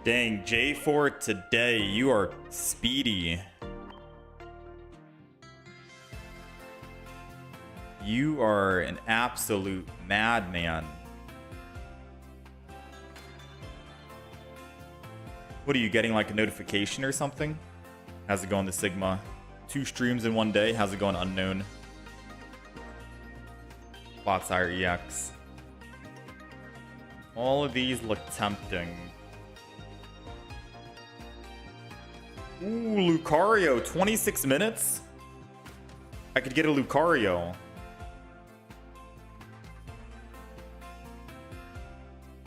Dang, J4 today, you are speedy. You are an absolute madman. What are you getting, like a notification or something? How's it going, the Sigma? 2 streams in 1 day. How's it going, unknown? Botsire EX. All of these look tempting. Ooh, Lucario, 26 minutes? I could get a Lucario.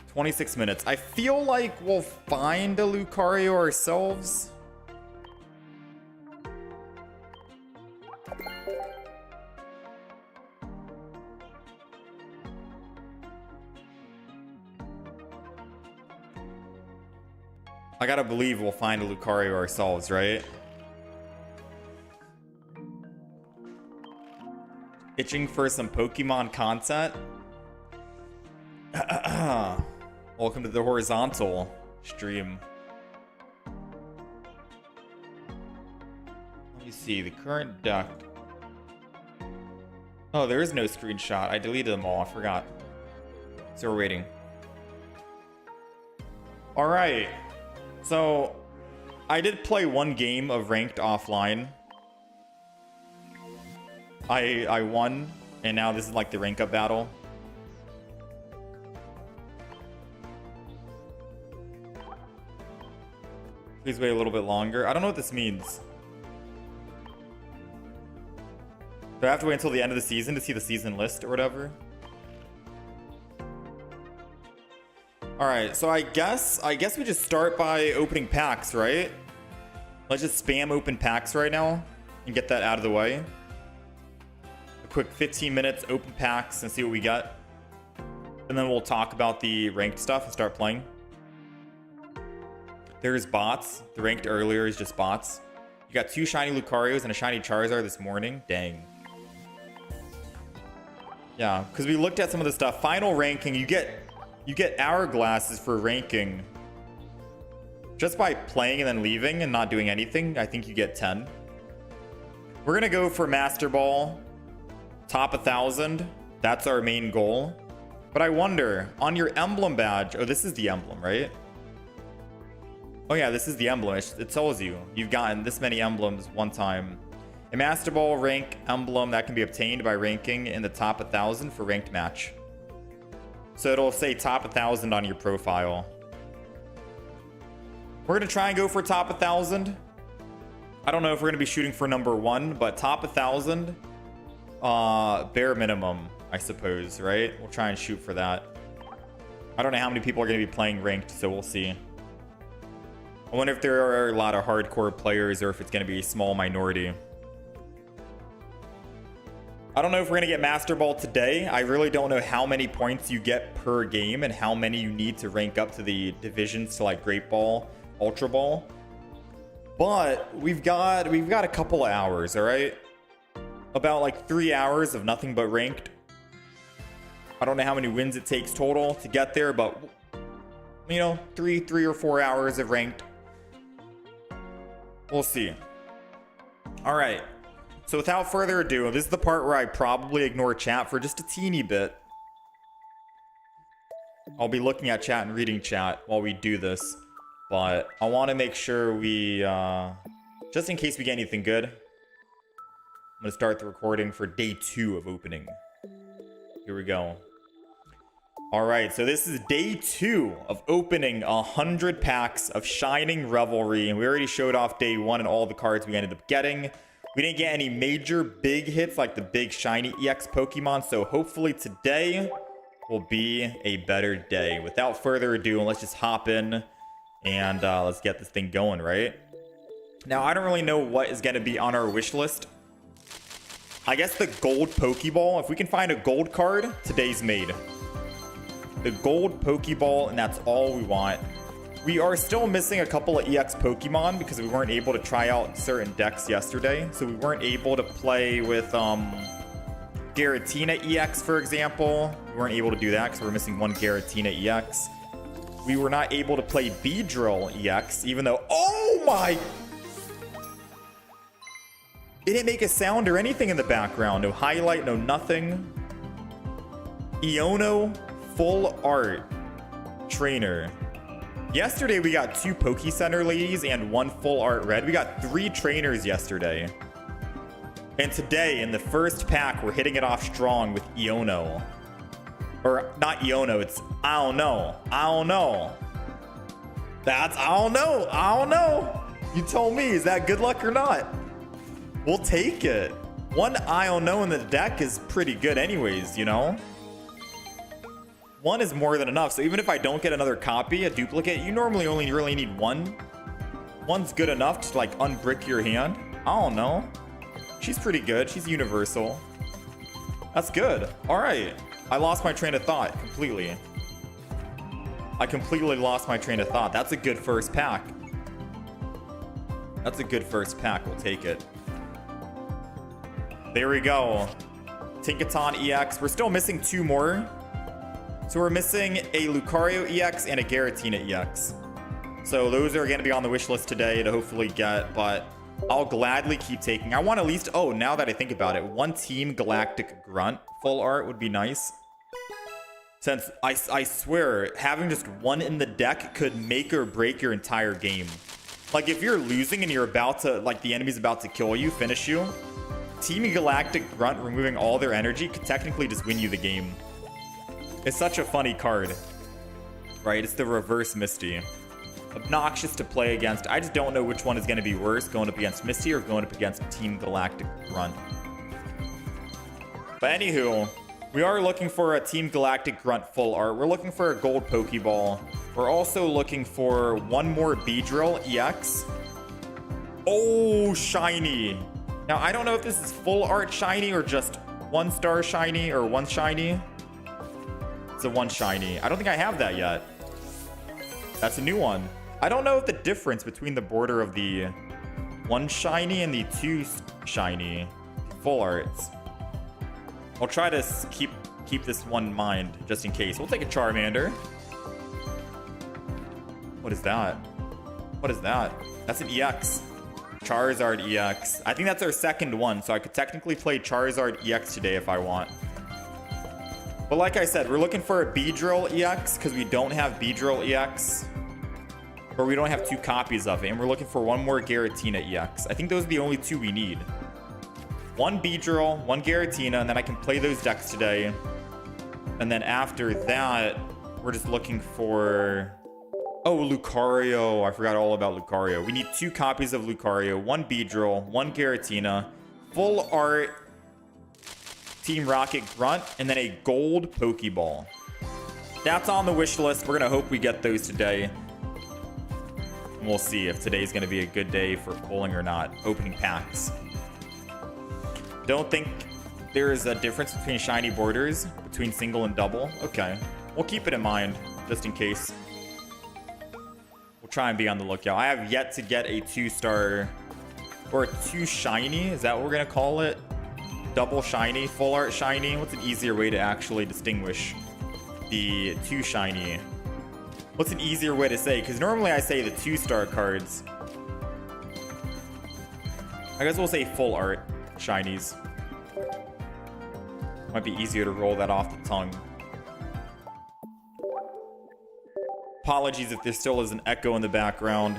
26 minutes. I feel like we'll find a Lucario ourselves. I gotta believe we'll find a Lucario ourselves, right? Itching for some Pokemon content? Welcome to the horizontal stream. Let me see the current deck. Oh, there is no screenshot. I deleted them all. I forgot. So we're waiting. All right. So I did play 1 game of ranked offline. I won, and now this is like the rank up battle. Please wait a little bit longer. I don't know what this means. Do I have to wait until the end of the season to see the season list or whatever? Alright, so I guess we just start by opening packs, right? Let's just spam open packs right now and get that out of the way. A quick 15 minutes, open packs, and see what we get. And then we'll talk about the ranked stuff and start playing. There's bots. The ranked earlier is just bots. You got 2 shiny Lucarios and a shiny Charizard this morning. Dang. Yeah, because we looked at some of the stuff. Final ranking, you get hourglasses for ranking. Just by playing and then leaving and not doing anything, I think you get 10. We're going to go for Master Ball. Top 1,000. That's our main goal. But I wonder, on your emblem badge... Oh, this is the emblem, right? Oh yeah, this is the emblem. It tells you you've gotten this many emblems one time. A Master Ball rank emblem that can be obtained by ranking in the top 1,000 for ranked match. So it'll say top 1,000 on your profile. We're going to try and go for top 1,000. I don't know if we're going to be shooting for number 1, but top 1,000, bare minimum, I suppose, right? We'll try and shoot for that. I don't know how many people are going to be playing ranked, so we'll see. I wonder if there are a lot of hardcore players or if it's going to be a small minority. I don't know if we're going to get Master Ball today. I really don't know how many points you get per game and how many you need to rank up to the divisions to like Great Ball, Ultra Ball. But we've got a couple of hours, all right? About like 3 hours of nothing but ranked. I don't know how many wins it takes total to get there, but you know, three or 4 hours of ranked. We'll see. All right. So without further ado, this is the part where I probably ignore chat for just a teeny bit. I'll be looking at chat and reading chat while we do this. But I want to make sure we, just in case we get anything good, I'm going to start the recording for day 2 of opening. Here we go. All right, so this is day 2 of opening 100 packs of Shining Revelry. And we already showed off day 1 and all the cards we ended up getting. We didn't get any major big hits like the big shiny EX Pokemon. So hopefully today will be a better day. Without further ado, let's just hop in and let's get this thing going, right? Now, I don't really know what is going to be on our wish list. I guess the gold Pokeball. If we can find a gold card, today's made. The gold Pokeball, and that's all we want. We are still missing a couple of EX Pokemon because we weren't able to try out certain decks yesterday. So we weren't able to play with Giratina EX, for example. We weren't able to do that because we're missing one Giratina EX. we were not able to play Beedrill EX, even though... Oh my... It didn't make a sound or anything in the background. No highlight, no nothing. Iono full art trainer. Yesterday we got 2 Poke Center ladies and 1 full art red. We got 3 trainers yesterday. And today in the first pack we're hitting it off strong with Iono. Or not Iono, it's I don't know. I don't know. That's I don't know. I don't know. You told me, is that good luck or not? We'll take it. 1 I don't know in the deck is pretty good anyways, you know? 1 is more than enough. So even if I don't get another copy, a duplicate, you normally only really need 1. 1's good enough to like unbrick your hand. I don't know. She's pretty good. She's universal. That's good. All right. I lost my train of thought completely. I completely lost my train of thought. That's a good first pack. That's a good first pack. We'll take it. There we go. Tinkaton EX. We're still missing 2 more. So we're missing a Lucario EX and a Giratina EX. So those are going to be on the wish list today to hopefully get, but I'll gladly keep taking. I want at least, oh, now that I think about it, 1 Team Galactic Grunt full art would be nice. Since I swear, having just 1 in the deck could make or break your entire game. Like if you're losing and you're about to, like the enemy's about to kill you, finish you, Team Galactic Grunt removing all their energy could technically just win you the game. It's such a funny card, right? It's the reverse Misty. Obnoxious to play against. I just don't know which one is going to be worse, going up against Misty or going up against Team Galactic Grunt. But anywho, we are looking for a Team Galactic Grunt full art. We're looking for a gold Pokeball. We're also looking for 1 more Beedrill EX. Oh, shiny. Now, I don't know if this is full art shiny or just 1 star shiny or 1 shiny. It's a 1 shiny. I don't think I have that yet. That's a new one. I don't know if the difference between the border of the 1 shiny and the 2 shiny full arts. I'll try to keep this one in mind just in case. We'll take a Charmander. What is that? What is that? That's an EX. Charizard EX. I think that's our second one, so I could technically play Charizard EX today if I want. But like I said, we're looking for a Beedrill EX because we don't have Beedrill EX. Or we don't have 2 copies of it. And we're looking for 1 more Giratina EX. I think those are the only 2 we need. 1 Beedrill, 1 Giratina, and then I can play those decks today. And then after that, we're just looking for... Oh, Lucario. I forgot all about Lucario. We need 2 copies of Lucario, 1 Beedrill, 1 Giratina, full art... Team Rocket Grunt, and then a gold Pokeball. That's on the wish list. We're going to hope we get those today. And we'll see if today's going to be a good day for pulling or not. Opening packs. Don't think there is a difference between shiny borders, between single and double. Okay. We'll keep it in mind, just in case. We'll try and be on the lookout. I have yet to get a 2-star or a 2 shiny. Is that what we're going to call it? Double shiny, full art shiny. What's an easier way to actually distinguish the 2 shiny? What's an easier way to say? Because normally I say the 2-star cards. I guess we'll say full art shinies. Might be easier to roll that off the tongue. Apologies if there still is an echo in the background.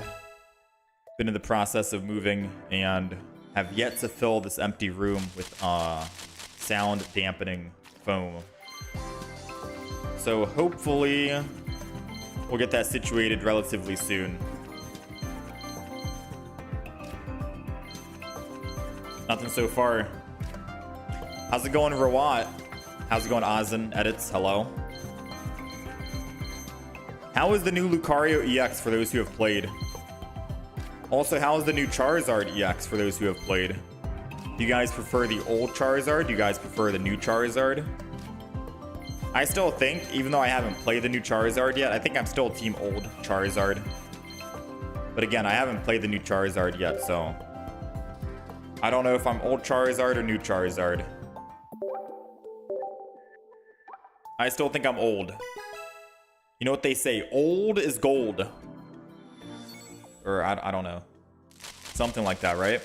Been in the process of moving and have yet to fill this empty room with sound dampening foam. So hopefully we'll get that situated relatively soon. Nothing so far. How's it going, Rawat? How's it going, Ozin Edits? Hello. How is the new Lucario EX for those who have played? Also, how is the new Charizard EX for those who have played? Do you guys prefer the old Charizard? Do you guys prefer the new Charizard? I still think, even though I haven't played the new Charizard yet, I think I'm still team old Charizard. But again, I haven't played the new Charizard yet, so I don't know if I'm old Charizard or new Charizard. I still think I'm old. You know what they say? Old is gold. Or I don't know. Something like that, right?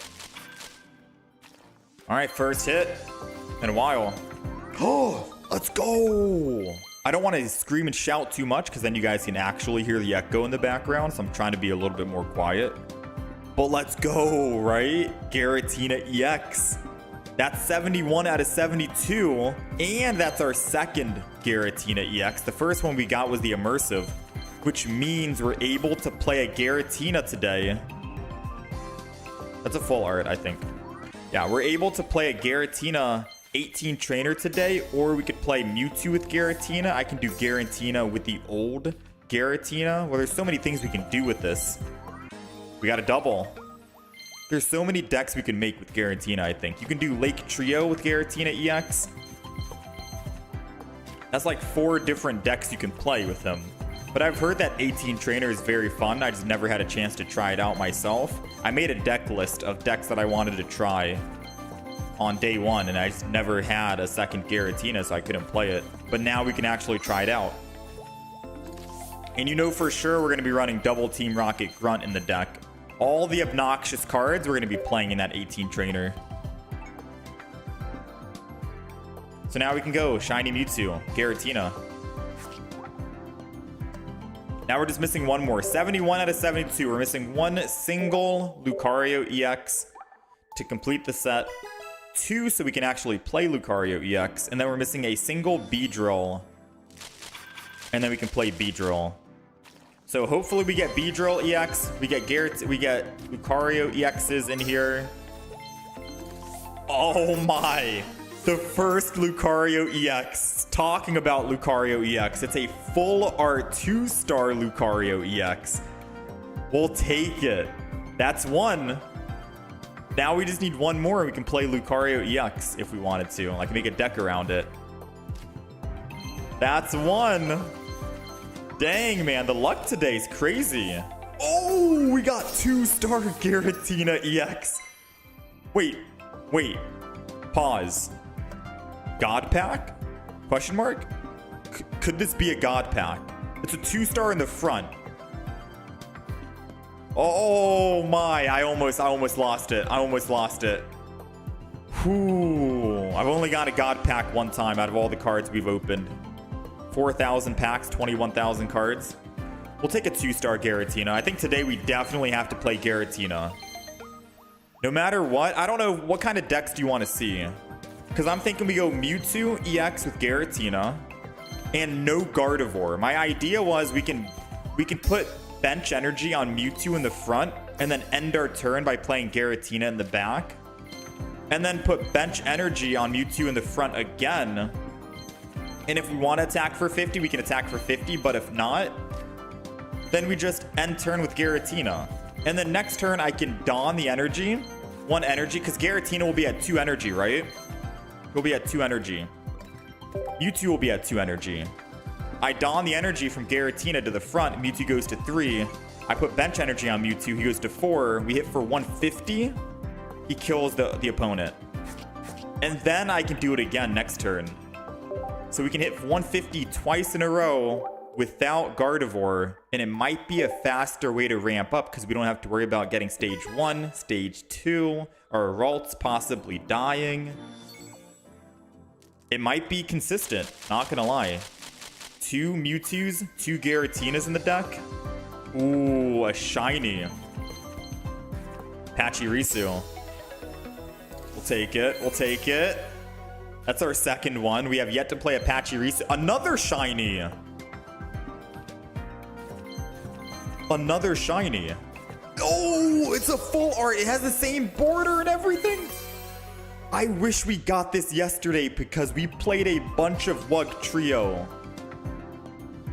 All right, first hit in a while. Oh, let's go. I don't want to scream and shout too much because then you guys can actually hear the echo in the background. So I'm trying to be a little bit more quiet. But let's go, right? Giratina EX. That's 71 out of 72. And that's our second Giratina EX. The first one we got was the immersive, which means we're able to play a Giratina today. That's a full art, I think. Yeah, we're able to play a Giratina 18 trainer today, or we could play Mewtwo with Giratina. I can do Giratina with the old Giratina. Well, there's so many things we can do with this. We got a double. There's so many decks we can make with Giratina, I think. You can do Lake Trio with Giratina EX. That's like 4 different decks you can play with him. But I've heard that 18 trainer is very fun. I just never had a chance to try it out myself. I made a deck list of decks that I wanted to try on day 1, and I just never had a second Giratina, so I couldn't play it. But now we can actually try it out. And you know for sure we're going to be running double Team Rocket Grunt in the deck. All the obnoxious cards we're going to be playing in that 18 trainer. So now we can go Shiny Mewtwo, Giratina. Now we're just missing one more. 71 out of 72. We're missing one single Lucario EX to complete the set. 2 so we can actually play Lucario EX. And then we're missing a single Beedrill. And then we can play Beedrill. So hopefully we get Beedrill EX. We get Lucario EXs in here. Oh my. The first Lucario EX. Talking about Lucario EX. It's a full art 2-star Lucario EX. We'll take it. That's one. Now we just need one more and we can play Lucario EX if we wanted to. I can make a deck around it. That's one. Dang, man. The luck today is crazy. Oh, we got 2-star Giratina EX. Wait. Pause. God pack? Question mark? Could this be a God pack? It's a 2-star in the front. Oh my, I almost lost it. Whew. I've only got a God pack one time out of all the cards we've opened. 4,000 packs, 21,000 cards. We'll take a 2-star Giratina. I think today we definitely have to play Giratina. No matter what, I don't know, what kind of decks do you want to see? Because I'm thinking we go Mewtwo EX with Giratina and no Gardevoir. My idea was we can put bench energy on Mewtwo in the front and then end our turn by playing Giratina in the back. And then put bench energy on Mewtwo in the front again. And if we want to attack for 50, we can attack for 50. But if not, then we just end turn with Giratina. And then next turn, I can don the energy. 1 energy, because Giratina will be at 2 energy, right? He'll be at 2 energy. Mewtwo will be at 2 energy. I don the energy from Giratina to the front. Mewtwo goes to 3. I put bench energy on Mewtwo. He goes to 4. We hit for 150. He kills the opponent. And then I can do it again next turn. So we can hit 150 twice in a row without Gardevoir. And it might be a faster way to ramp up because we don't have to worry about getting stage 1, stage 2, or Ralts possibly dying. It might be consistent, not gonna lie. 2 Mewtwo's, 2 Giratinas in the deck. Ooh, a shiny. Pachirisu. We'll take it. That's our second one. We have yet to play a Pachirisu. Another shiny. Oh, it's a full art. It has the same border and everything. I wish we got this yesterday because we played a bunch of Wug Trio.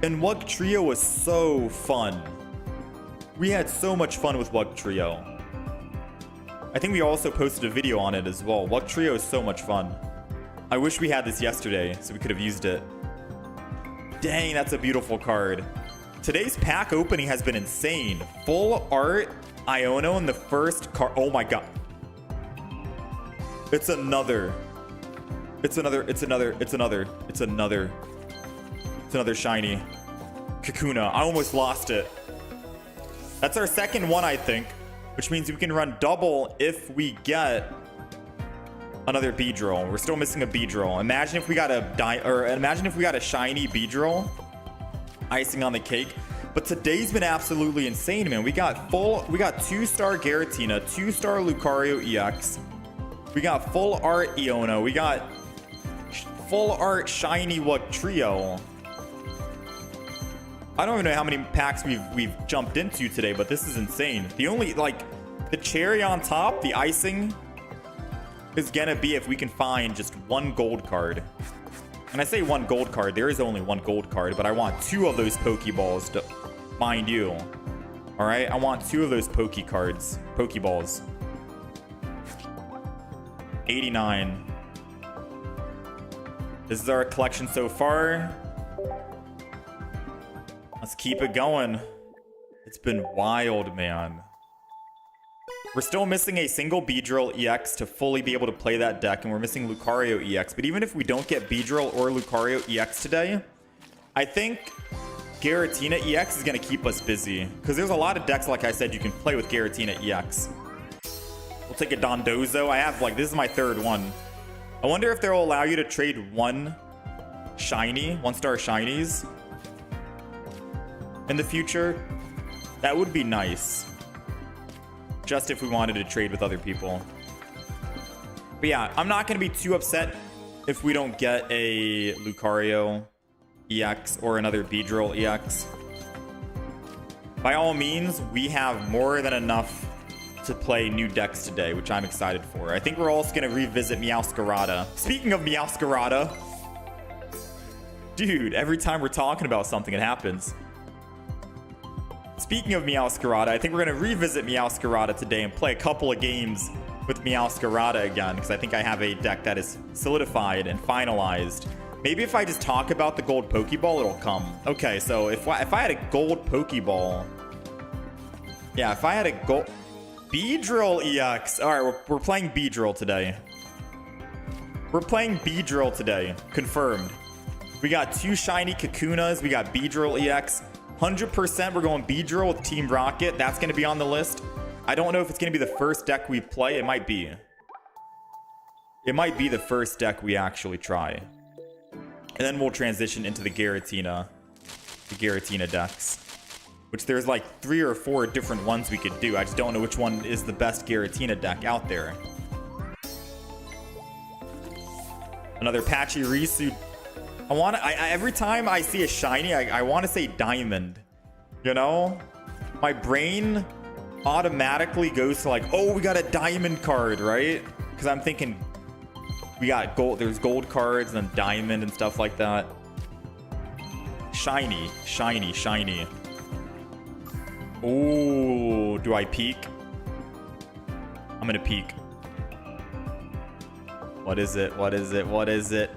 And Wug Trio was so fun. We had so much fun with Wug Trio. I think we also posted a video on it as well. Wug Trio is so much fun. I wish we had this yesterday so we could have used it. Dang, that's a beautiful card. Today's pack opening has been insane. Full art Iono in the first card. Oh my god. It's another shiny. Kakuna. I almost lost it. That's our second one, I think, which means we can run double if we get another Beedrill. We're still missing a Beedrill. Imagine if we got a shiny Beedrill. Icing on the cake. But today's been absolutely insane, man. We got 2-star Giratina, 2-star Lucario EX. We got full art Iono. We got full art shiny Trio. I don't even know how many packs we've jumped into today, but this is insane. The only, like, the cherry on top, the icing, is gonna be if we can find just one gold card. And I say one gold card, there is only one gold card, but I want 2 of those Pokeballs, to, mind you. All right, I want 2 of those Pokeballs. 89. This is our collection so far. Let's keep it going. It's been wild, man. We're still missing a single Beedrill EX to fully be able to play that deck, and we're missing Lucario EX. But even if we don't get Beedrill or Lucario EX today, I think Giratina EX is going to keep us busy. Because there's a lot of decks, like I said, you can play with Giratina EX. We'll take a Dondozo. I have, like, this is my 3rd one. I wonder if they'll allow you to trade 1 shiny, 1-star shinies in the future. That would be nice. Just if we wanted to trade with other people. But yeah, I'm not going to be too upset if we don't get a Lucario EX or another Beedrill EX. By all means, we have more than enough to play new decks today, which I'm excited for. I think we're also going to revisit Meowscarada. Speaking of Meowscarada, dude, every time we're talking about something, it happens. Speaking of Meowscarada, I think we're going to revisit Meowscarada today and play a couple of games with Meowscarada again, because I think I have a deck that is solidified and finalized. Maybe if I just talk about the gold Pokeball, it'll come. Okay, so if I had a gold Pokeball... Yeah, if I had a gold... Beedrill EX! Alright, we're playing Beedrill today. We're playing Beedrill today. Confirmed. We got 2 shiny Kakunas. We got Beedrill EX. 100% we're going Beedrill with Team Rocket. That's going to be on the list. I don't know if it's going to be the first deck we play. It might be. It might be the first deck we actually try. And then we'll transition into the Giratina decks. Which there's like 3 or 4 different ones we could do. I just don't know which one is the best Giratina deck out there. Another Pachirisu. Every time I see a shiny, I want to say diamond. You know? My brain automatically goes to like, oh, we got a diamond card, right? Because I'm thinking we got gold. There's gold cards and then diamond and stuff like that. Shiny, shiny, shiny. Oh, do I peek? I'm gonna peek. What is it? What is it? What is it?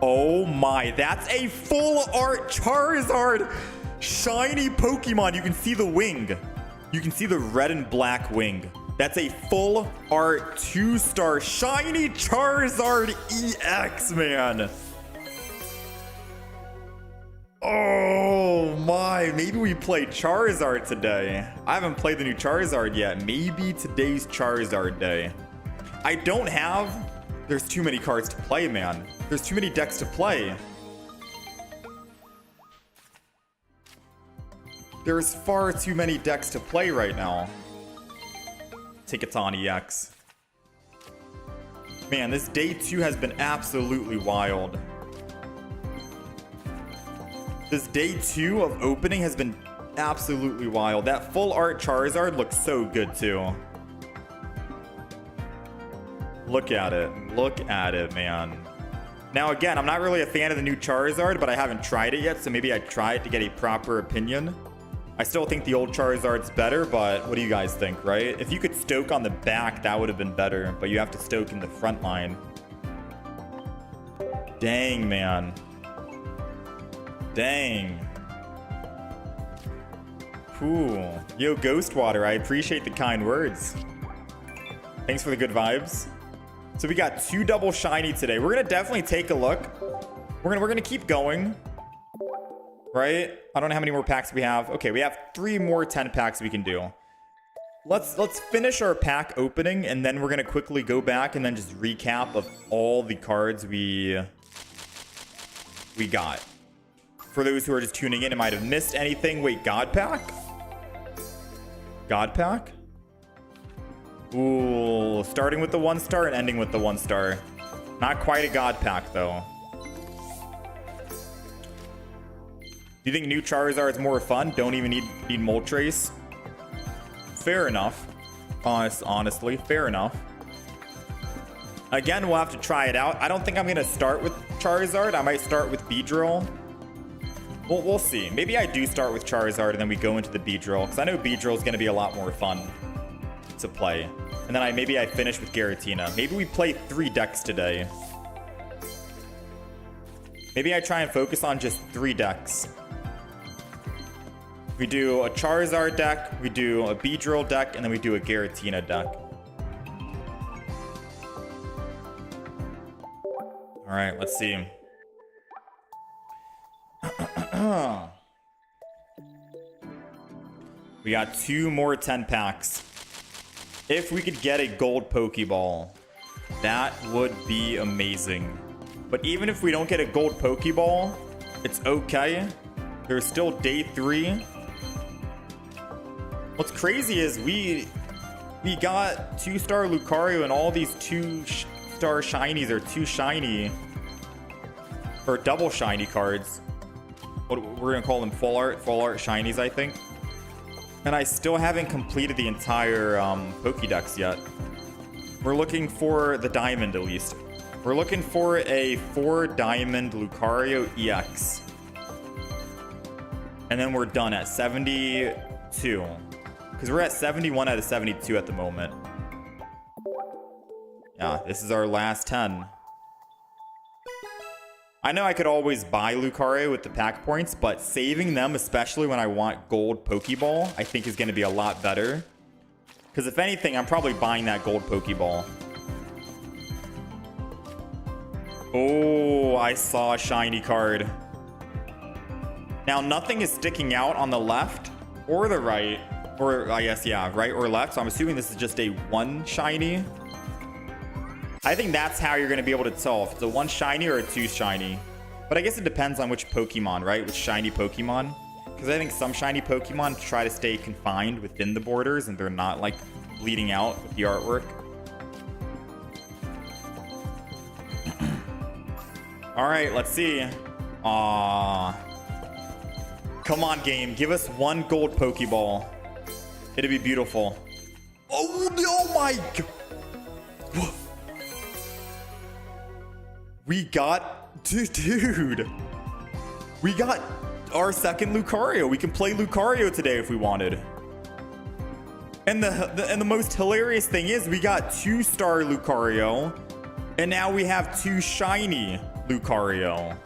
Oh my, that's a full art Charizard shiny Pokemon. You can see the wing. You can see the red and black wing. That's a full art 2-star shiny Charizard EX, man. Oh my, maybe we play Charizard today. I haven't played the new Charizard yet. Maybe today's Charizard day. I don't have... There's too many cards to play, man. There's too many decks to play. There's far too many decks to play right now. Ticketon EX. Man, this day 2 has been absolutely wild. This day 2 of opening has been absolutely wild. That full art Charizard looks so good too. Look at it. Look at it, man. Now, again, I'm not really a fan of the new Charizard, but I haven't tried it yet, so maybe I'd try it to get a proper opinion. I still think the old Charizard's better, but what do you guys think, right? If you could stoke on the back, that would have been better, but you have to stoke in the front line. Dang, man. Dang. Cool. Yo, Ghostwater, I appreciate the kind words. Thanks for the good vibes. So we got 2 double shiny today. We're gonna definitely take a look. We're gonna keep going. right? I don't know how many more packs we have. Okay, we have 3 more 10 packs we can do. Let's finish our pack opening, and then we're gonna quickly go back and then just recap of all the cards we got. For those who are just tuning in and might have missed anything, wait, God Pack? God Pack? Ooh, starting with the 1-star and ending with the 1-star. Not quite a God Pack, though. Do you think new Charizard is more fun? Don't even need Moltres? Fair enough. Honestly, fair enough. Again, we'll have to try it out. I don't think I'm going to start with Charizard. I might start with Beedrill. We'll see. Maybe I do start with Charizard and then we go into the Beedrill, because I know Beedrill is going to be a lot more fun to play. And then maybe I finish with Giratina. Maybe we play 3 decks today. Maybe I try and focus on just 3 decks. We do a Charizard deck, we do a Beedrill deck, and then we do a Giratina deck. Alright, let's see. We got 2 more 10 packs. If we could get a gold Pokeball, that would be amazing. But even if we don't get a gold Pokeball, it's okay. There's still day 3. What's crazy is we got 2-star Lucario and all these 2-star shinies or 2 shiny or double shiny cards. What we're gonna call them full art shinies, I think. And I still haven't completed the entire Pokédex yet. We're looking for the diamond at least. We're looking for a 4 diamond Lucario EX. And then we're done at 72. Because we're at 71 out of 72 at the moment. Yeah, this is our last 10. I know I could always buy Lucario with the pack points, but saving them, especially when I want gold Pokeball, I think is going to be a lot better. Because if anything, I'm probably buying that gold Pokeball. Oh, I saw a shiny card. Now, nothing is sticking out on the left or the right. Or, I guess, yeah, right or left. So I'm assuming this is just a 1 shiny. I think that's how you're going to be able to tell if it's a 1 shiny or a 2 shiny. But I guess it depends on which Pokemon, right? Which shiny Pokemon. Because I think some shiny Pokemon try to stay confined within the borders and they're not, like, bleeding out with the artwork. Alright, let's see. Aww. Come on, game. Give us 1 gold Pokeball. It'd be beautiful. Oh my god. We got... Dude. We got our second Lucario. We can play Lucario today if we wanted. And the most hilarious thing is we got 2-star Lucario. And now we have 2 shiny Lucario.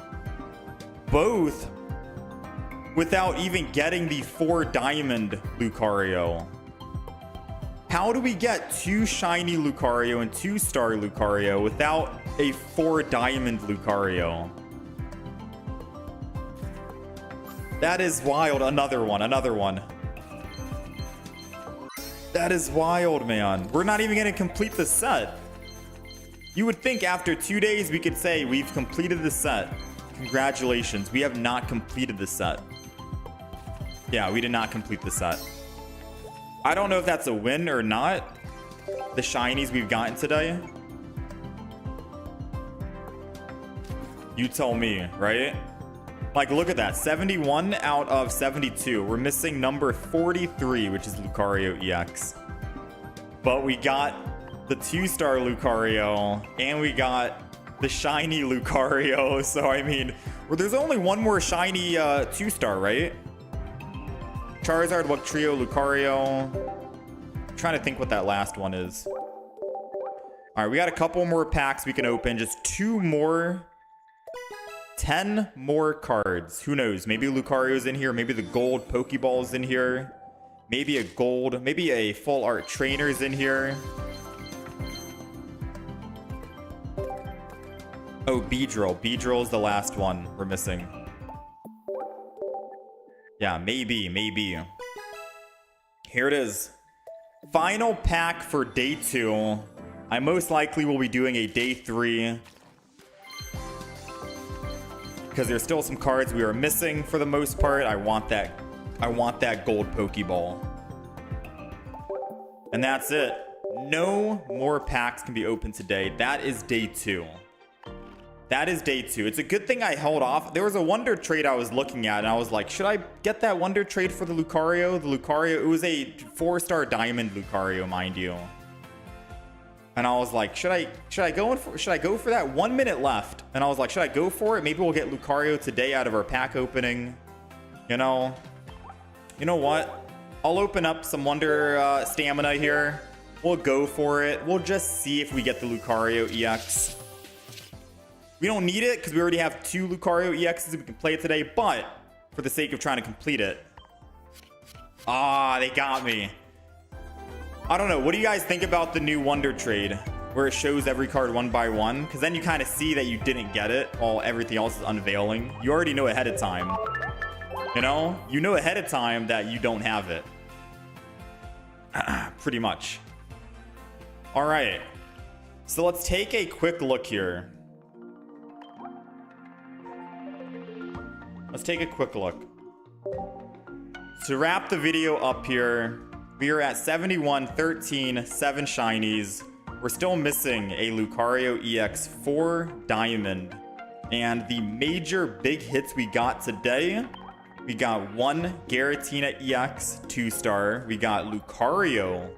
Both without even getting the 4 diamond Lucario. How do we get 2 shiny Lucario and 2-star Lucario without a 4 diamond Lucario? That is wild. Another one. That is wild, man. We're not even going to complete the set. You would think after 2 days we could say we've completed the set. Congratulations. We have not completed the set. Yeah, we did not complete the set. I don't know if that's a win or not. The shinies we've gotten today. You tell me, right? Like, look at that. 71 out of 72. We're missing number 43, which is Lucario EX. But we got the 2-star Lucario, and we got the shiny Lucario. So, I mean, well, there's only one more shiny 2-star, right? Charizard, Trio, Lucario. I'm trying to think what that last one is. All right, we got a couple more packs we can open. Just 2 more. 10 more cards. Who knows? Maybe Lucario's in here. Maybe the gold Pokeball's in here. Maybe maybe a full art trainer's in here. Oh, Beedrill. Beedrill's the last one we're missing. Yeah, maybe. Here it is. Final pack for day 2. I most likely will be doing a day 3. Because there's still some cards we are missing for the most part. I want that gold Pokeball. And that's it. No more packs can be opened today. That is day 2. That is day 2. It's a good thing I held off. There was a Wonder Trade I was looking at, and I was like, should I get that Wonder Trade for the Lucario? The Lucario, it was a 4-star Diamond Lucario, mind you. And I was like, should I go for that? 1 minute left. And I was like, should I go for it? Maybe we'll get Lucario today out of our pack opening. You know what? I'll open up some Wonder Stamina here. We'll go for it. We'll just see if we get the Lucario EX. We don't need it because we already have 2 Lucario EXs we can play today, but for the sake of trying to complete it. Ah, they got me. I don't know. What do you guys think about the new Wonder Trade where it shows every card one by one? Because then you kind of see that you didn't get it while everything else is unveiling. You already know ahead of time. You know ahead of time that you don't have it. Pretty much. All right. So let's take a quick look here. Let's take a quick look. To wrap the video up here, we are at 71, 13, 7 shinies. We're still missing a Lucario EX 4 Diamond. And the major big hits we got today, we got 1 Giratina EX 2-star. We got Lucario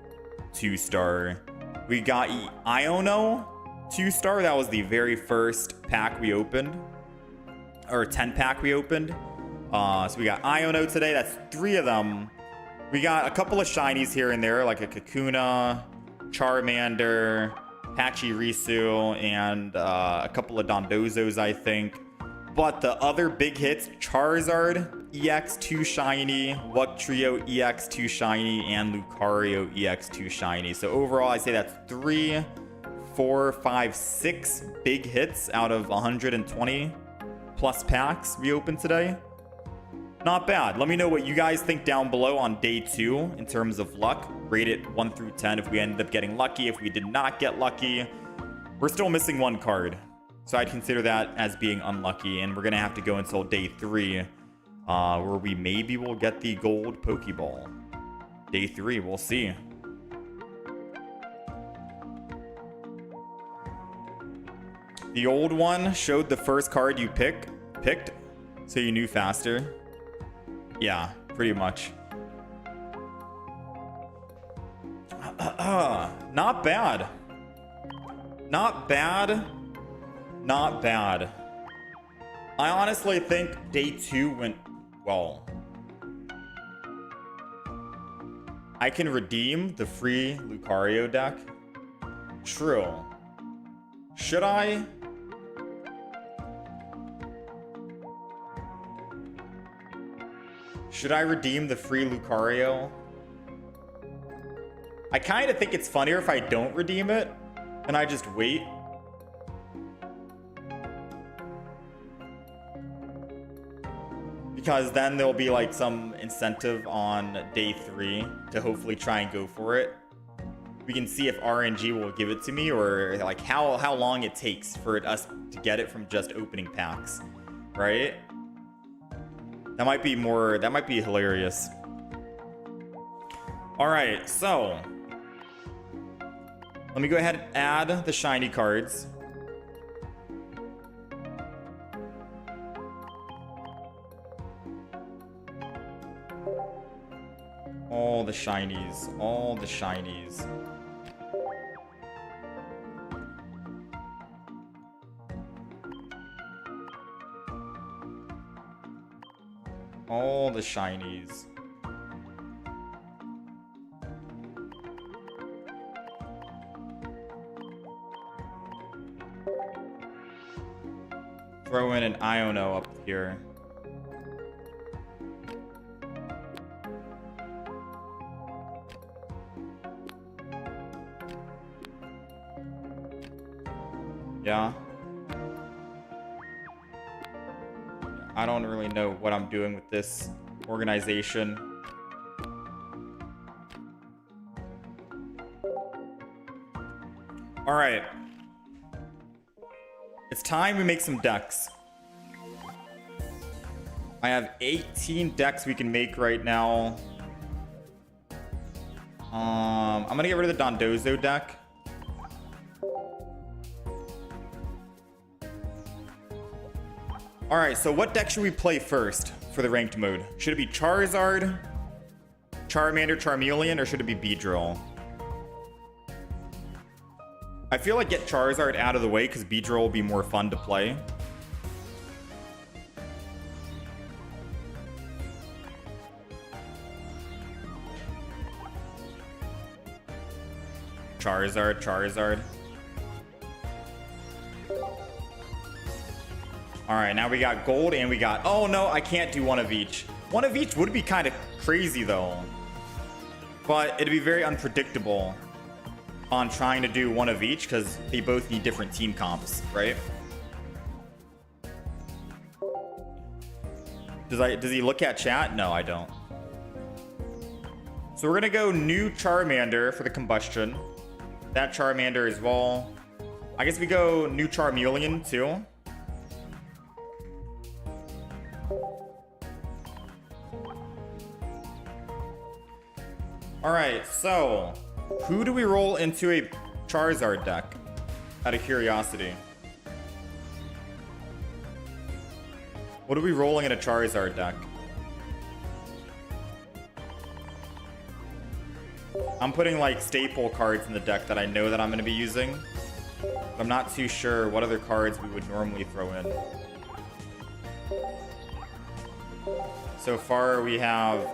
2-star. We got Iono 2-star. That was the very first pack we opened. Or 10 pack we opened. So we got Iono today. That's 3 of them. We got a couple of shinies here and there, like a Kakuna, Charmander, Pachirisu, and a couple of Dondozos, I think. But the other big hits, Charizard EX 2 shiny, Wugtrio EX 2 shiny, and Lucario EX 2 shiny. So overall, I say that's 3, 4, 5, 6 big hits out of 120 plus packs we opened today. Not bad. Let me know what you guys think down below on day 2 in terms of luck. Rate it 1 through 10 if we ended up getting lucky. If we did not get lucky, we're still missing 1 card. So I'd consider that as being unlucky. And we're going to have to go until day 3 where we maybe will get the gold Pokeball. Day 3, we'll see. The old one showed the first card you picked, so you knew faster. Yeah, pretty much. Not bad. Not bad. Not bad. I honestly think day 2 went well. I can redeem the free Lucario deck. True. Should I? Should I redeem the free Lucario? I kind of think it's funnier if I don't redeem it and I just wait. Because then there'll be like some incentive on day 3 to hopefully try and go for it. We can see if RNG will give it to me, or like how long it takes for us to get it from just opening packs, right? That might be hilarious. All right, so let me go ahead and add the shiny cards. All the shinies, all the shinies. All the shinies. Throw in an Iono up here. Yeah. I don't really know what I'm doing with this organization. All right. It's time we make some decks. I have 18 decks we can make right now. I'm gonna get rid of the Dondozo deck. All right, so what deck should we play first for the ranked mode? Should it be Charizard, Charmander, Charmeleon, or should it be Beedrill? I feel like get Charizard out of the way because Beedrill will be more fun to play. Charizard. All right, now we got gold and we got... Oh, no, I can't do one of each. One of each would be kind of crazy, though. But it'd be very unpredictable on trying to do one of each because they both need different team comps, right? Does he look at chat? No, I don't. So we're gonna go new Charmander for the combustion. That Charmander as well. I guess we go new Charmeleon too. All right, so who do we roll into a Charizard deck? Out of curiosity. What are we rolling in a Charizard deck? I'm putting like staple cards in the deck that I know that I'm going to be using. I'm not too sure what other cards we would normally throw in. So far we have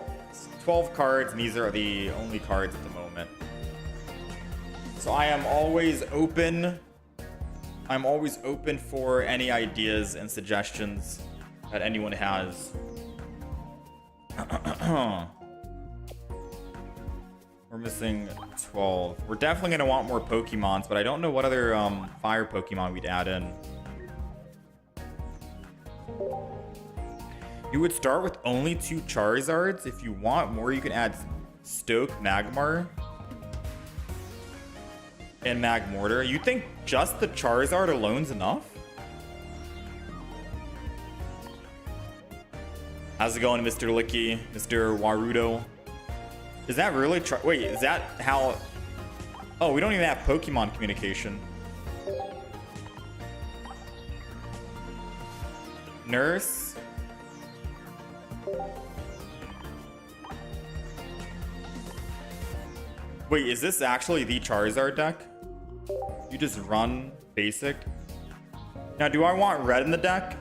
12 cards, and these are the only cards at the moment. So I am always open. I'm always open for any ideas and suggestions that anyone has. We're missing 12. We're definitely going to want more Pokemons, but I don't know what other fire Pokemon we'd add in. You would start with only 2 Charizards. If you want more, you can add Stoke, Magmar, and Magmortar. You think just the Charizard alone's enough? How's it going, Mr. Licky, Mr. Warudo? Is that really... Wait, is that how... Oh, we don't even have Pokemon communication. Nurse? Wait, is this actually the Charizard deck? You just run basic? Now, do I want red in the deck?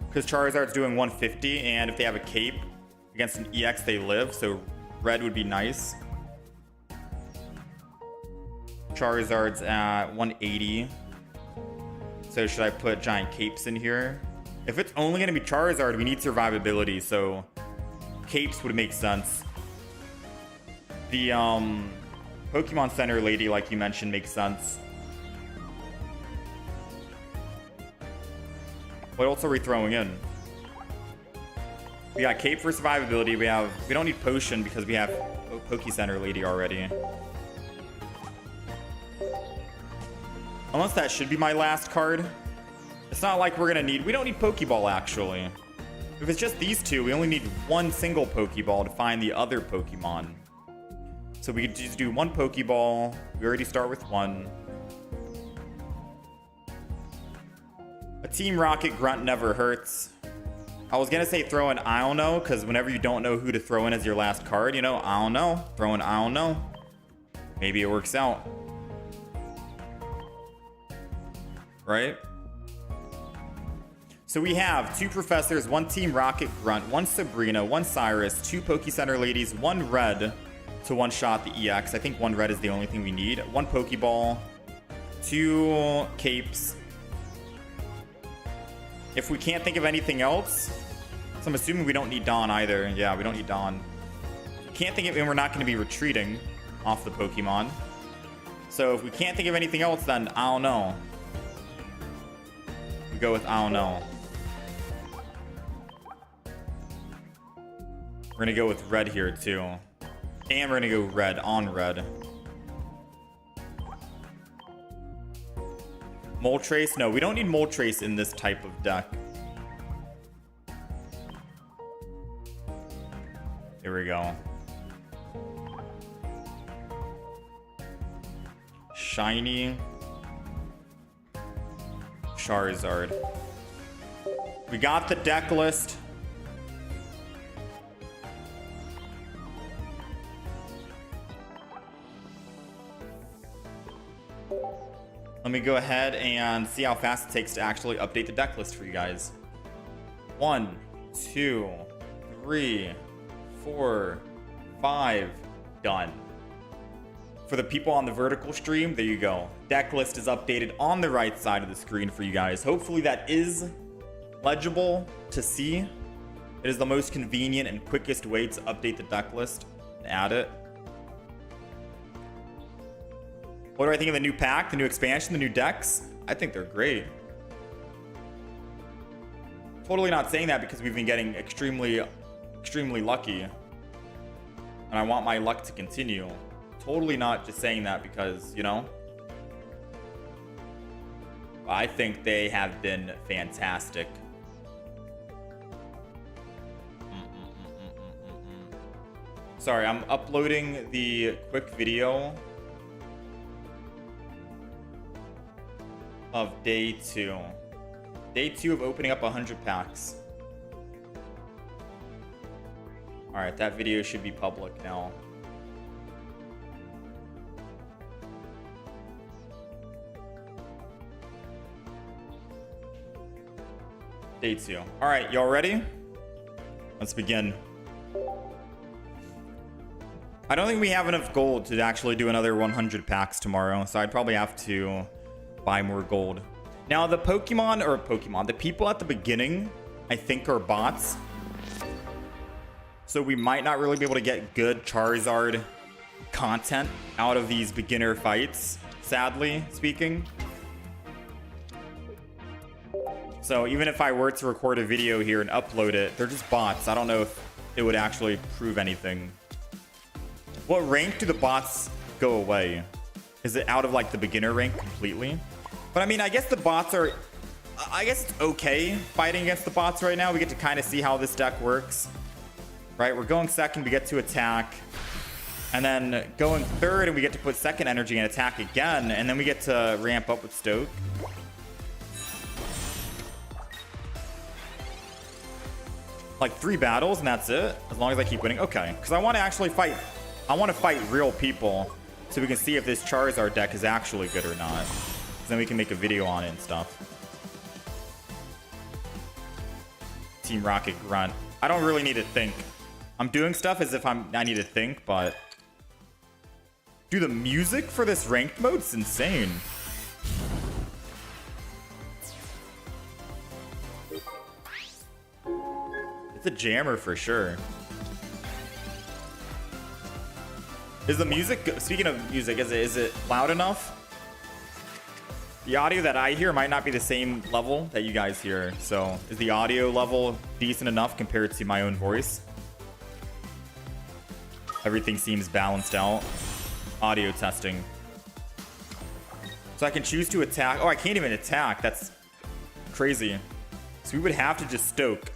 Because Charizard's doing 150, and if they have a cape against an EX, they live, so red would be nice. Charizard's at 180. So should I put giant capes in here? If it's only going to be Charizard, we need survivability, so capes would make sense. The Pokemon Center lady, like you mentioned, makes sense. What else are we throwing in? We got cape for survivability. We don't need potion because we have Poke Center lady already. Unless that should be my last card. It's not like we don't need Pokeball actually. If it's just these two, we only need one single Pokeball to find the other Pokemon. So we could just do one Pokeball. We already start with one. A Team Rocket grunt never hurts. I was gonna say throw in I don't know, because whenever you don't know who to throw in as your last card, you know, I don't know. Throw in I don't know. Maybe it works out. Right? So we have 2 Professors, 1 Team Rocket grunt, 1 Sabrina, 1 Cyrus, 2 Poke Center ladies, 1 red to one-shot the EX. I think 1 red is the only thing we need. 1 Pokeball, 2 capes. If we can't think of anything else, so I'm assuming we don't need Dawn either. Yeah, we don't need Dawn. Can't think of, and we're not going to be retreating off the Pokemon. So if we can't think of anything else, then I don't know. We go with I don't know. We're gonna go with red here too. And we're gonna go red on red. Moltres? No, we don't need Moltres in this type of deck. Here we go. Shiny Charizard. We got the deck list. Let me go ahead and see how fast it takes to actually update the deck list for you guys. 1, 2, 3, 4, 5. Done. For the people on the vertical stream, there you go. Deck list is updated on the right side of the screen for you guys. Hopefully that is legible to see. It is the most convenient and quickest way to update the deck list and add it. What do I think of the new pack, the new expansion, the new decks? I think they're great. Totally not saying that because we've been getting extremely lucky. And I want my luck to continue. Totally not just saying that because, you know. I think they have been fantastic. Sorry, I'm uploading the quick video of day 2. Day 2 of opening up 100 packs. Alright, that video should be public now. Day 2. Alright, y'all ready? Let's begin. I don't think we have enough gold to actually do another 100 packs tomorrow, so I'd probably have to buy more gold. Now the the people at the beginning, I think are bots. So we might not really be able to get good Charizard content out of these beginner fights, sadly speaking. So even if I were to record a video here and upload it, they're just bots. I don't know if it would actually prove anything. What rank do the bots go away? Is it out of like the beginner rank completely? But I mean, I guess the bots are... I guess it's okay fighting against the bots right now. We get to kind of see how this deck works. Right, we're going second, we get to attack. And then going third, and we get to put second energy and attack again. And then we get to ramp up with Stoke. Like 3 battles, and that's it? As long as I keep winning? Okay, because I want to actually fight... I want to fight real people so we can see if this Charizard deck is actually good or not. Then we can make a video on it and stuff. Team Rocket Grunt. I don't really need to think. I'm doing stuff as if I need to think, but... Dude, the music for this ranked mode's insane. It's a jammer for sure. Is the music... Speaking of music, is it loud enough? The audio that I hear might not be the same level that you guys hear. So is the audio level decent enough compared to my own voice? Everything seems balanced out. Audio testing. So I can choose to attack. Oh, I can't even attack. That's crazy. So we would have to just Stoke.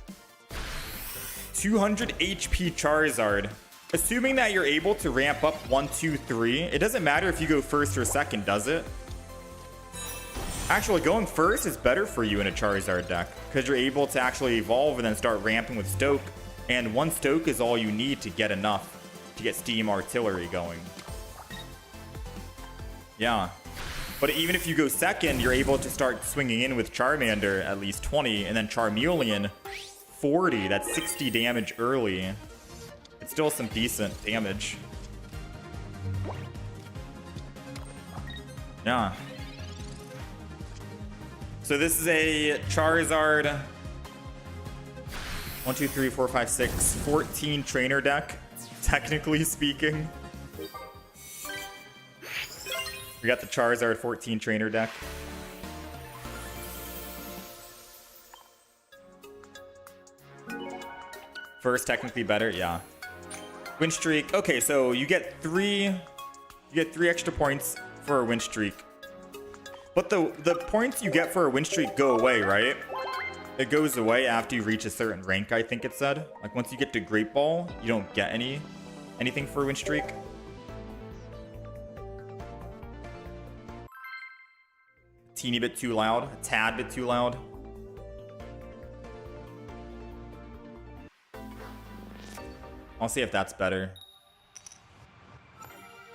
200 HP Charizard. Assuming that you're able to ramp up 1, 2, 3. It doesn't matter if you go first or second, does it? Actually, going first is better for you in a Charizard deck because you're able to actually evolve and then start ramping with Stoke. And 1 Stoke is all you need to get enough to get Steam Artillery going. Yeah. But even if you go second, you're able to start swinging in with Charmander at least 20 and then Charmeleon 40. That's 60 damage early. It's still some decent damage. Yeah. So this is a Charizard 1, 2, 3, 4, 5, 6, 14 trainer deck, technically speaking. We got the Charizard 14 trainer deck. First technically better, yeah. Win streak. Okay, so you get three extra points for a win streak. But the points you get for a win streak go away, right? It goes away after you reach a certain rank, I think it said. Like once you get to Great Ball, you don't get anything for a win streak. Teeny bit too loud, a tad bit too loud. I'll see if that's better.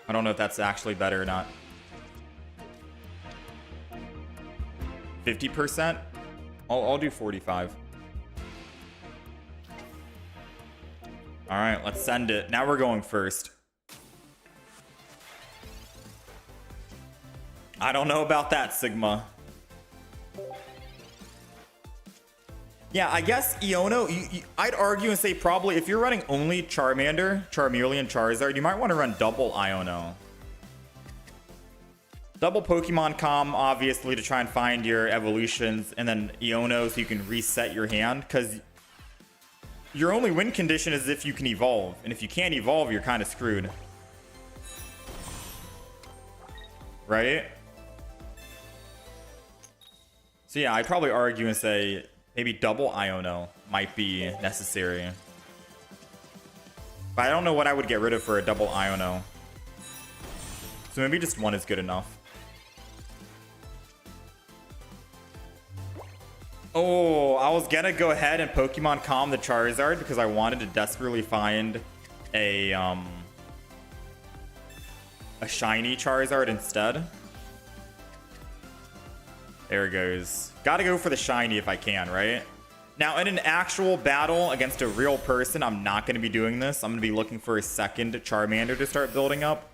I don't know if that's actually better or not. 50%? I'll do 45. All right, let's send it. Now we're going first. I don't know about that, Sigma. Yeah, I guess Iono, I'd argue and say probably if you're running only Charmander, Charmeleon, Charizard, you might want to run double Iono. Double Pokemon Com, obviously, to try and find your evolutions, and then Iono so you can reset your hand, because your only win condition is if you can evolve, and if you can't evolve, you're kind of screwed. Right? So yeah, I'd probably argue and say maybe double Iono might be necessary. But I don't know what I would get rid of for a double Iono. So maybe just one is good enough. Oh, I was gonna go ahead and Pokemon Com the Charizard because I wanted to desperately find a shiny Charizard instead. There it goes. Gotta go for the shiny if I can, right? Now, in an actual battle against a real person, I'm not going to be doing this. I'm going to be looking for a second Charmander to start building up.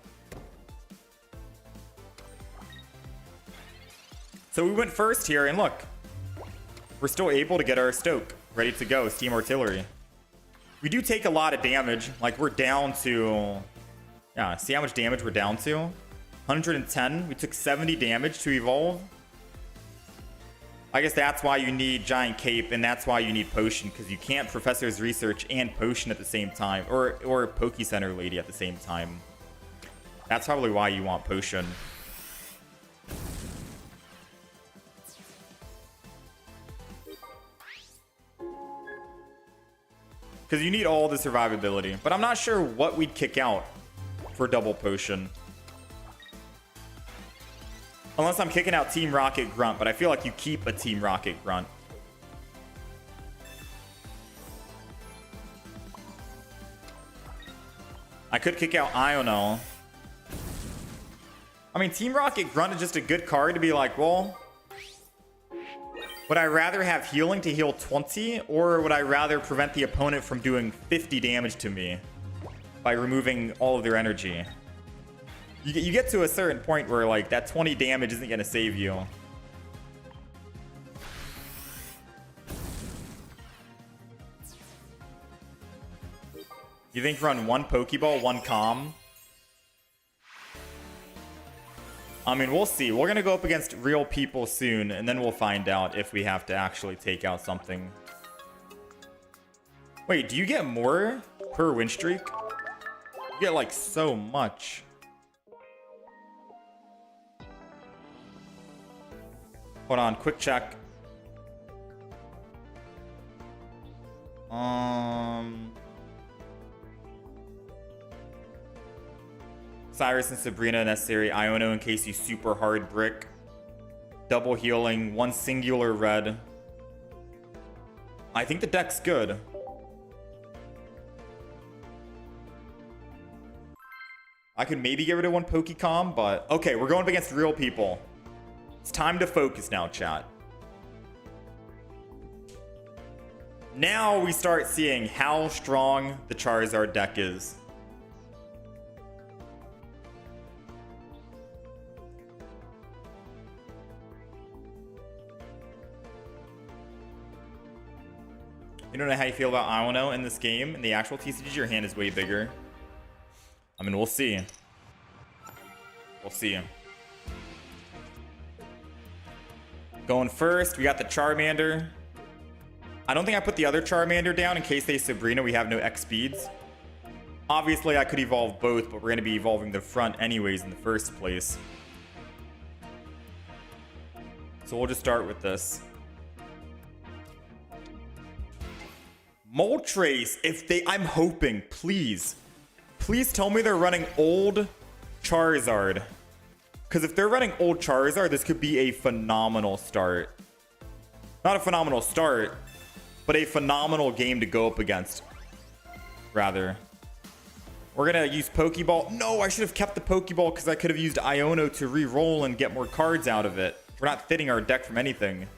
So we went first here, and look. We're still able to get our Stoke ready to go. Steam Artillery. We do take a lot of damage. Like, we're down to... Yeah, see how much damage we're down to? 110. We took 70 damage to evolve. I guess that's why you need Giant Cape, and that's why you need Potion, because you can't Professor's Research and Potion at the same time, or Poke Center Lady at the same time. That's probably why you want Potion. Because you need all the survivability, but I'm not sure what we'd kick out for double Potion. Unless I'm kicking out Team Rocket Grunt, but I feel like you keep a Team Rocket Grunt. I could kick out Iono. I mean, Team Rocket Grunt is just a good card to be like, well, would I rather have healing to heal 20, or would I rather prevent the opponent from doing 50 damage to me by removing all of their energy? You get to a certain point where, like, that 20 damage isn't going to save you. You think run one Pokeball, one Calm? I mean, we'll see. We're going to go up against real people soon, and then we'll find out if we have to actually take out something. Wait, do you get more per win streak? You get, like, so much. Hold on, quick check. Cyrus and Sabrina necessary. Iono in case you super hard brick. Double healing, one singular red. I think the deck's good. I could maybe get rid of one Pokecom, but okay, we're going up against real people. It's time to focus now, chat. Now we start seeing how strong the Charizard deck is. You don't know how you feel about Iono in this game. In the actual TCG, your hand is way bigger. I mean, we'll see. We'll see. Going first, we got the Charmander. I don't think I put the other Charmander down in case they Sabrina. We have no X speeds. Obviously, I could evolve both, but we're going to be evolving the front anyways in the first place. So we'll just start with this. Moltres, if they... I'm hoping, please. Please tell me they're running old Charizard. Because if they're running old Charizard, this could be a phenomenal start. Not a phenomenal start, but a phenomenal game to go up against. Rather. We're going to use Pokeball. No, I should have kept the Pokeball because I could have used Iono to re-roll and get more cards out of it. We're not thinning our deck from anything.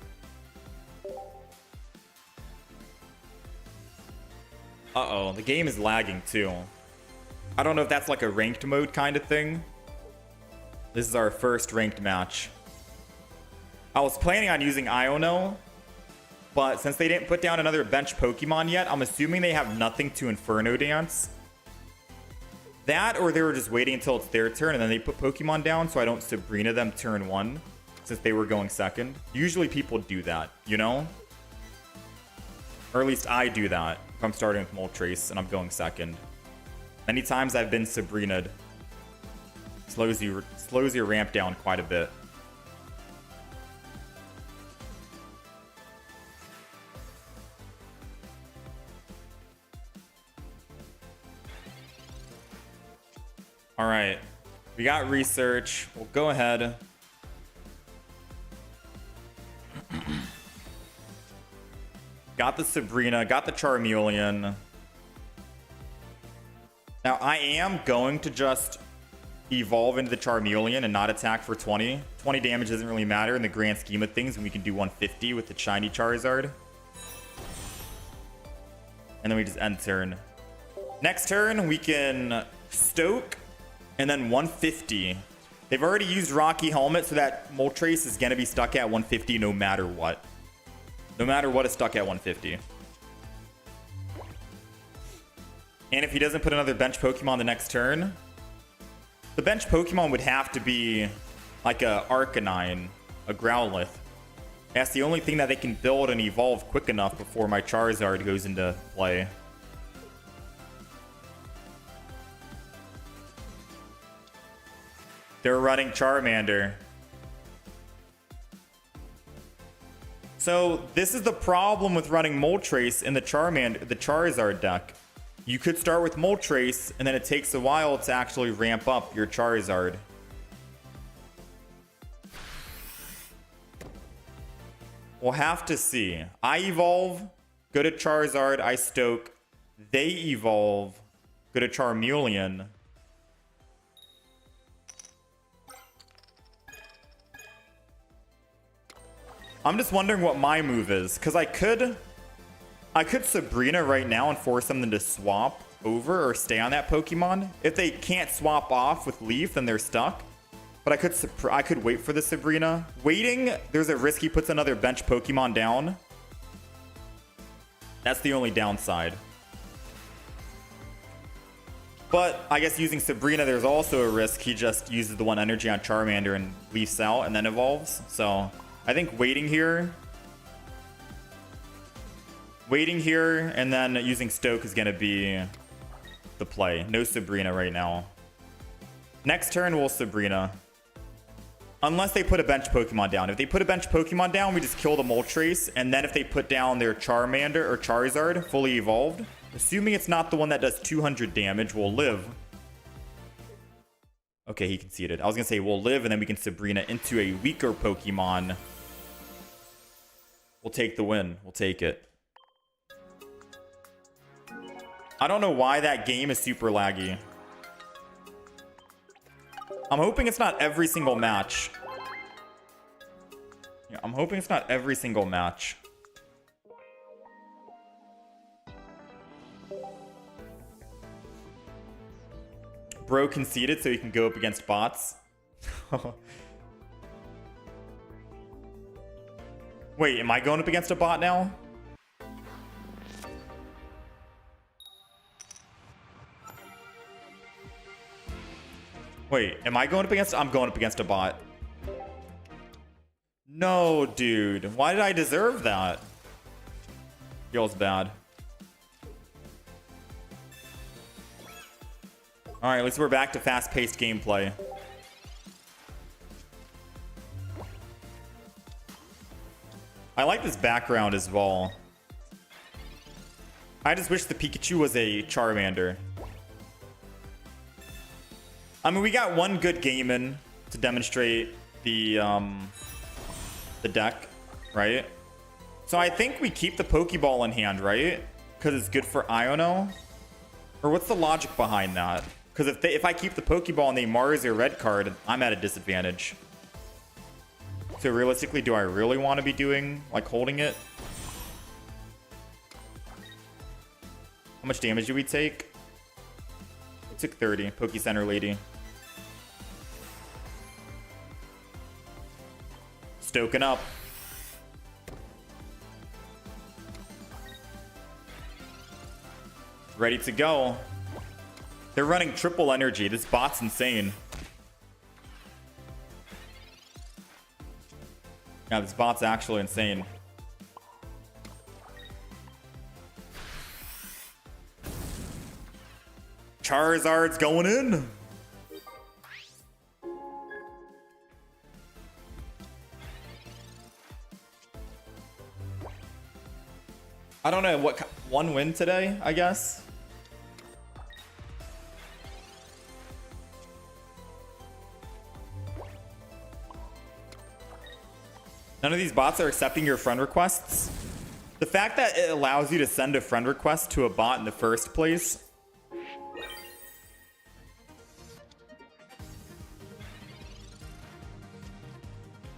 Uh-oh, the game is lagging too. I don't know if that's like a ranked mode kind of thing. This is our first ranked match. I was planning on using Iono, but since they didn't put down another bench Pokemon yet, I'm assuming they have nothing to Inferno Dance. That, or they were just waiting until it's their turn and then they put Pokemon down so I don't Sabrina them turn 1 since they were going second. Usually people do that, you know? Or at least I do that if I'm starting with Moltres and I'm going second. Many times I've been Sabrina'd. Slows your ramp down quite a bit. All right, we got research. We'll go ahead. Got the Sabrina, got the Charmeleon. Now I am going to just evolve into the Charmeleon and not attack for 20. 20 damage doesn't really matter in the grand scheme of things, and we can do 150 with the shiny Charizard. And then we just end turn. Next turn, we can Stoke and then 150. They've already used Rocky Helmet, so that Moltres is going to be stuck at 150 no matter what. No matter what, it's stuck at 150. And if he doesn't put another bench Pokemon the next turn, the bench Pokemon would have to be like a Arcanine, a Growlithe. That's the only thing that they can build and evolve quick enough before my Charizard goes into play. They're running Charmander. So this is the problem with running Moltres in the Charizard deck. You could start with Moltres, and then it takes a while to actually ramp up your Charizard. We'll have to see. I evolve, go to Charizard, I Stoke. They evolve, go to Charmeleon. I'm just wondering what my move is, because I could Sabrina right now and force them to swap over or stay on that Pokemon. If they can't swap off with Leaf, then they're stuck. But I could wait for the Sabrina. Waiting, there's a risk he puts another bench Pokemon down. That's the only downside. But I guess using Sabrina, there's also a risk he just uses the 1 energy on Charmander and leaves out and then evolves. So I think waiting here and then using Stoke is going to be the play. No Sabrina right now. Next turn, we'll Sabrina. Unless they put a bench Pokemon down. If they put a bench Pokemon down, we just kill the Moltres. And then if they put down their Charmander or Charizard, fully evolved, assuming it's not the one that does 200 damage, we'll live. Okay, he conceded. I was going to say we'll live, and then we can Sabrina into a weaker Pokemon. We'll take the win. We'll take it. I don't know why that game is super laggy. I'm hoping it's not every single match. Yeah, I'm hoping it's not every single match. Bro conceded so he can go up against bots. Wait, am I going up against a bot now? Wait, am I going up against... I'm going up against a bot. No, dude. Why did I deserve that? Feels bad. All right, at least we're back to fast-paced gameplay. I like this background as well. I just wish the Pikachu was a Charmander. I mean, we got one good game in to demonstrate the deck, right? So I think we keep the Pokeball in hand, right? Because it's good for Iono? Or what's the logic behind that? Because if I keep the Pokeball and they Mars or red card, I'm at a disadvantage. So realistically, do I really want to be doing, like, holding it? How much damage do we take? We took 30. Poke Center Lady. Stoking up. Ready to go. They're running triple energy. This bot's insane. Yeah, this bot's actually insane. Charizard's going in. I don't know what one win today, I guess. None of these bots are accepting your friend requests. The fact that it allows you to send a friend request to a bot in the first place.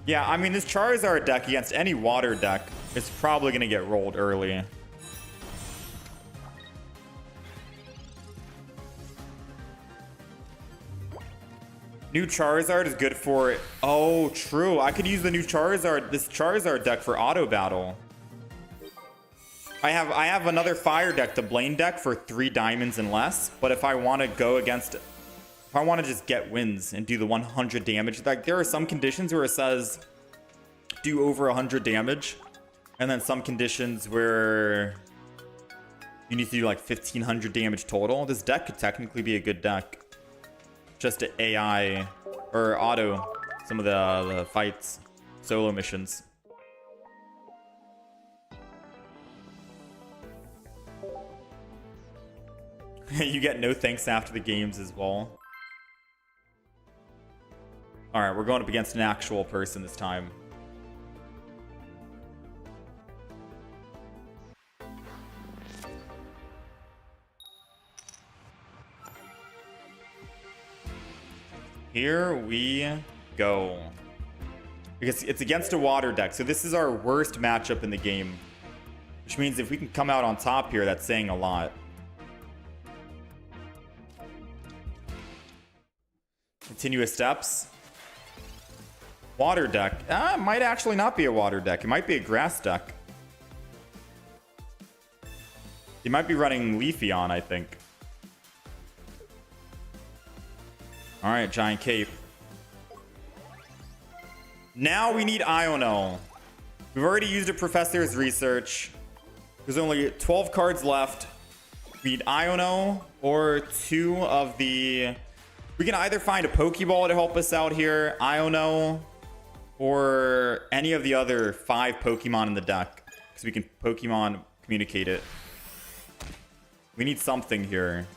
Yeah, I mean, this Charizard deck against any water deck is probably going to get rolled early. New Charizard is good for it. Oh, true. I could use the new Charizard, this Charizard deck for auto battle. I have another fire deck, the Blaine deck, for 3 diamonds and less. But if I want to go against, if I want to just get wins and do the 100 damage, like there are some conditions where it says do over 100 damage, and then some conditions where you need to do like 1500 damage total. This deck could technically be a good deck. Just to AI or auto some of the fights, solo missions. You get no thanks after the games as well. All right, we're going up against an actual person this time. Here we go. Because it's against a water deck, so this is our worst matchup in the game. Which means if we can come out on top here, that's saying a lot. Continuous steps. Water deck. It might actually not be a water deck. It might be a grass deck. They might be running Leafeon, I think. All right, Giant Cape. Now we need Iono. We've already used a Professor's Research. There's only 12 cards left. We need Iono or 2 of the... We can either find a Pokeball to help us out here, Iono, or any of the other 5 Pokemon in the deck. Because we can Pokemon communicate it. We need something here.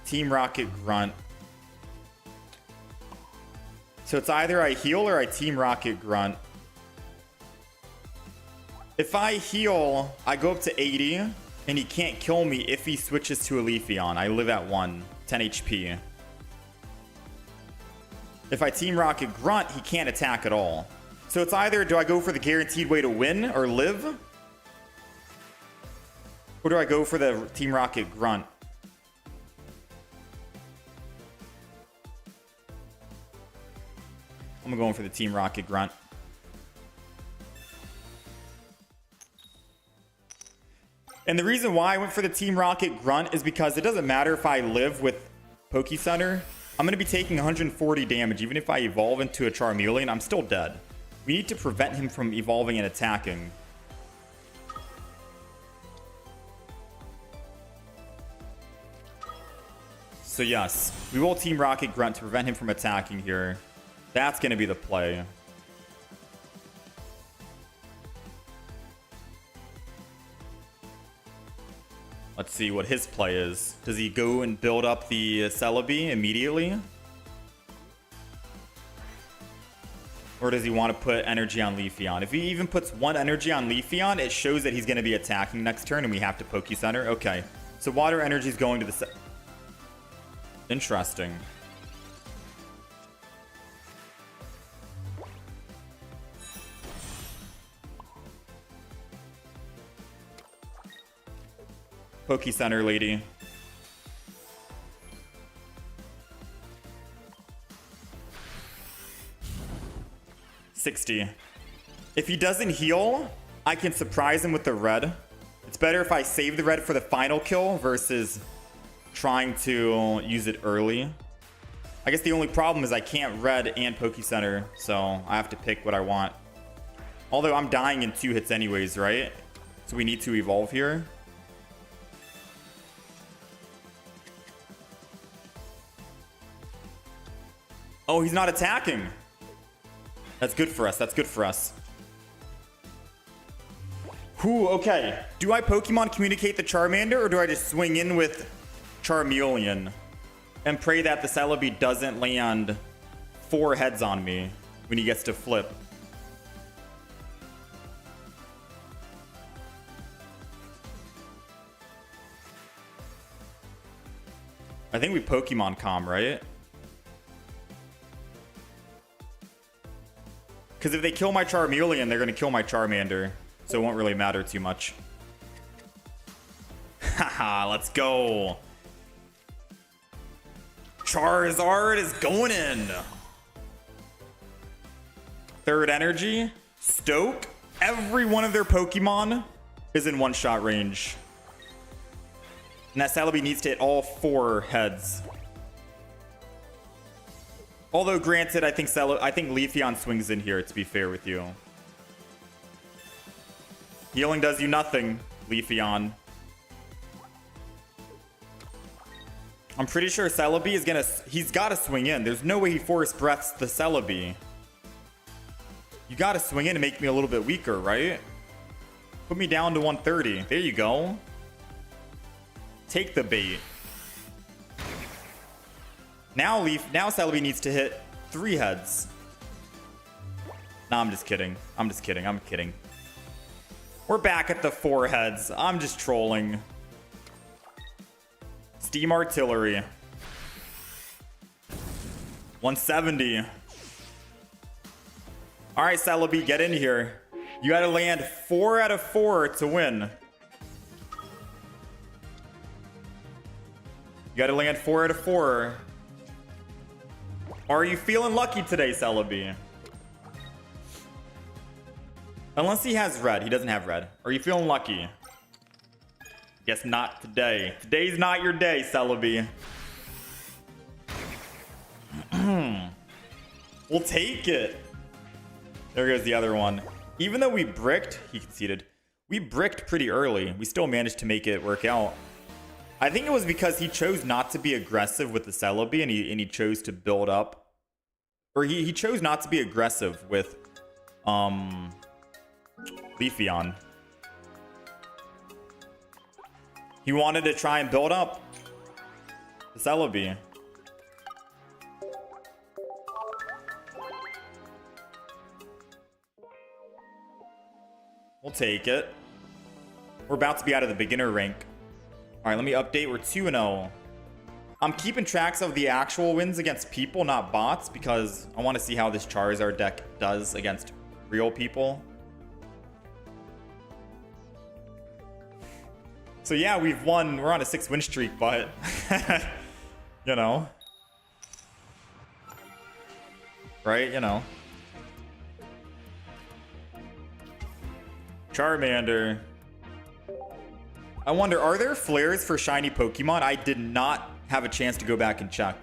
Team Rocket Grunt. So it's either I heal or I Team Rocket Grunt. If I heal, I go up to 80, and he can't kill me if he switches to a Leafeon. I live at 10 HP. If I Team Rocket Grunt, he can't attack at all. So it's either do I go for the guaranteed way to win or live? Or do I go for the Team Rocket Grunt? I'm going for the Team Rocket Grunt. And the reason why I went for the Team Rocket Grunt is because it doesn't matter if I live with Poke Center. I'm going to be taking 140 damage. Even if I evolve into a Charmeleon, I'm still dead. We need to prevent him from evolving and attacking. So yes, we will Team Rocket Grunt to prevent him from attacking here. That's going to be the play. Let's see what his play is. Does he go and build up the Celebi immediately? Or does he want to put energy on Leafeon? If he even puts one energy on Leafeon, it shows that he's going to be attacking next turn and we have to Poke Center. Okay. So water energy is going to the... Interesting. Poke Center, lady. $60. If he doesn't heal, I can surprise him with the red. It's better if I save the red for the final kill versus trying to use it early. I guess the only problem is I can't red and Poke Center, so I have to pick what I want. Although I'm dying in 2 hits anyways, right? So we need to evolve here. Oh, he's not attacking. That's good for us. That's good for us. Whew, okay. Do I Pokemon communicate the Charmander or do I just swing in with Charmeleon and pray that the Celebi doesn't land 4 heads on me when he gets to flip? I think we Pokemon Calm, right? Because if they kill my Charmeleon, they're going to kill my Charmander. So it won't really matter too much. Haha, let's go. Charizard is going in. 3rd energy. Stoke. Every one of their Pokemon is in 1-shot range. And that Celebi needs to hit all 4 heads. Although, granted, I think Leafeon swings in here, to be fair with you. Healing does you nothing, Leafeon. I'm pretty sure Celebi is gonna... He's gotta swing in. There's no way he Forest Breaths the Celebi. You gotta swing in to make me a little bit weaker, right? Put me down to 130. There you go. Take the bait. Now Celebi needs to hit 3 heads. Nah, I'm just kidding. I'm just kidding. I'm kidding. We're back at the 4 heads. I'm just trolling. Steam Artillery. 170. All right, Celebi, get in here. You got to land 4 out of 4 to win. You got to land 4 out of 4. Are you feeling lucky today, Celebi? Unless he has red. He doesn't have red. Are you feeling lucky? Guess not today. Today's not your day, Celebi. We'll take it. There goes the other one. Even though we bricked, he conceded. We bricked pretty early. We still managed to make it work out. I think it was because he chose not to be aggressive with the Celebi and he chose to build up. Or he chose not to be aggressive with Leafeon. He wanted to try and build up the Celebi. We'll take it. We're about to be out of the beginner rank. All right, let me update. We're 2-0. I'm keeping tracks of the actual wins against people, not bots, because I want to see how this Charizard deck does against real people. So yeah, we've won. We're on a 6-win streak, but you know, right? You know, Charmander. I wonder, are there flares for shiny Pokemon? I did not have a chance to go back and check.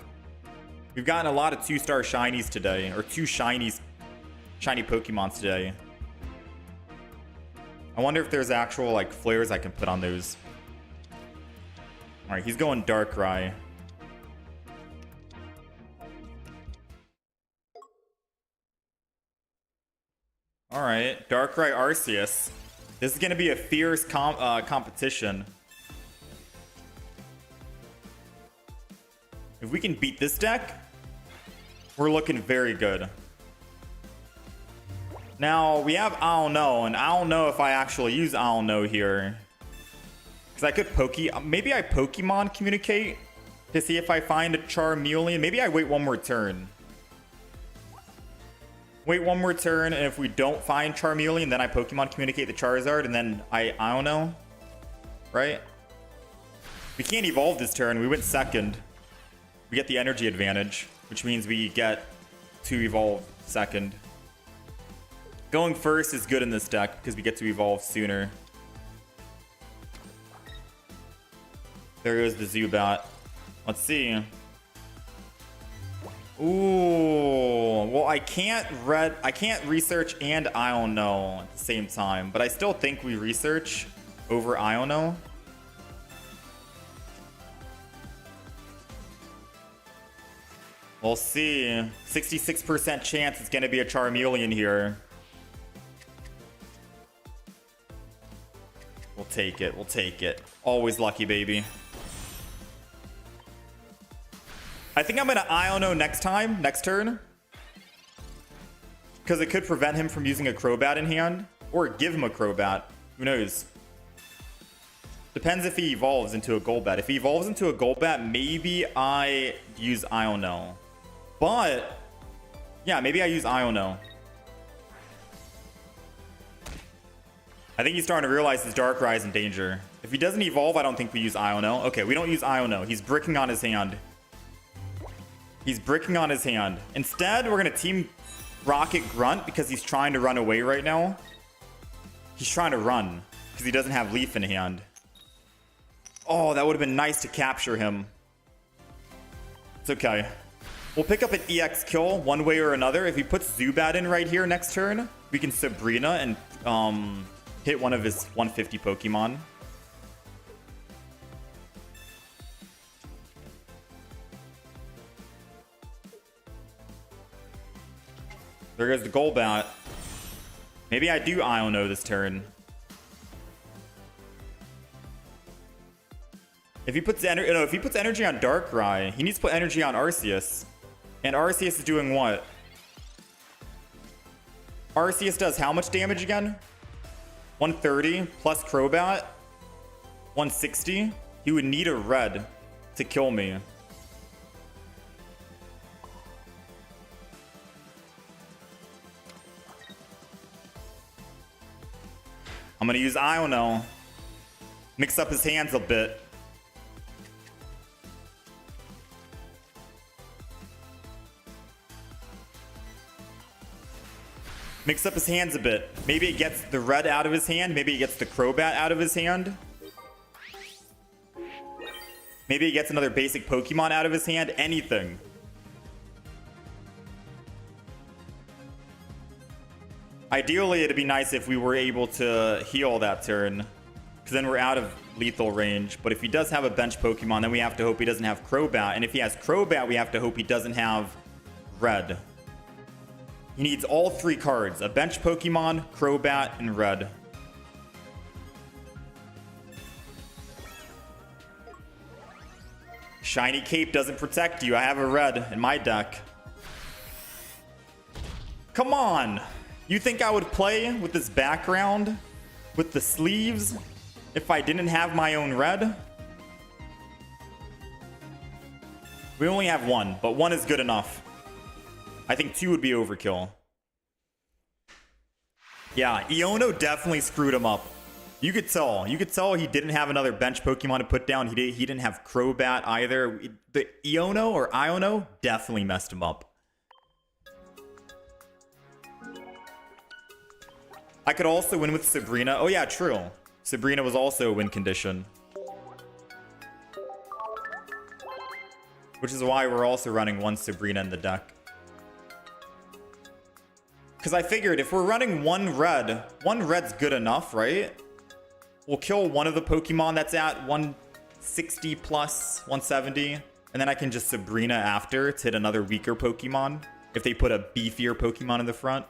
We've gotten a lot of 2-star shinies today, or 2 shiny Pokemons today. I wonder if there's actual like flares I can put on those. All right, he's going Darkrai. All right, Darkrai Arceus. This is going to be a fierce competition. If we can beat this deck, we're looking very good. Now, we have I don't know, and I don't know if I actually use I don't know here. Because I could maybe I Pokemon communicate to see if I find a Charmeleon. Maybe I wait one more turn. Wait one more turn, and if we don't find Charmeleon, then I Pokemon communicate the Charizard, and then I don't know. Right? We can't evolve this turn. We went second. We get the energy advantage, which means we get to evolve second. Going first is good in this deck because we get to evolve sooner. There goes the Zubat. Let's see. Ooh, well, I can't research and I don't know at the same time, but I still think we research over I don't know. We'll see. 66% chance it's going to be a Charmeleon here. We'll take it. We'll take it. Always lucky, baby. I think I'm going to I don't know next turn. Because it could prevent him from using a Crobat in hand. Or give him a Crobat. Who knows? Depends if he evolves into a Golbat. If he evolves into a Golbat, maybe I use I don't know. But, yeah, maybe I use I don't know. I think he's starting to realize his Darkrai is in danger. If he doesn't evolve, I don't think we use I don't know. Okay, we don't use I don't know. He's bricking on his hand. He's bricking on his hand. Instead, we're going to Team Rocket Grunt because he's trying to run away right now. He's trying to run because he doesn't have Leaf in hand. Oh, that would have been nice to capture him. It's okay. We'll pick up an EX kill one way or another. If he puts Zubat in right here next turn, we can Sabrina and hit one of his 150 Pokemon. There goes the Golbat. Maybe I do I don't know this turn. If he puts energy on Darkrai, he needs to put energy on Arceus. And Arceus is doing what? Arceus does how much damage again? 130 plus Crobat. 160. He would need a red to kill me. I'm gonna use I don't know. Mix up his hands a bit. Mix up his hands a bit. Maybe it gets the red out of his hand. Maybe it gets the Crobat out of his hand. Maybe it gets another basic Pokemon out of his hand. Anything. Ideally, it'd be nice if we were able to heal that turn. Because then we're out of lethal range. But if he does have a bench Pokemon, then we have to hope he doesn't have Crobat. And if he has Crobat, we have to hope he doesn't have red. He needs all three cards. A bench Pokemon, Crobat, and red. Shiny Cape doesn't protect you. I have a red in my deck. Come on! You think I would play with this background? With the sleeves? If I didn't have my own red? We only have one, but one is good enough. I think two would be overkill. Yeah, Iono definitely screwed him up. You could tell. You could tell he didn't have another bench Pokemon to put down. He didn't have Crobat either. The Iono or Iono definitely messed him up. I could also win with Sabrina. Oh yeah, true. Sabrina was also a win condition. Which is why we're also running one Sabrina in the deck. Because I figured if we're running one red's good enough, right? We'll kill one of the Pokemon that's at 160 plus, 170. And then I can just Sabrina after to hit another weaker Pokemon. If they put a beefier Pokemon in the front.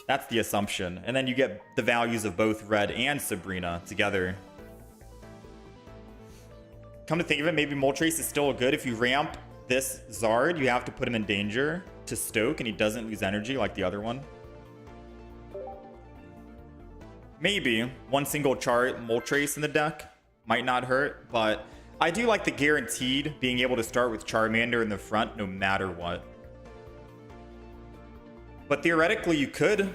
That's the assumption. And then you get the values of both Red and Sabrina together. Come to think of it, maybe Moltres is still good. If you ramp this Zard, you have to put him in danger to Stoke and he doesn't lose energy like the other one. Maybe one single chart Moltres in the deck might not hurt, but I do like the guaranteed being able to start with Charmander in the front no matter what. But theoretically, you could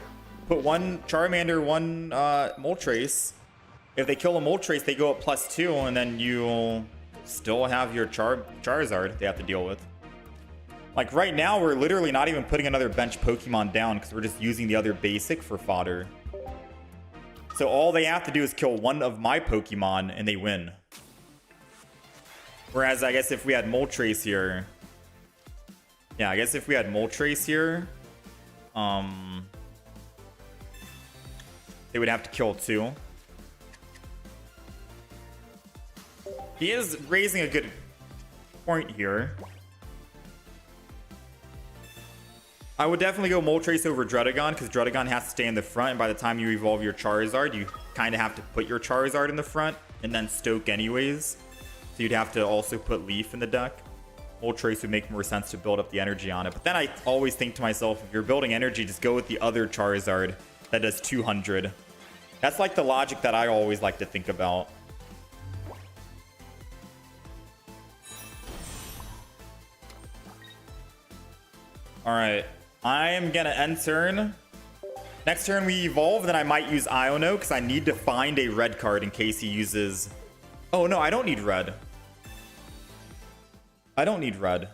put one Charmander, one Moltres. If they kill a Moltres, they go up +2, and then you'll still have your Charizard they have to deal with. Like right now, we're literally not even putting another bench Pokemon down because we're just using the other basic for fodder. So all they have to do is kill one of my Pokemon and they win. Whereas I guess if we had Moltres here... Yeah, I guess if we had Moltres here... they would have to kill 2. He is raising a good point here. I would definitely go Moltres over Druddigon because Druddigon has to stay in the front, and by the time you evolve your Charizard, you kind of have to put your Charizard in the front and then Stoke anyways. So you'd have to also put Leaf in the deck. Moltres would make more sense to build up the energy on it. But then I always think to myself, if you're building energy, just go with the other Charizard that does 200. That's like the logic that I always like to think about. Alright, I am gonna end turn. Next turn we evolve, then I might use Iono because I need to find a red card in case he uses... Oh no, I don't need red. I don't need red.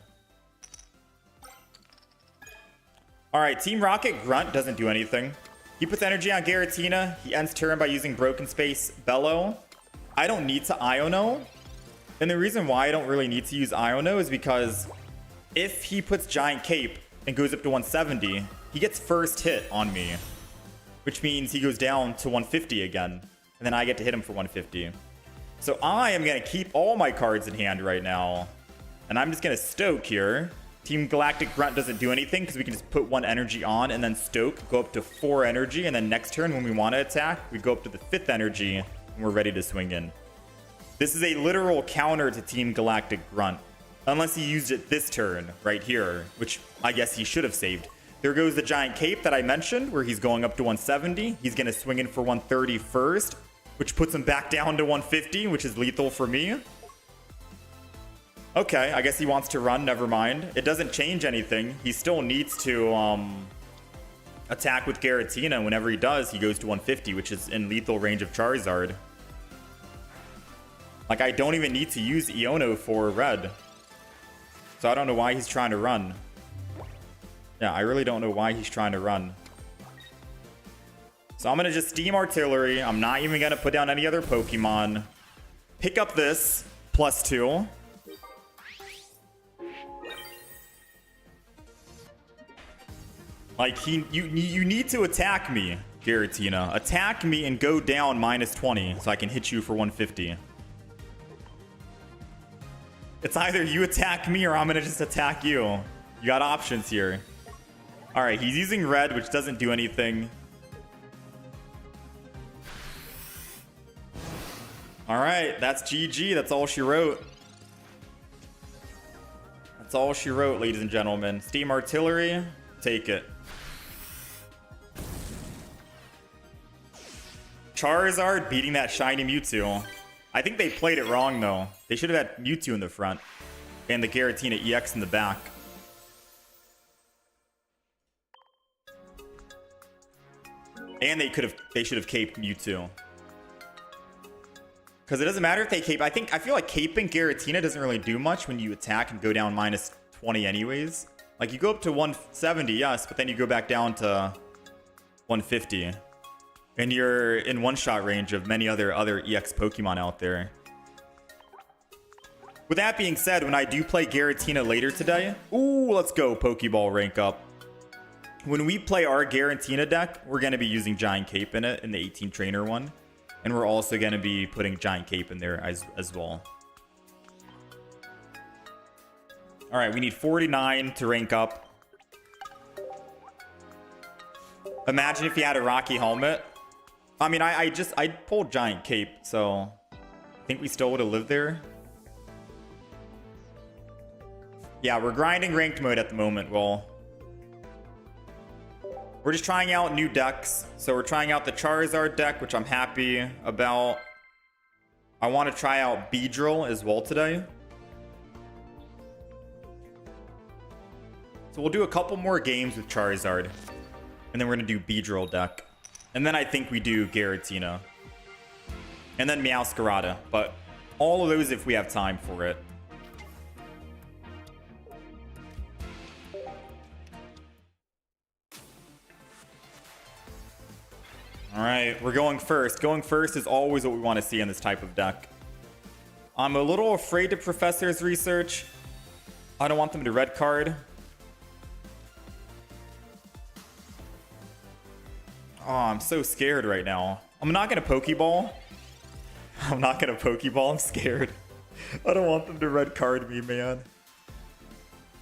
Alright, Team Rocket Grunt doesn't do anything. He puts energy on Giratina. He ends turn by using Broken Space Bellow. I don't need to Iono. And the reason why I don't really need to use Iono is because if he puts Giant Cape and goes up to 170, he gets first hit on me, which means he goes down to 150 again, and then I get to hit him for 150. So I am going to keep all my cards in hand right now, and I'm just going to Stoke here. Team Galactic Grunt doesn't do anything because we can just put 1 energy on and then Stoke, go up to 4 energy, and then next turn when we want to attack, we go up to the 5th energy, and we're ready to swing in. This is a literal counter to Team Galactic Grunt. Unless he used it this turn, right here, which I guess he should have saved. There goes the Giant Cape that I mentioned, where he's going up to 170. He's going to swing in for 130 first, which puts him back down to 150, which is lethal for me. Okay, I guess he wants to run, never mind. It doesn't change anything. He still needs to attack with Giratina. Whenever he does, he goes to 150, which is in lethal range of Charizard. Like, I don't even need to use Iono for red. So I don't know why he's trying to run. Yeah, I really don't know why he's trying to run. So I'm going to just Steam Artillery. I'm not even going to put down any other Pokemon. Pick up this. +2. Like, you need to attack me, Giratina. Attack me and go down -20 so I can hit you for 150. It's either you attack me or I'm going to just attack you. You got options here. Alright, he's using red, which doesn't do anything. Alright, that's GG. That's all she wrote. That's all she wrote, ladies and gentlemen. Steam Artillery, take it. Charizard beating that shiny Mewtwo. I think they played it wrong, though. They should have had Mewtwo in the front and the Giratina EX in the back. And they should have caped Mewtwo. Because it doesn't matter if they cape. I feel like caping Giratina doesn't really do much when you attack and go down -20 anyways. Like, you go up to 170, yes, but then you go back down to 150. And you're in one-shot range of many other EX Pokemon out there. With that being said, when I do play Giratina later today... Ooh, let's go, Pokeball rank up. When we play our Giratina deck, we're going to be using Giant Cape in it, in the 18 trainer one. And we're also going to be putting Giant Cape in there as well. Alright, we need 49 to rank up. Imagine if he had a Rocky helmet. I mean, I pulled Giant Cape, so I think we still would have lived there. Yeah, we're grinding ranked mode at the moment, Will. We're just trying out new decks. So we're trying out the Charizard deck, which I'm happy about. I want to try out Beedrill as well today. So we'll do a couple more games with Charizard. And then we're going to do Beedrill deck. And then I think we do Giratina. And then Meowscarada. But all of those if we have time for it. Alright, we're going first. Going first is always what we want to see in this type of deck. I'm a little afraid to Professor's Research. I don't want them to red card. Oh, I'm so scared right now. I'm not going to Pokeball. I'm not going to Pokeball. I'm scared. I don't want them to red card me, man.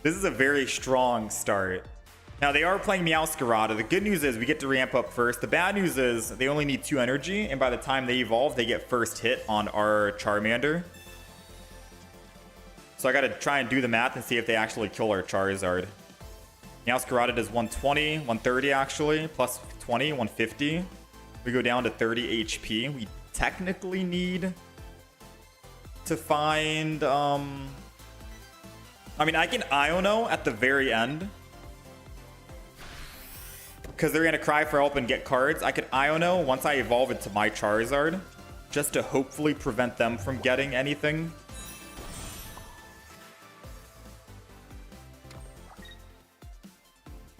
This is a very strong start. Now, they are playing Meowscarada. The good news is we get to ramp up first. The bad news is they only need 2 energy, and by the time they evolve, they get first hit on our Charmander. So I got to try and do the math and see if they actually kill our Charizard. Meowscarada does 120, 130 actually, plus 20, 150. We go down to 30 HP. We technically need to find... I mean, I can Iono at the very end. Because they're going to cry for help and get cards. I could Iono once I evolve into my Charizard. Just to hopefully prevent them from getting anything.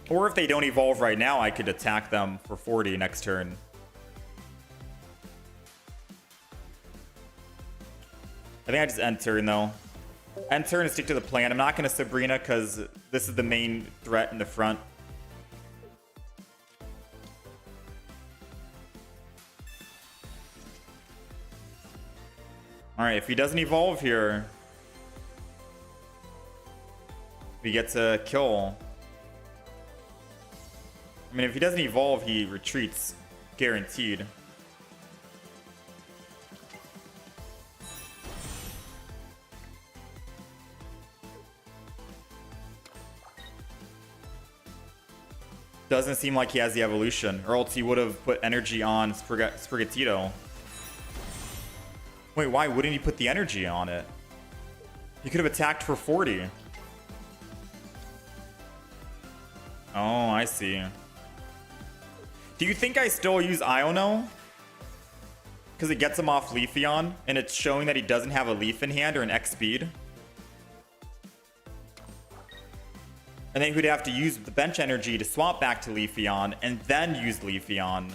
Or if they don't evolve right now, I could attack them for 40 next turn. I think I just end turn though. End turn and stick to the plan. I'm not going to Sabrina because this is the main threat in the front. Alright, if he doesn't evolve here, we get to kill. I mean, if he doesn't evolve, he retreats. Guaranteed. Doesn't seem like he has the evolution, or else he would have put energy on Sprigatito. Wait, why wouldn't he put the energy on it? He could have attacked for 40. Oh, I see. Do you think I still use Iono? Because it gets him off Leafeon, and it's showing that he doesn't have a Leaf in hand or an X speed. And then he'd have to use the bench energy to swap back to Leafeon, and then use Leafeon.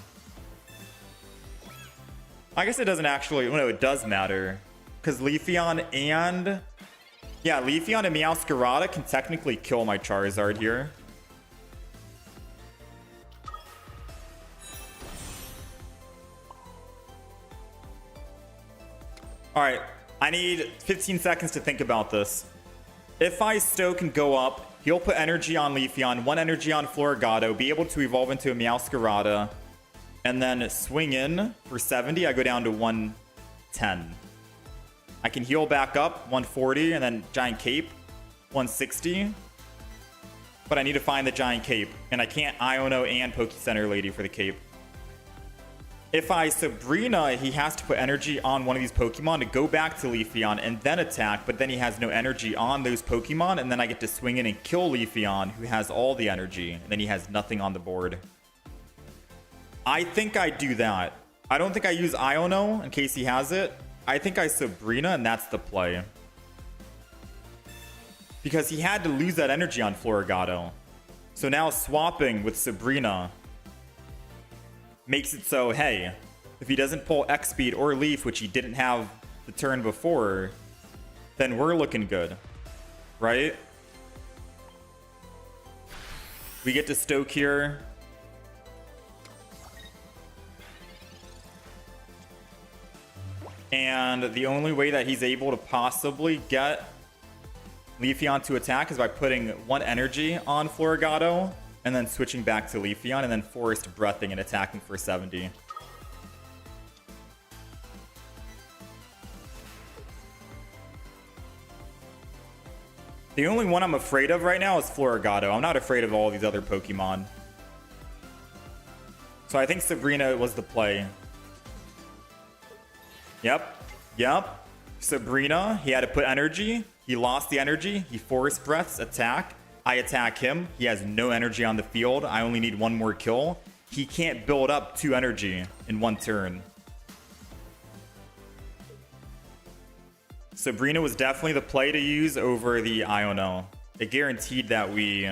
I guess it doesn't actually... No, it does matter. Because Leafeon and... Yeah, Leafeon and Meowscarada can technically kill my Charizard here. Alright, I need 15 seconds to think about this. If I Stoke and go up, he'll put energy on Leafeon, 1 energy on Floragato, be able to evolve into a Meowscarada, and then swing in for 70. I go down to 110. I can heal back up, 140, and then Giant Cape, 160. But I need to find the Giant Cape, and I can't Iono and Poke Center Lady for the Cape. If I Sabrina, he has to put energy on one of these Pokemon to go back to Leafeon and then attack, but then he has no energy on those Pokemon, and then I get to swing in and kill Leafeon, who has all the energy, and then he has nothing on the board. I think I do that. I don't think I use Iono in case he has it. I think I Sabrina, and that's the play. Because he had to lose that energy on Floragato. So now swapping with Sabrina makes it so, hey, if he doesn't pull X speed or Leaf, which he didn't have the turn before, then we're looking good, right? We get to Stoke here. And the only way that he's able to possibly get Leafeon to attack is by putting 1 energy on Floragato and then switching back to Leafeon, and then Forest Breathing and attacking for 70. The only one I'm afraid of right now is Floragato. I'm not afraid of all these other Pokemon. So I think Sabrina was the play. Yep. Sabrina, he had to put energy. He lost the energy. He Forest Breaths, attack. I attack him. He has no energy on the field. I only need one more kill. He can't build up 2 energy in 1 turn. Sabrina was definitely the play to use over the Iono. It guaranteed that we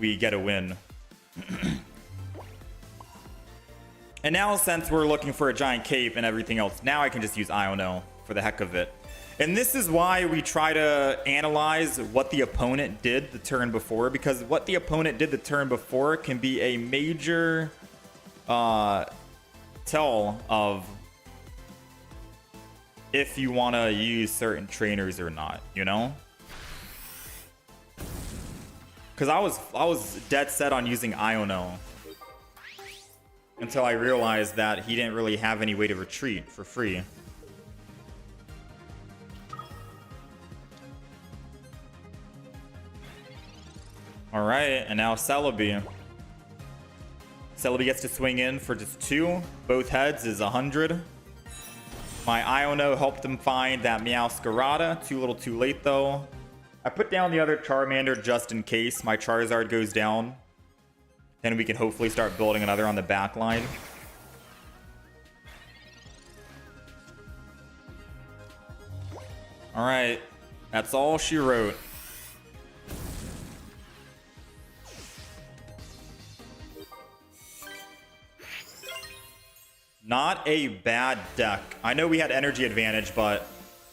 get a win. And now, since we're looking for a giant cape and everything else, now I can just use Iono for the heck of it. And this is why we try to analyze what the opponent did the turn before, because what the opponent did the turn before can be a major tell of if you want to use certain trainers or not, you know? Because I was dead set on using Iono until I realized that he didn't really have any way to retreat for free. All right, and now Celebi. Celebi gets to swing in for just 2. Both heads is 100. My Iono helped him find that Meowscarada. Too little too late, though. I put down the other Charmander just in case my Charizard goes down. Then we can hopefully start building another on the back line. All right, that's all she wrote. Not a bad deck. I know we had energy advantage, but...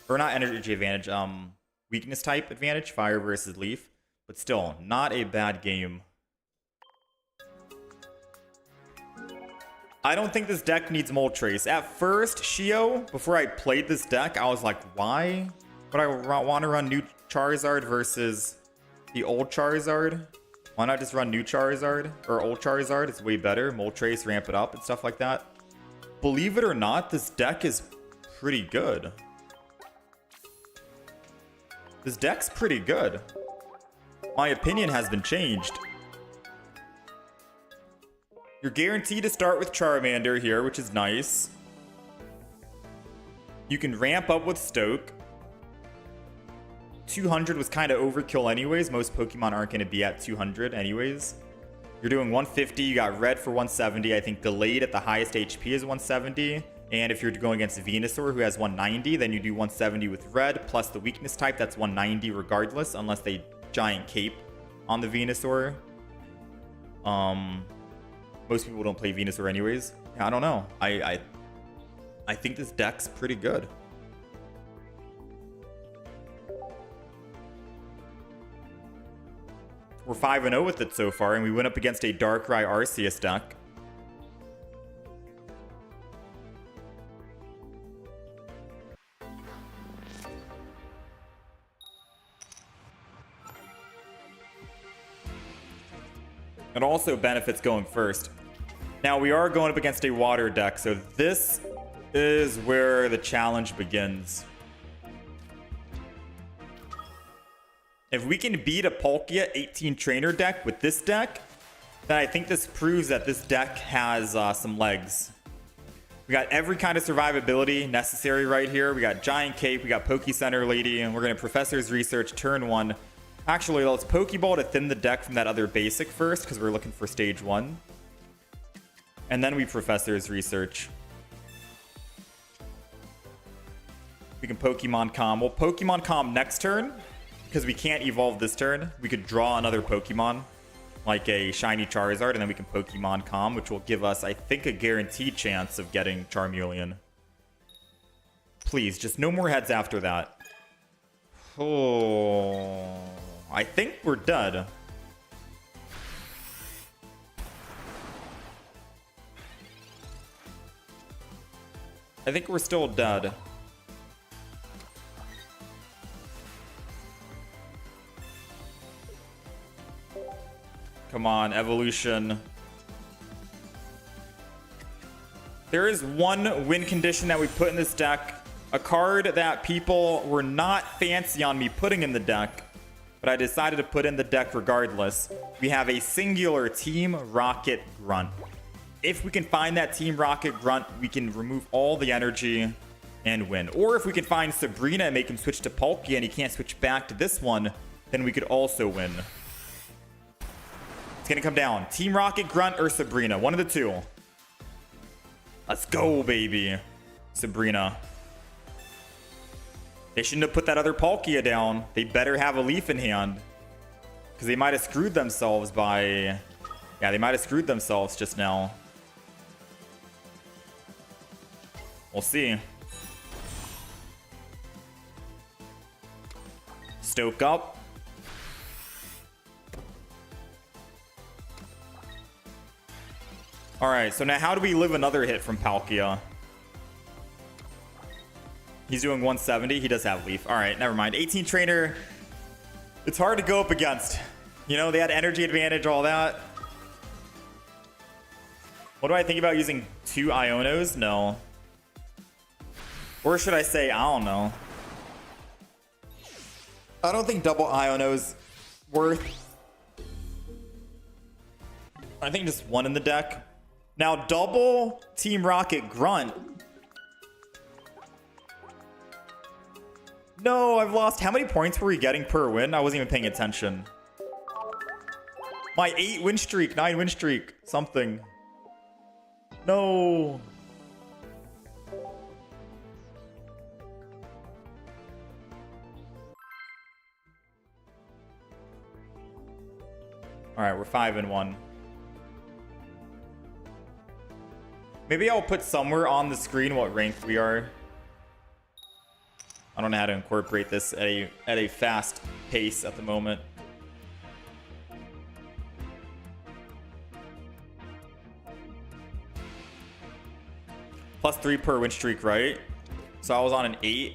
Or not energy advantage, weakness type advantage, fire versus leaf. But still, not a bad game. I don't think this deck needs Moltres. At first, Shio, before I played this deck, I was like, why would I want to run new Charizard versus the old Charizard? Why not just run new Charizard? Or old Charizard? It's way better. Moltres, ramp it up and stuff like that. Believe it or not, this deck is pretty good. This deck's pretty good. My opinion has been changed. You're guaranteed to start with Charmander here, which is nice. You can ramp up with Stoke. 200 was kind of overkill anyways. Most Pokemon aren't going to be at 200 anyways. You're doing 150. You got Red for 170. I think delayed at the highest HP is 170. And if you're going against Venusaur, who has 190, then you do 170 with Red, plus the weakness type. That's 190 regardless, unless they giant cape on the Venusaur. Most people don't play Venusaur anyways. Yeah, I don't know. I think this deck's pretty good. We're 5-0 with it so far, and we went up against a Darkrai Arceus deck. It also benefits going first. Now, we are going up against a water deck, so this is where the challenge begins. If we can beat a Palkia 18 trainer deck with this deck, then I think this proves that this deck has some legs. We got every kind of survivability necessary right here. We got Giant Cape, we got Poke Center Lady, and we're going to Professor's Research turn 1. Actually, let's Pokeball to thin the deck from that other basic first, because we're looking for stage 1. And then we Professor's Research. We can Pokemon Calm. We'll Pokemon Calm next turn. Because we can't evolve this turn, we could draw another Pokemon, like a shiny Charizard, and then we can Pokemon Calm, which will give us, I think, a guaranteed chance of getting Charmeleon. Please, just no more heads after that. Oh, I think we're dead. I think we're still dead. Come on, evolution. There is one win condition that we put in this deck. A card that people were not fancy on me putting in the deck, but I decided to put in the deck regardless. We have a singular Team Rocket Grunt. If we can find that Team Rocket Grunt, we can remove all the energy and win. Or if we can find Sabrina and make him switch to Palkia and he can't switch back to this one, then we could also win. It's gonna come down. Team Rocket Grunt or Sabrina. One of the two. Let's go, baby. Sabrina. They shouldn't have put that other Palkia down. They better have a Leaf in hand. Because they might have screwed themselves by... Yeah, they might have screwed themselves just now. We'll see. Stoke up. Alright, so now how do we live another hit from Palkia? He's doing 170. He does have Leaf. Alright, never mind. 18 trainer. It's hard to go up against. You know, they had energy advantage, all that. What do I think about using 2 Ionos? No. Or should I say, I don't know. I don't think double Iono's worth. I think just one in the deck. Now, double Team Rocket Grunt. No, I've lost. How many points were we getting per win? I wasn't even paying attention. My 8 win streak, 9 win streak, something. No. All right, we're 5-1. Maybe I'll put somewhere on the screen what rank we are. I don't know how to incorporate this at a fast pace at the moment. +3 per win streak, right? So I was on an 8.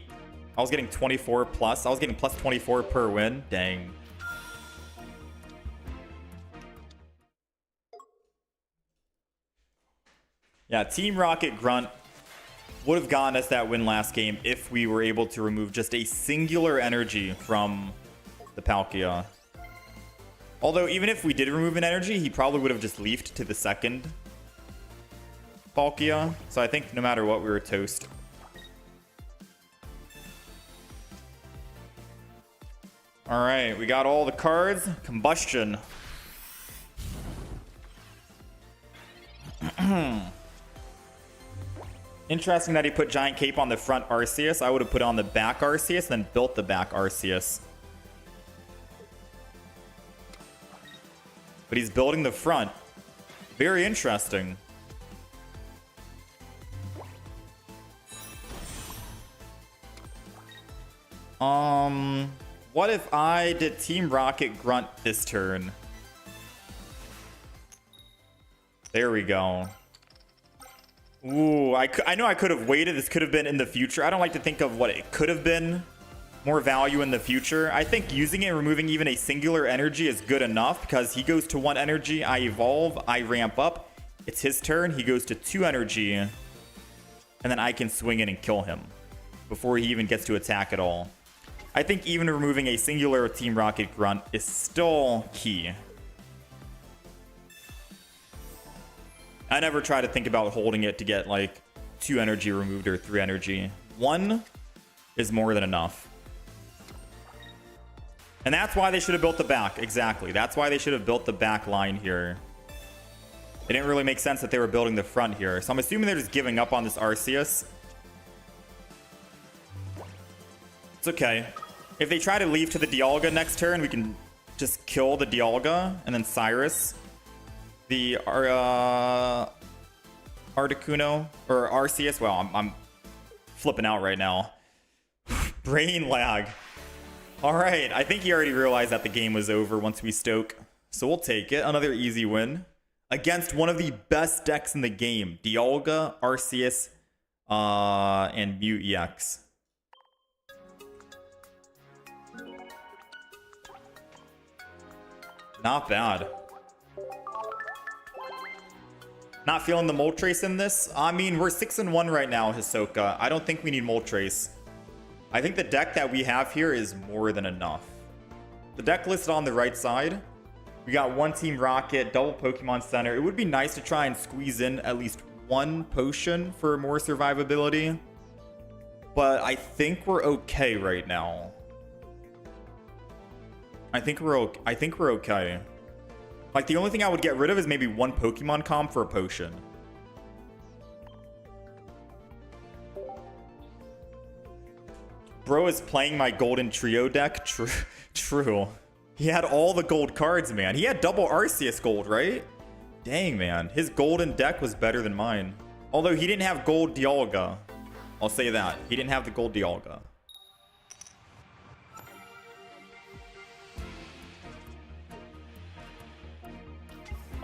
I was getting 24 plus. I was getting plus 24 per win. Dang. Yeah, Team Rocket Grunt would have gotten us that win last game if we were able to remove just a singular energy from the Palkia. Although, even if we did remove an energy, he probably would have just leafed to the second Palkia. So I think no matter what, we were toast. Alright, we got all the cards. Combustion. Interesting that he put Giant Cape on the front Arceus. I would have put on the back Arceus, then built the back Arceus. But he's building the front. Very interesting. What if I did Team Rocket Grunt this turn? There we go. Ooh, I know I could have waited. This could have been in the future. I don't like to think of what it could have been. More value in the future. I think using it and removing even a singular energy is good enough because he goes to 1 energy. I evolve. I ramp up. It's his turn. He goes to 2 energy. And then I can swing in and kill him before he even gets to attack at all. I think even removing a singular Team Rocket Grunt is still key. I never try to think about holding it to get like 2 energy removed or 3 energy. 1 is more than enough. And that's why they should have built the back. Exactly. That's why they should have built the back line here. It didn't really make sense that they were building the front here. So I'm assuming they're just giving up on this Arceus. It's okay. If they try to leave to the Dialga next turn, we can just kill the Dialga and then Cyrus. The Articuno or Arceus. Well, I'm flipping out right now. Brain lag. All right, I think he already realized that the game was over once we stoke. So we'll take it. Another easy win against one of the best decks in the game. Dialga, Arceus, and Mew EX. Not bad. Not feeling the Moltres in this? I mean, we're 6-1 right now, Hisoka. I don't think we need Moltres. I think the deck that we have here is more than enough. The deck listed on the right side. We got one Team Rocket, double Pokemon Center. It would be nice to try and squeeze in at least one potion for more survivability. But I think we're okay right now. I think we're okay. Like, the only thing I would get rid of is maybe one Pokemon comp for a potion. Bro is playing my Golden Trio deck? True. He had all the gold cards, man. He had double Arceus gold, right? Dang, man. His golden deck was better than mine. Although he didn't have gold Dialga. I'll say that. He didn't have the gold Dialga.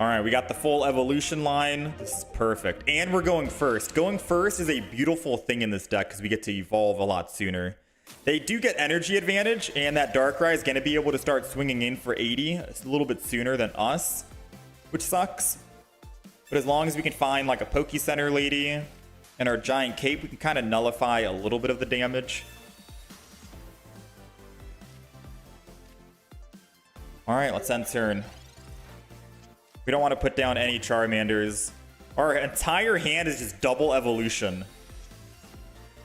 Alright, we got the full evolution line. This is perfect. And we're going first. Going first is a beautiful thing in this deck because we get to evolve a lot sooner. They do get energy advantage, and that Darkrai is going to be able to start swinging in for 80. It's a little bit sooner than us, which sucks. But as long as we can find like a Poke Center lady and our giant cape, we can kind of nullify a little bit of the damage. Alright, let's end turn. We don't want to put down any Charmanders. Our entire hand is just double evolution.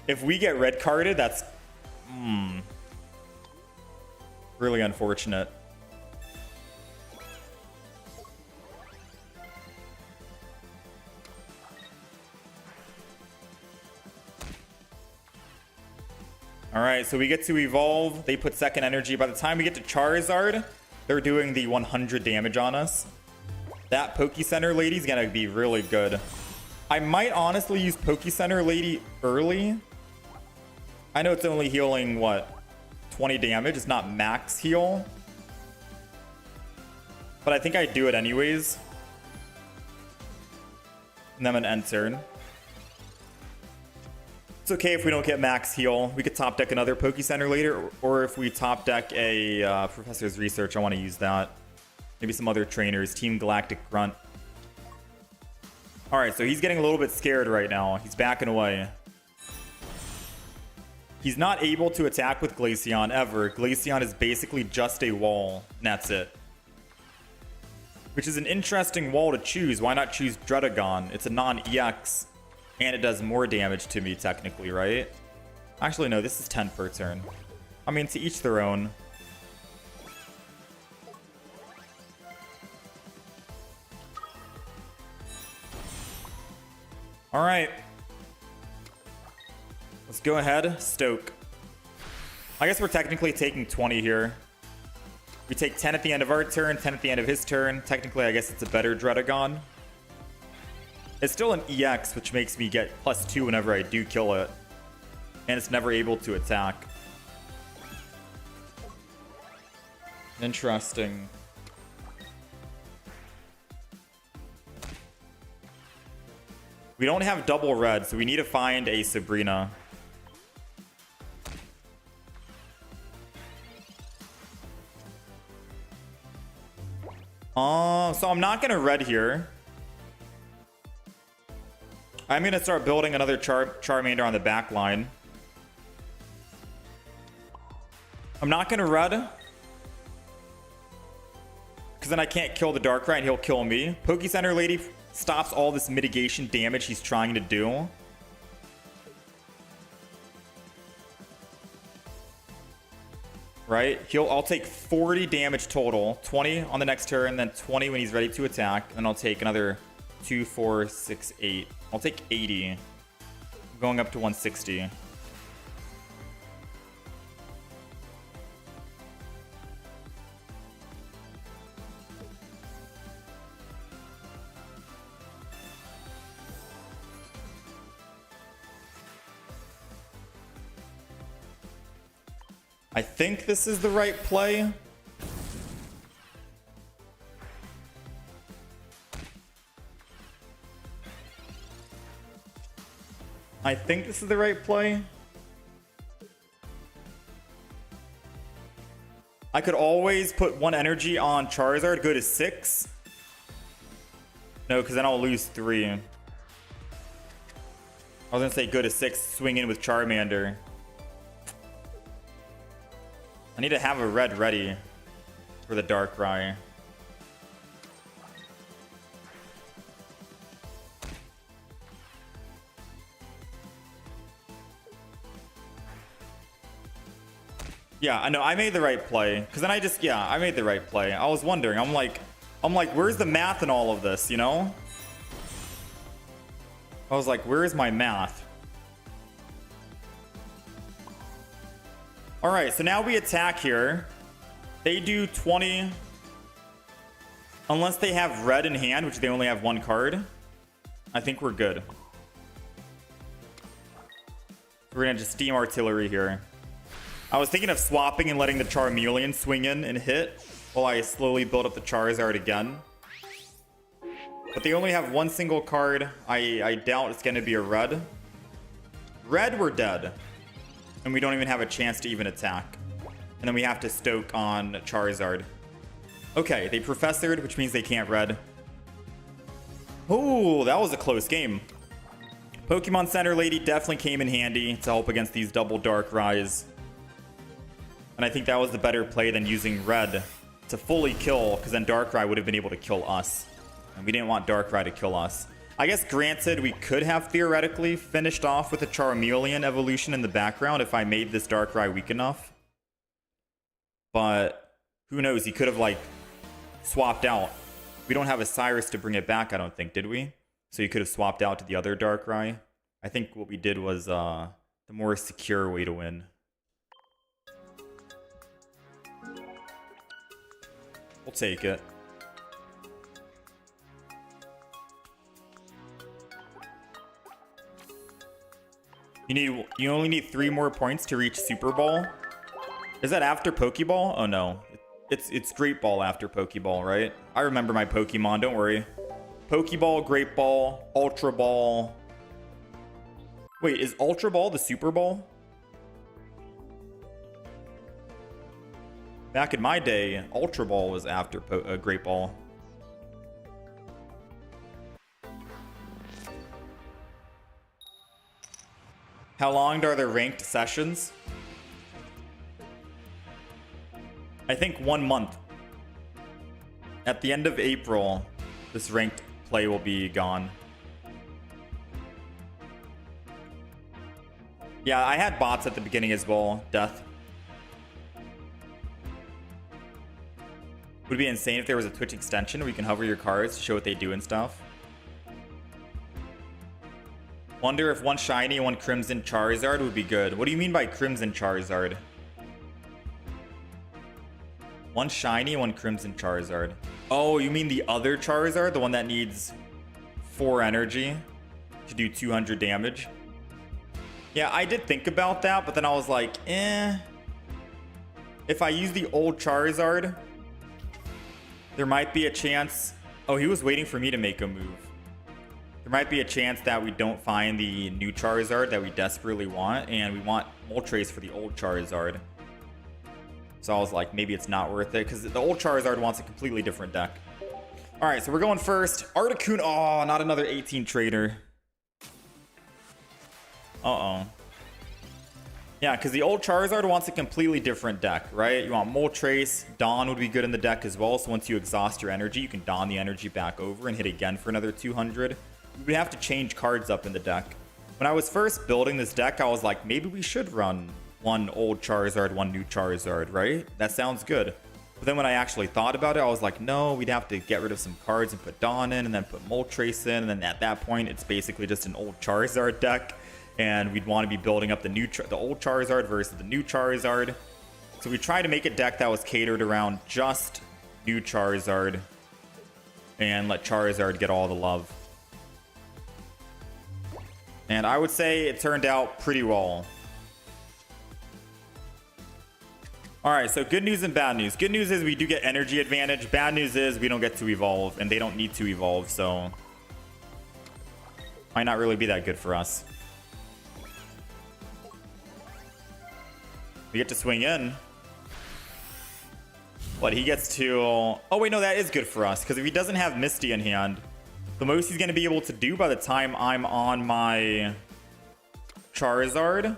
If we get red carded, that's really unfortunate. Alright, so we get to evolve. They put second energy. By the time we get to Charizard, they're doing the 100 damage on us. That Poke Center lady's gonna be really good. I might honestly use Poke Center lady early. I know it's only healing, what, 20 damage. It's not max heal. But I think I'd do it anyways. And then I'm gonna end turn. It's okay if we don't get max heal. We could top deck another Poke Center later. Or if we top deck a Professor's Research, I want to use that. Maybe some other trainers. Team Galactic Grunt. Alright, so he's getting a little bit scared right now. He's backing away. He's not able to attack with Glaceon ever. Glaceon is basically just a wall, and that's it. Which is an interesting wall to choose. Why not choose Dredagon? It's a non-EX, and it does more damage to me, technically, right? Actually, no, this is 10 per turn. I mean, to each their own. Alright. Let's go ahead. Stoke. I guess we're technically taking 20 here. We take 10 at the end of our turn, 10 at the end of his turn. Technically, I guess it's a better Dredagon. It's still an EX, which makes me get +2 whenever I do kill it. And it's never able to attack. Interesting. We don't have double red, so we need to find a Sabrina. So I'm not gonna red here. I'm gonna start building another Charmander on the back line. I'm not gonna red, because then I can't kill the Darkrai and he'll kill me. Poke Center Lady stops all this mitigation damage he's trying to do. Right? I'll take 40 damage total. 20 on the next turn, then 20 when he's ready to attack. Then I'll take another 2, 4, 6, 8. I'll take 80. I'm going up to 160. I think this is the right play. I think this is the right play. I could always put one energy on Charizard, go to 6. No, because then I'll lose 3. I was gonna say go to 6, swing in with Charmander. I need to have a red ready for the Darkrai. Yeah, I know. I made the right play. Because then I made the right play. I was wondering. I'm like, where's the math in all of this, you know? I was like, where is my math? All right, so now we attack here. They do 20. Unless they have red in hand, which they only have 1 card. I think we're good. We're going to just Steam Artillery here. I was thinking of swapping and letting the Charmeleon swing in and hit while I slowly build up the Charizard again. But they only have 1 single card. I doubt it's going to be a red. Red, we're dead. And we don't even have a chance to even attack. And then we have to stoke on Charizard. Okay, they Professored, which means they can't red. Oh, that was a close game. Pokemon Center Lady definitely came in handy to help against these double Darkrai's. And I think that was the better play than using red to fully kill, because then Darkrai would have been able to kill us. And we didn't want Darkrai to kill us. I guess granted, we could have theoretically finished off with a Charmeleon evolution in the background if I made this Darkrai weak enough. But who knows? He could have, like, swapped out. We don't have a Cyrus to bring it back, I don't think, did we? So he could have swapped out to the other Darkrai. I think what we did was the more secure way to win. We'll take it. You only need 3 more points to reach Super Ball. Is that after Pokeball? Oh no. It's Great Ball after Pokeball, right? I remember my Pokemon, don't worry. Pokeball, Great Ball, Ultra Ball. Wait, is Ultra Ball the Super Ball? Back in my day, Ultra Ball was after Great Ball. How long are the ranked sessions? I think 1 month. At the end of April, this ranked play will be gone. Yeah, I had bots at the beginning as well, Death. Would it be insane if there was a Twitch extension where you can hover your cards to show what they do and stuff? Wonder if 1 shiny and 1 crimson Charizard would be good. What do you mean by crimson Charizard? 1 shiny, 1 crimson Charizard. Oh, you mean the other Charizard? The one that needs 4 energy to do 200 damage? Yeah, I did think about that, but then I was like, eh. If I use the old Charizard, there might be a chance... Oh, he was waiting for me to make a move. There might be a chance that we don't find the new Charizard that we desperately want, and we want Moltres for the old Charizard. So I was like, maybe it's not worth it, because the old Charizard wants a completely different deck. Alright, so we're going first. Articuno. Oh, not another 18 trader. Uh-oh. Yeah, because the old Charizard wants a completely different deck, right? You want Moltres. Dawn would be good in the deck as well, so once you exhaust your energy, you can Dawn the energy back over and hit again for another 200. We have to change cards up in the deck. When I was first building this deck, I was like, maybe we should run 1 old Charizard, 1 new Charizard, right? That sounds good. But then when I actually thought about it, I was like, no, we'd have to get rid of some cards and put Dawn in, and then put Moltres in, and then at that point, it's basically just an old Charizard deck. And we'd want to be building up the old Charizard versus the new Charizard. So we tried to make a deck that was catered around just new Charizard and let Charizard get all the love. And I would say it turned out pretty well. Alright, so good news and bad news. Good news is we do get energy advantage. Bad news is we don't get to evolve, and they don't need to evolve, so might not really be that good for us. We get to swing in. But he gets to... Oh, wait, no, that is good for us. Because if he doesn't have Misty in hand, The most he's going to be able to do by the time I'm on my Charizard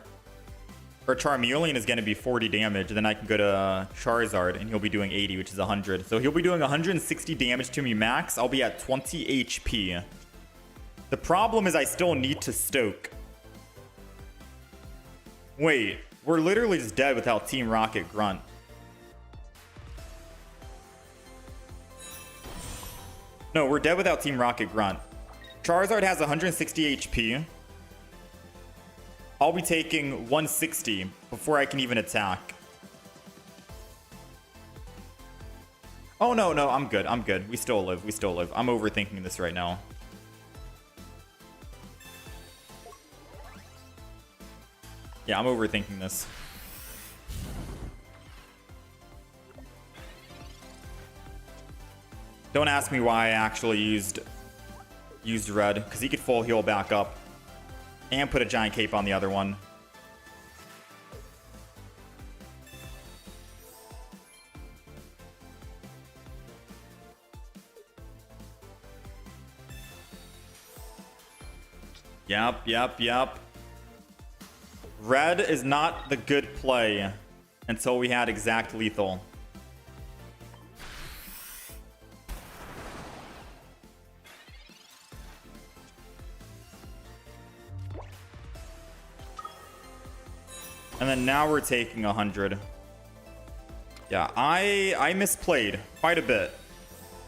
or Charmeleon is going to be 40 damage. And then I can go to Charizard and he'll be doing 80, which is 100. So he'll be doing 160 damage to me max. I'll be at 20 HP. The problem is I still need to stoke. Wait, we're literally just dead without Team Rocket Grunt. No, we're dead without Team Rocket Grunt. Charizard has 160 HP. I'll be taking 160 before I can even attack. Oh, no, I'm good. I'm good. We still live. We still live. I'm overthinking this right now. Yeah, I'm overthinking this. Don't ask me why I actually used red, because he could full heal back up and put a giant cape on the other one. Yep. Red is not the good play until we had exact lethal. And then now we're taking 100. Yeah, I misplayed quite a bit.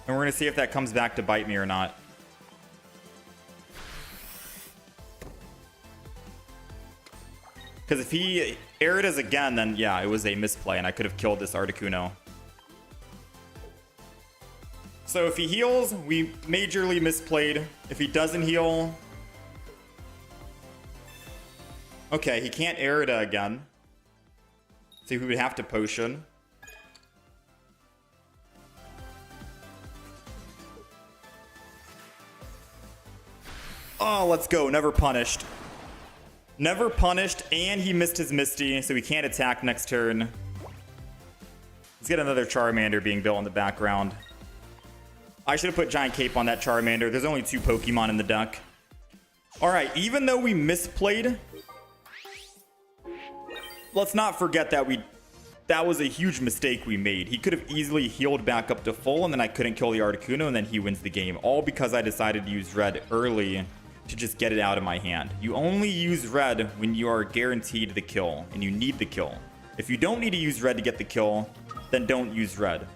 And we're going to see if that comes back to bite me or not. Because if he aired us again, then yeah, it was a misplay and I could have killed this Articuno. So if he heals, we majorly misplayed. If he doesn't heal... Okay, he can't Airida again. So we would have to potion. Oh, let's go. Never punished. Never punished, and he missed his Misty, so he can't attack next turn. Let's get another Charmander being built in the background. I should have put Giant Cape on that Charmander. There's only 2 Pokemon in the deck. Alright, even though we misplayed... Let's not forget that was a huge mistake we made. He could have easily healed back up to full, and then I couldn't kill the Articuno, and then he wins the game. All because I decided to use red early to just get it out of my hand. You only use red when you are guaranteed the kill, and you need the kill. If you don't need to use red to get the kill, then don't use red.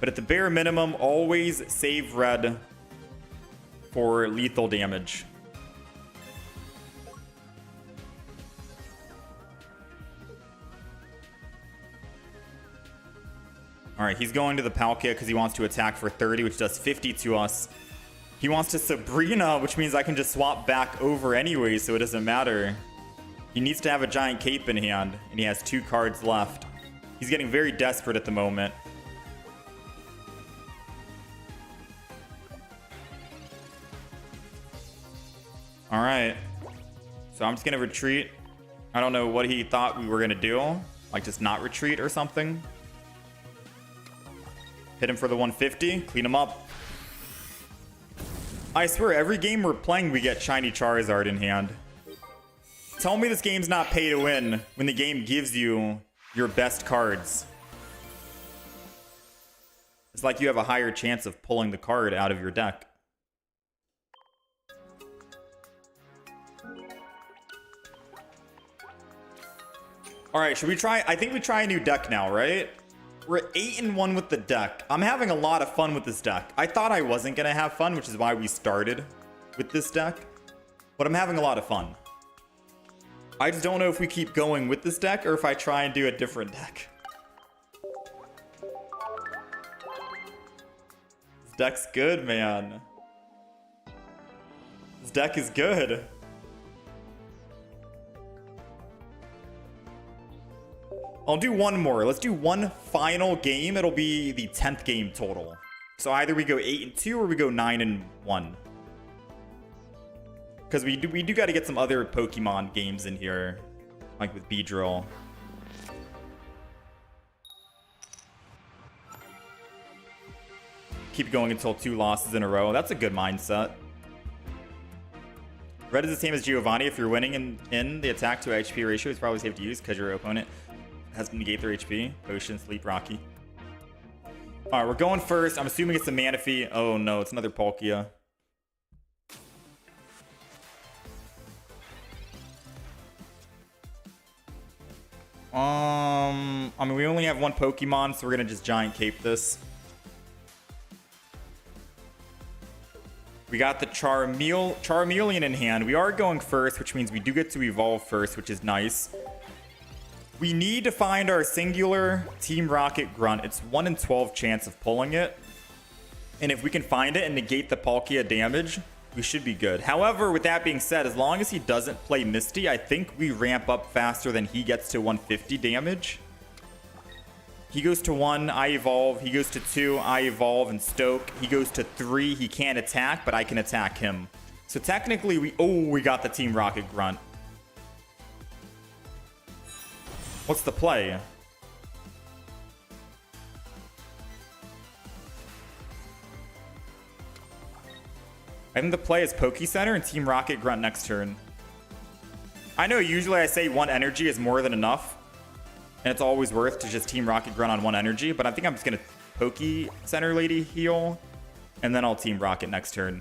But at the bare minimum, always save red for lethal damage. Alright, he's going to the Palkia because he wants to attack for 30, which does 50 to us. He wants to Sabrina, which means I can just swap back over anyway, so it doesn't matter. He needs to have a giant cape in hand, and he has 2 cards left. He's getting very desperate at the moment. Alright. So I'm just going to retreat. I don't know what he thought we were going to do. Like just not retreat or something. Hit him for the 150. Clean him up. I swear, every game we're playing, we get shiny Charizard in hand. Tell me this game's not pay to win when the game gives you your best cards. It's like you have a higher chance of pulling the card out of your deck. Alright, should we try? I think we try a new deck now, right? We're 8-1 with the deck. I'm having a lot of fun with this deck. I thought I wasn't going to have fun, which is why we started with this deck. But I'm having a lot of fun. I just don't know if we keep going with this deck or if I try and do a different deck. This deck's good, man. This deck is good. I'll do one more. Let's do one final game. It'll be the 10th game total. So either we go 8-2 or we go 9-1. Because we do got to get some other Pokemon games in here, like with Beedrill. keep going until 2 losses in a row. That's a good mindset. Red is the same as Giovanni. If you're winning in the attack to HP ratio, it's probably safe to use because your opponent has to negate their HP. Potion, Sleep, Rocky. Alright, we're going first. I'm assuming it's a Manaphy. Oh no, it's another Palkia. I mean, we only have one Pokemon, so we're gonna just Giant Cape this. We got the Charmeleon in hand. We are going first, which means we do get to evolve first, which is nice. We need to find our singular Team Rocket Grunt. It's 1 in 12 chance of pulling it. And if we can find it and negate the Palkia damage, we should be good. However, with that being said, as long as he doesn't play Misty, I think we ramp up faster than he gets to 150 damage. He goes to 1, I evolve. He goes to 2, I evolve and stoke. He goes to 3, he can't attack, but I can attack him. So technically, we got the Team Rocket Grunt. What's the play? I think the play is Poke Center and Team Rocket Grunt next turn. I know usually I say 1 energy is more than enough. And it's always worth to just Team Rocket Grunt on 1 energy. But I think I'm just going to Poke Center Lady heal. And then I'll Team Rocket next turn.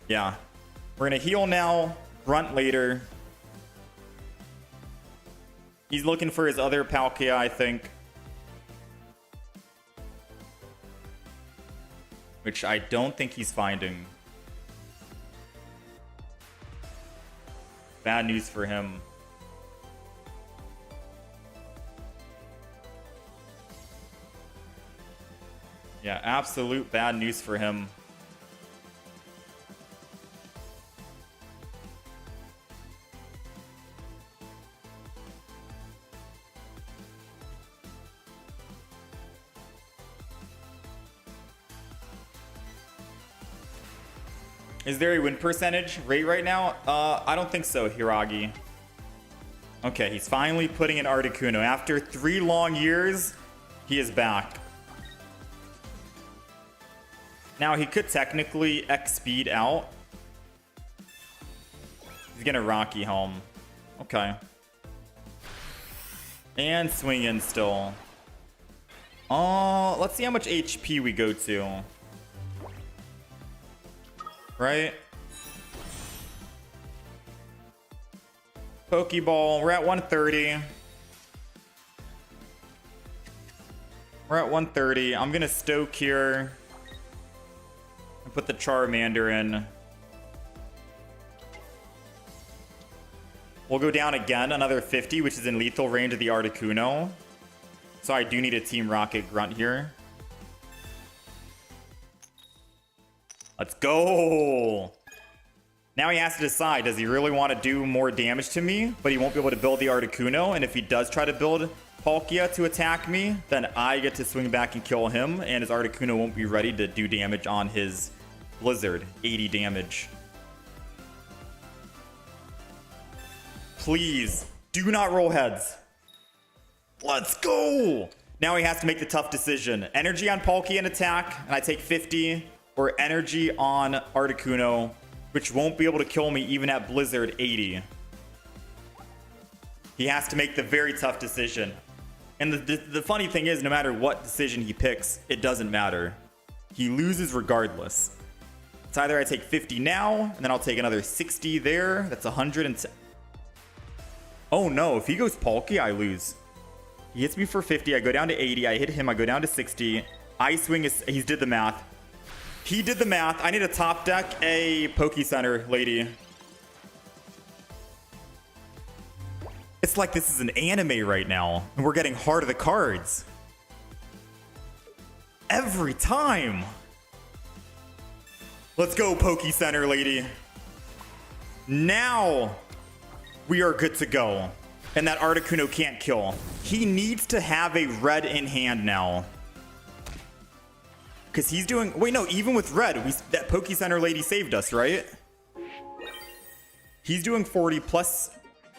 Yeah. We're going to heal now. Grunt later. He's looking for his other Palkia, I think. Which I don't think he's finding. Bad news for him. Yeah, absolute bad news for him. Is there a win percentage rate right now? I don't think so, Hiragi. Okay, he's finally putting in Articuno. After 3 long years, he is back. Now, he could technically X-speed out. He's gonna Rocky Helm. Okay. And swing in still. Let's see how much HP we go to. Right? Pokeball, we're at 130. We're at 130. I'm gonna stoke here. And put the Charmander in. We'll go down again, another 50, which is in lethal range of the Articuno. So I do need a Team Rocket Grunt here. Let's go! Now he has to decide, does he really want to do more damage to me? But he won't be able to build the Articuno, and if he does try to build Palkia to attack me, then I get to swing back and kill him, and his Articuno won't be ready to do damage on his Blizzard. 80 damage. Please, do not roll heads. Let's go! Now he has to make the tough decision. Energy on Palkia and attack, and I take 50. Or energy on Articuno, which won't be able to kill me even at Blizzard 80. He has to make the very tough decision. And the funny thing is, no matter what decision he picks, it doesn't matter. He loses regardless. It's either I take 50 now, and then I'll take another 60 there. That's 110. Oh no, if he goes Palkia, I lose. He hits me for 50, I go down to 80, I hit him, I go down to 60. I swing, he did the math. He did the math. I need a top deck, a Poke Center lady. It's like this is an anime right now, and we're getting hard of the cards. Every time. Let's go, Poke Center lady. Now we are good to go. And that Articuno can't kill. He needs to have a red in hand now. Because he's doing... Wait, no, even with red, that Poke Center lady saved us, right? He's doing 40 plus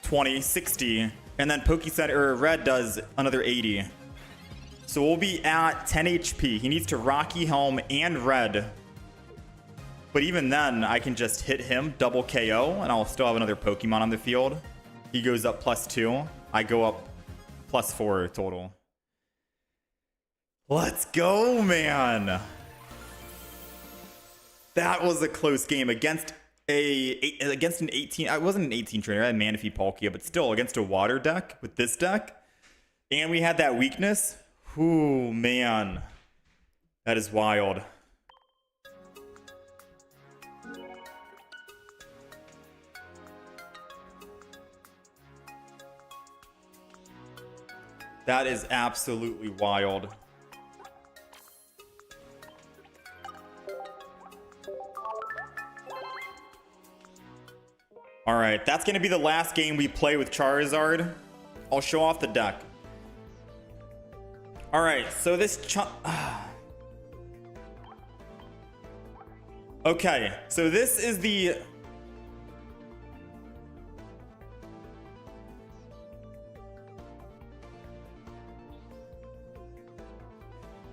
20, 60. And then Pokecenter or Red does another 80. So we'll be at 10 HP. He needs to Rocky Helm and Red. But even then, I can just hit him, double KO, and I'll still have another Pokemon on the field. He goes up +2. I go up +4 total. Let's go, man. That was a close game against an 18. I wasn't an 18 trainer. I had Manaphy Palkia, but still against a water deck with this deck. And we had that weakness. Ooh, man. That is wild. That is absolutely wild. All right, that's going to be the last game we play with Charizard. I'll show off the deck. All right, so this... Okay, so this is the...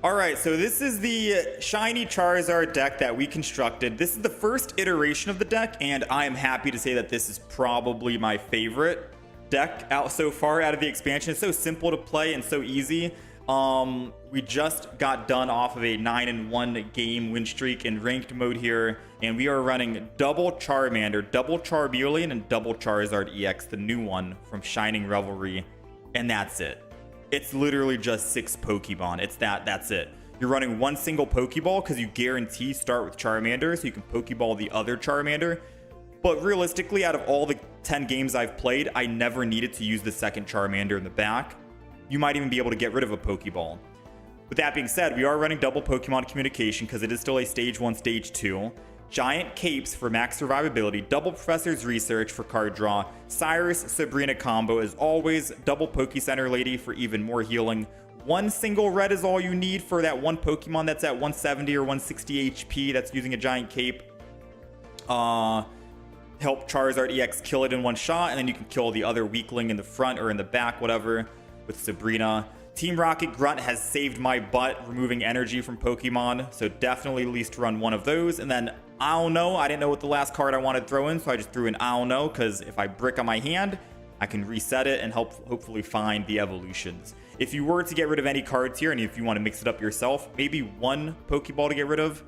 All right, so this is the shiny Charizard deck that we constructed. This is the first iteration of the deck, and I am happy to say that this is probably my favorite deck out so far out of the expansion. It's so simple to play and so easy. We just got done off of a 9-1 game win streak in ranked mode here, and we are running double Charmander, double Charmeleon, and double Charizard EX, the new one from Shining Revelry, and that's it. It's literally just 6 Pokemon. That's it. You're running one single Pokeball because you guarantee start with Charmander, so you can Pokeball the other Charmander. But realistically, out of all the 10 games I've played, I never needed to use the second Charmander in the back. You might even be able to get rid of a Pokeball. With that being said, we are running double Pokemon communication because it is still a stage 1, stage 2. Giant Capes for max survivability, double Professor's Research for card draw, Cyrus Sabrina combo as always, double Pokecenter Lady for even more healing. One single red is all you need for that one Pokemon that's at 170 or 160 HP that's using a Giant Cape. Help Charizard EX kill it in one shot, and then you can kill the other weakling in the front or in the back, whatever, with Sabrina. Team Rocket Grunt has saved my butt removing energy from Pokemon, so definitely at least run one of those. And then, I don't know, I didn't know what the last card I wanted to throw in, so I just threw in I don't know, because if I brick on my hand, I can reset it and hopefully find the evolutions. If you were to get rid of any cards here, and if you want to mix it up yourself, maybe one Pokeball to get rid of,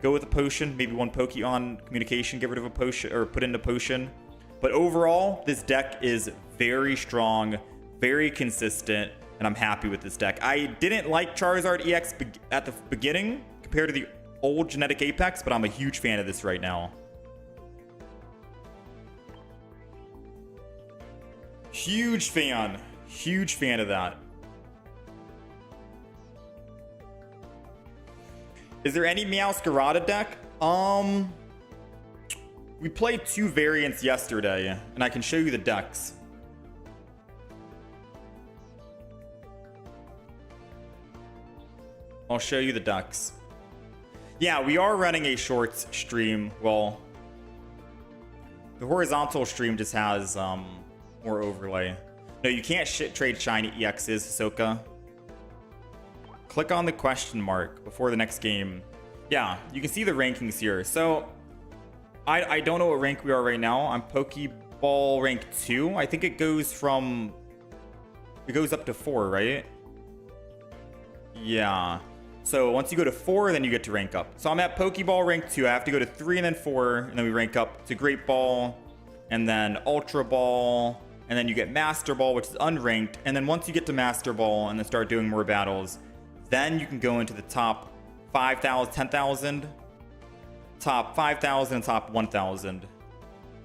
go with a potion, maybe one Pokemon communication, get rid of a potion, or put in a potion. But overall, this deck is very strong, very consistent, and I'm happy with this deck. I didn't like Charizard EX at the beginning compared to the old Genetic Apex, but I'm a huge fan of this right now. Huge fan of that. Is there any Meowscarada deck? We played 2 variants yesterday, and I can show you the decks. I'll show you the decks. Yeah, we are running a shorts stream. Well, the horizontal stream just has more overlay. No, you can't trade shiny EXs, Hisoka. Click on the question mark before the next game. Yeah, you can see the rankings here. So, I don't know what rank we are right now. I'm Pokeball rank 2. I think it goes up to 4, right? Yeah. So once you go to 4, then you get to rank up. So I'm at Pokeball rank 2. I have to go to 3 and then 4, and then we rank up to Great Ball, and then Ultra Ball, and then you get Master Ball, which is unranked. And then once you get to Master Ball and then start doing more battles, then you can go into the top 5,000, 10,000, top 5,000, and top 1,000.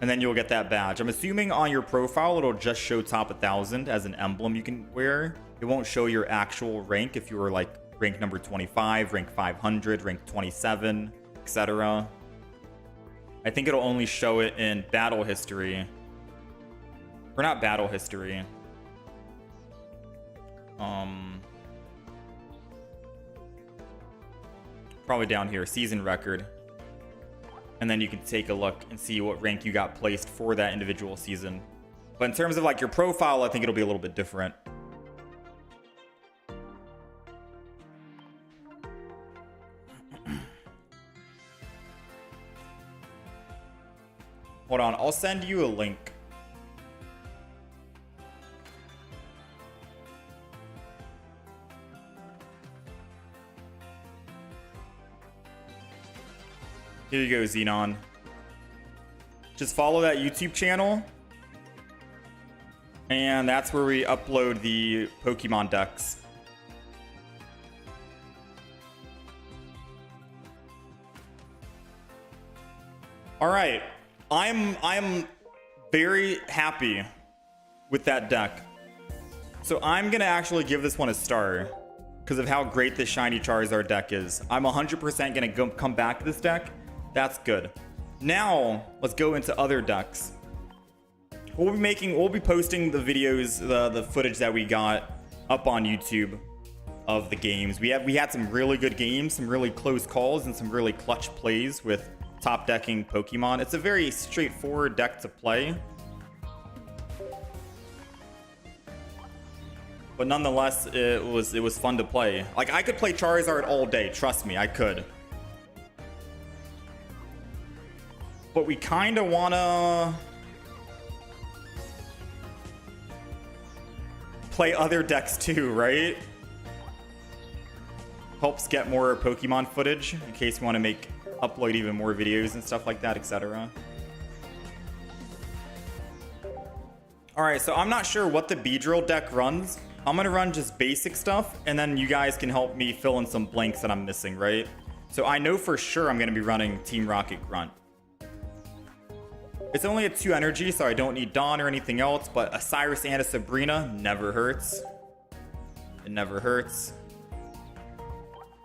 And then you'll get that badge. I'm assuming on your profile, it'll just show top 1,000 as an emblem you can wear. It won't show your actual rank if you were like rank number 25, rank 500, rank 27, etc. I think it'll only show it in battle history. Or not battle history. Probably down here, season record. And then you can take a look and see what rank you got placed for that individual season. But in terms of like your profile, I think it'll be a little bit different. Hold on, I'll send you a link. Here you go, Xenon. Just follow that YouTube channel. And that's where we upload the Pokemon decks. All right. I'm very happy with that deck. So I'm going to actually give this one a star because of how great this shiny Charizard deck is. I'm 100% going to come back to this deck. That's good. Now, let's go into other decks. We'll be posting the videos, the footage that we got up on YouTube of the games. We had some really good games, some really close calls, and some really clutch plays with top decking Pokemon. It's a very straightforward deck to play. But nonetheless, it was fun to play. Like, I could play Charizard all day, trust me, I could. But we kind of want to play other decks too, right? Helps get more Pokemon footage in case we want to upload even more videos and stuff like that, etc. Alright, so I'm not sure what the Beedrill deck runs. I'm going to run just basic stuff, and then you guys can help me fill in some blanks that I'm missing, right? So I know for sure I'm going to be running Team Rocket Grunt. It's only a 2 energy, so I don't need Dawn or anything else, but a Cyrus and a Sabrina never hurts. It never hurts.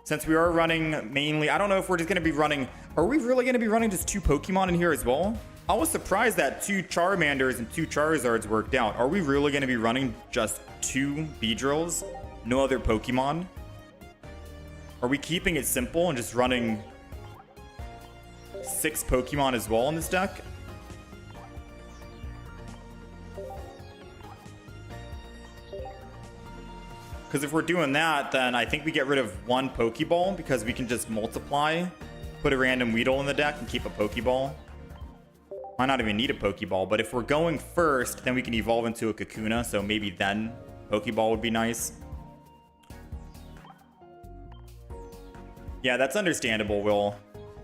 Since we are running mainly, I don't know if we're just going to be running... Are we really going to be running just 2 Pokemon in here as well? I was surprised that 2 Charmanders and 2 Charizards worked out. Are we really going to be running just 2 Beedrills? No other Pokemon? Are we keeping it simple and just running 6 Pokemon as well in this deck? Because if we're doing that, then I think we get rid of 1 Pokeball because we can just multiply, put a random Weedle in the deck, and keep a Pokeball. Might not even need a Pokeball, but if we're going first, then we can evolve into a Kakuna, so maybe then Pokeball would be nice. Yeah, that's understandable, Will.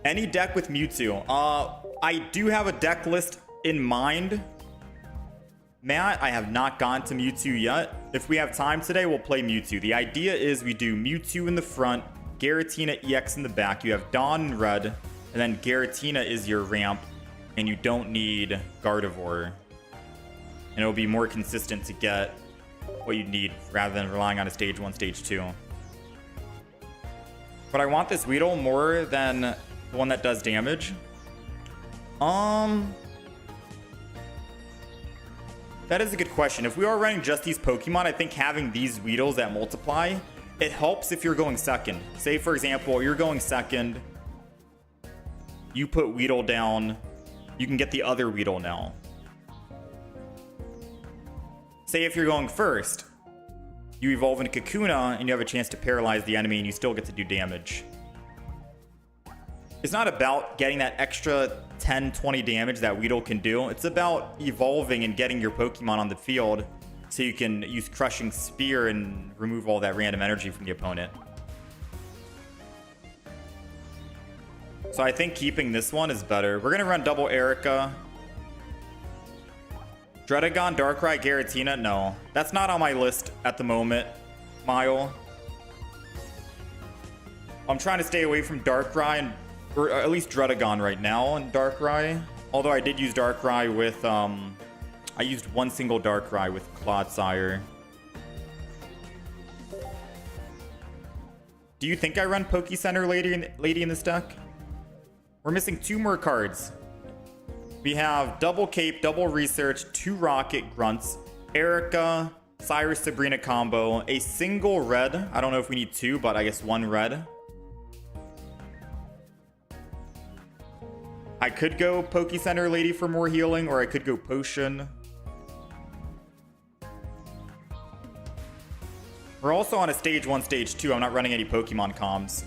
Any deck with Mewtwo. I do have a deck list in mind. Matt, I have not gone to Mewtwo yet. If we have time today, we'll play Mewtwo. The idea is we do Mewtwo in the front, Giratina EX in the back. You have Dawn in red, and then Giratina is your ramp, and you don't need Gardevoir. And it'll be more consistent to get what you need rather than relying on a stage 1, stage 2. But I want this Weedle more than the one that does damage. That is a good question. If we are running just these Pokemon, I think having these Weedles that multiply, it helps if you're going second. Say, for example, you're going second, you put Weedle down, you can get the other Weedle now. Say if you're going first, you evolve into Kakuna and you have a chance to paralyze the enemy and you still get to do damage. It's not about getting that extra 10, 20 damage that Weedle can do. It's about evolving and getting your Pokemon on the field so you can use Crushing Spear and remove all that random energy from the opponent. So I think keeping this one is better. We're going to run double Erica. Dredagon, Darkrai, Giratina? No. That's not on my list at the moment, Mile. I'm trying to stay away from Darkrai, or at least Dredagon right now and Darkrai. Although I did use Darkrai with, I used one single Darkrai with Clodsire. Do you think I run Pokecenter Lady in this deck? We're missing 2 more cards. We have double Cape, double Research, 2 Rocket Grunts, Erica, Cyrus Sabrina combo, a single red. I don't know if we need 2, but I guess 1 red. I could go Pokecenter Lady for more healing, or I could go Potion. We're also on a stage 1, stage 2. I'm not running any Pokemon comms.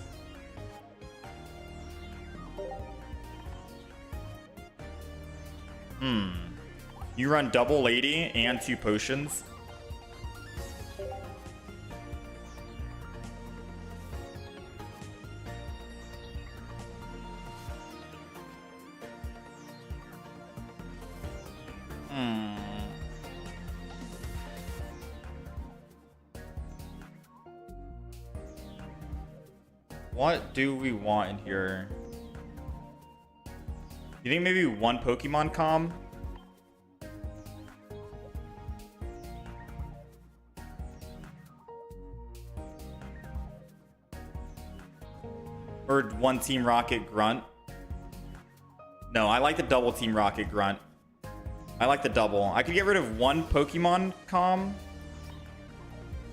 You run double lady and 2 potions. What do we want in here? You think maybe 1 Pokemon comm? Or 1 Team Rocket Grunt? No, I like the double Team Rocket Grunt. I like the double. I could get rid of 1 Pokemon comm.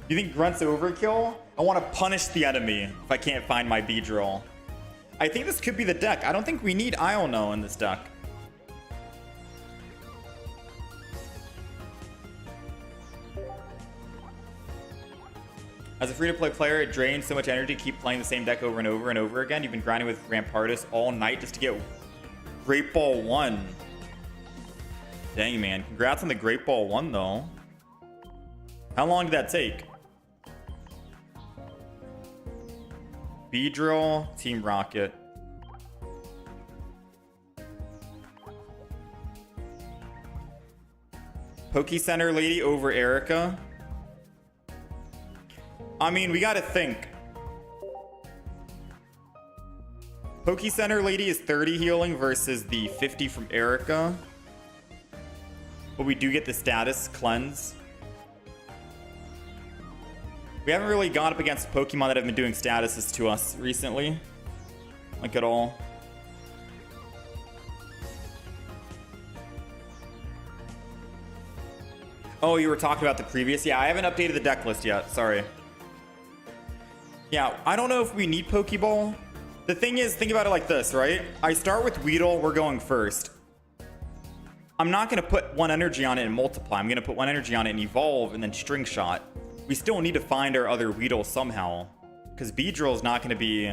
You think Grunt's overkill? I want to punish the enemy if I can't find my Beedrill. I think this could be the deck. I don't think we need Iono in this deck. As a free-to-play player, it drains so much energy to keep playing the same deck over and over and over again. You've been grinding with Rampartus all night just to get Great Ball 1. Dang, man. Congrats on the Great Ball 1, though. How long did that take? Beedrill, Team Rocket. Poke Center Lady over Erica. I mean, we gotta think. Poke Center Lady is 30 healing versus the 50 from Erica. But we do get the status cleanse. We haven't really gone up against Pokemon that have been doing statuses to us recently. Like at all. Oh, you were talking about the previous? Yeah, I haven't updated the deck list yet. Sorry. Yeah, I don't know if we need Pokeball. The thing is, think about it like this, right? I start with Weedle, we're going first. I'm not going to put 1 energy on it and multiply. I'm going to put 1 energy on it and evolve and then string shot. We still need to find our other Weedle somehow. Because Beedrill is not going to be,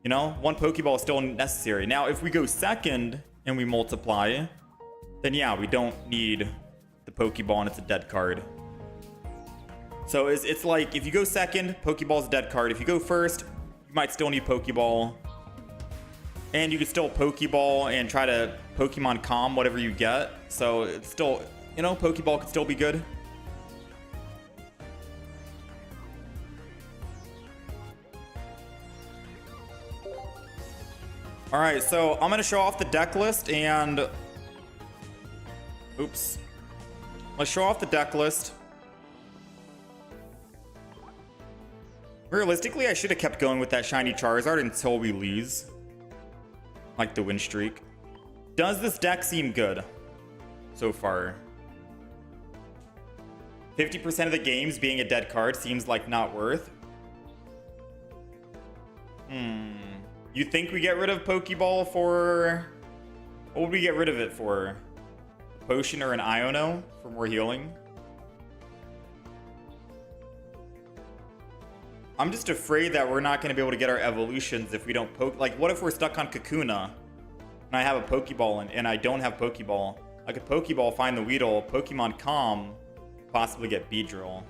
you know, 1 Pokeball is still necessary. Now, if we go second and we multiply, then yeah, we don't need the Pokeball and it's a dead card. So it's like, if you go second, Pokeball's a dead card. If you go first, you might still need Pokeball. And you can still Pokeball and try to Pokemon Calm whatever you get. So it's still, you know, Pokeball could still be good. Alright, so I'm going to show off the deck list and... Oops. Let's show off the deck list. Realistically, I should have kept going with that shiny Charizard until we lose. Like the win streak. Does this deck seem good so far? 50% of the games being a dead card seems like not worth. You think we get rid of Pokeball for... What would we get rid of it for? A potion or an Iono for more healing? I'm just afraid that we're not going to be able to get our evolutions if we don't poke. Like, what if we're stuck on Kakuna and I have a Pokeball and I don't have Pokeball? I could Pokeball, find the Weedle, Pokemon Calm, possibly get Beedrill.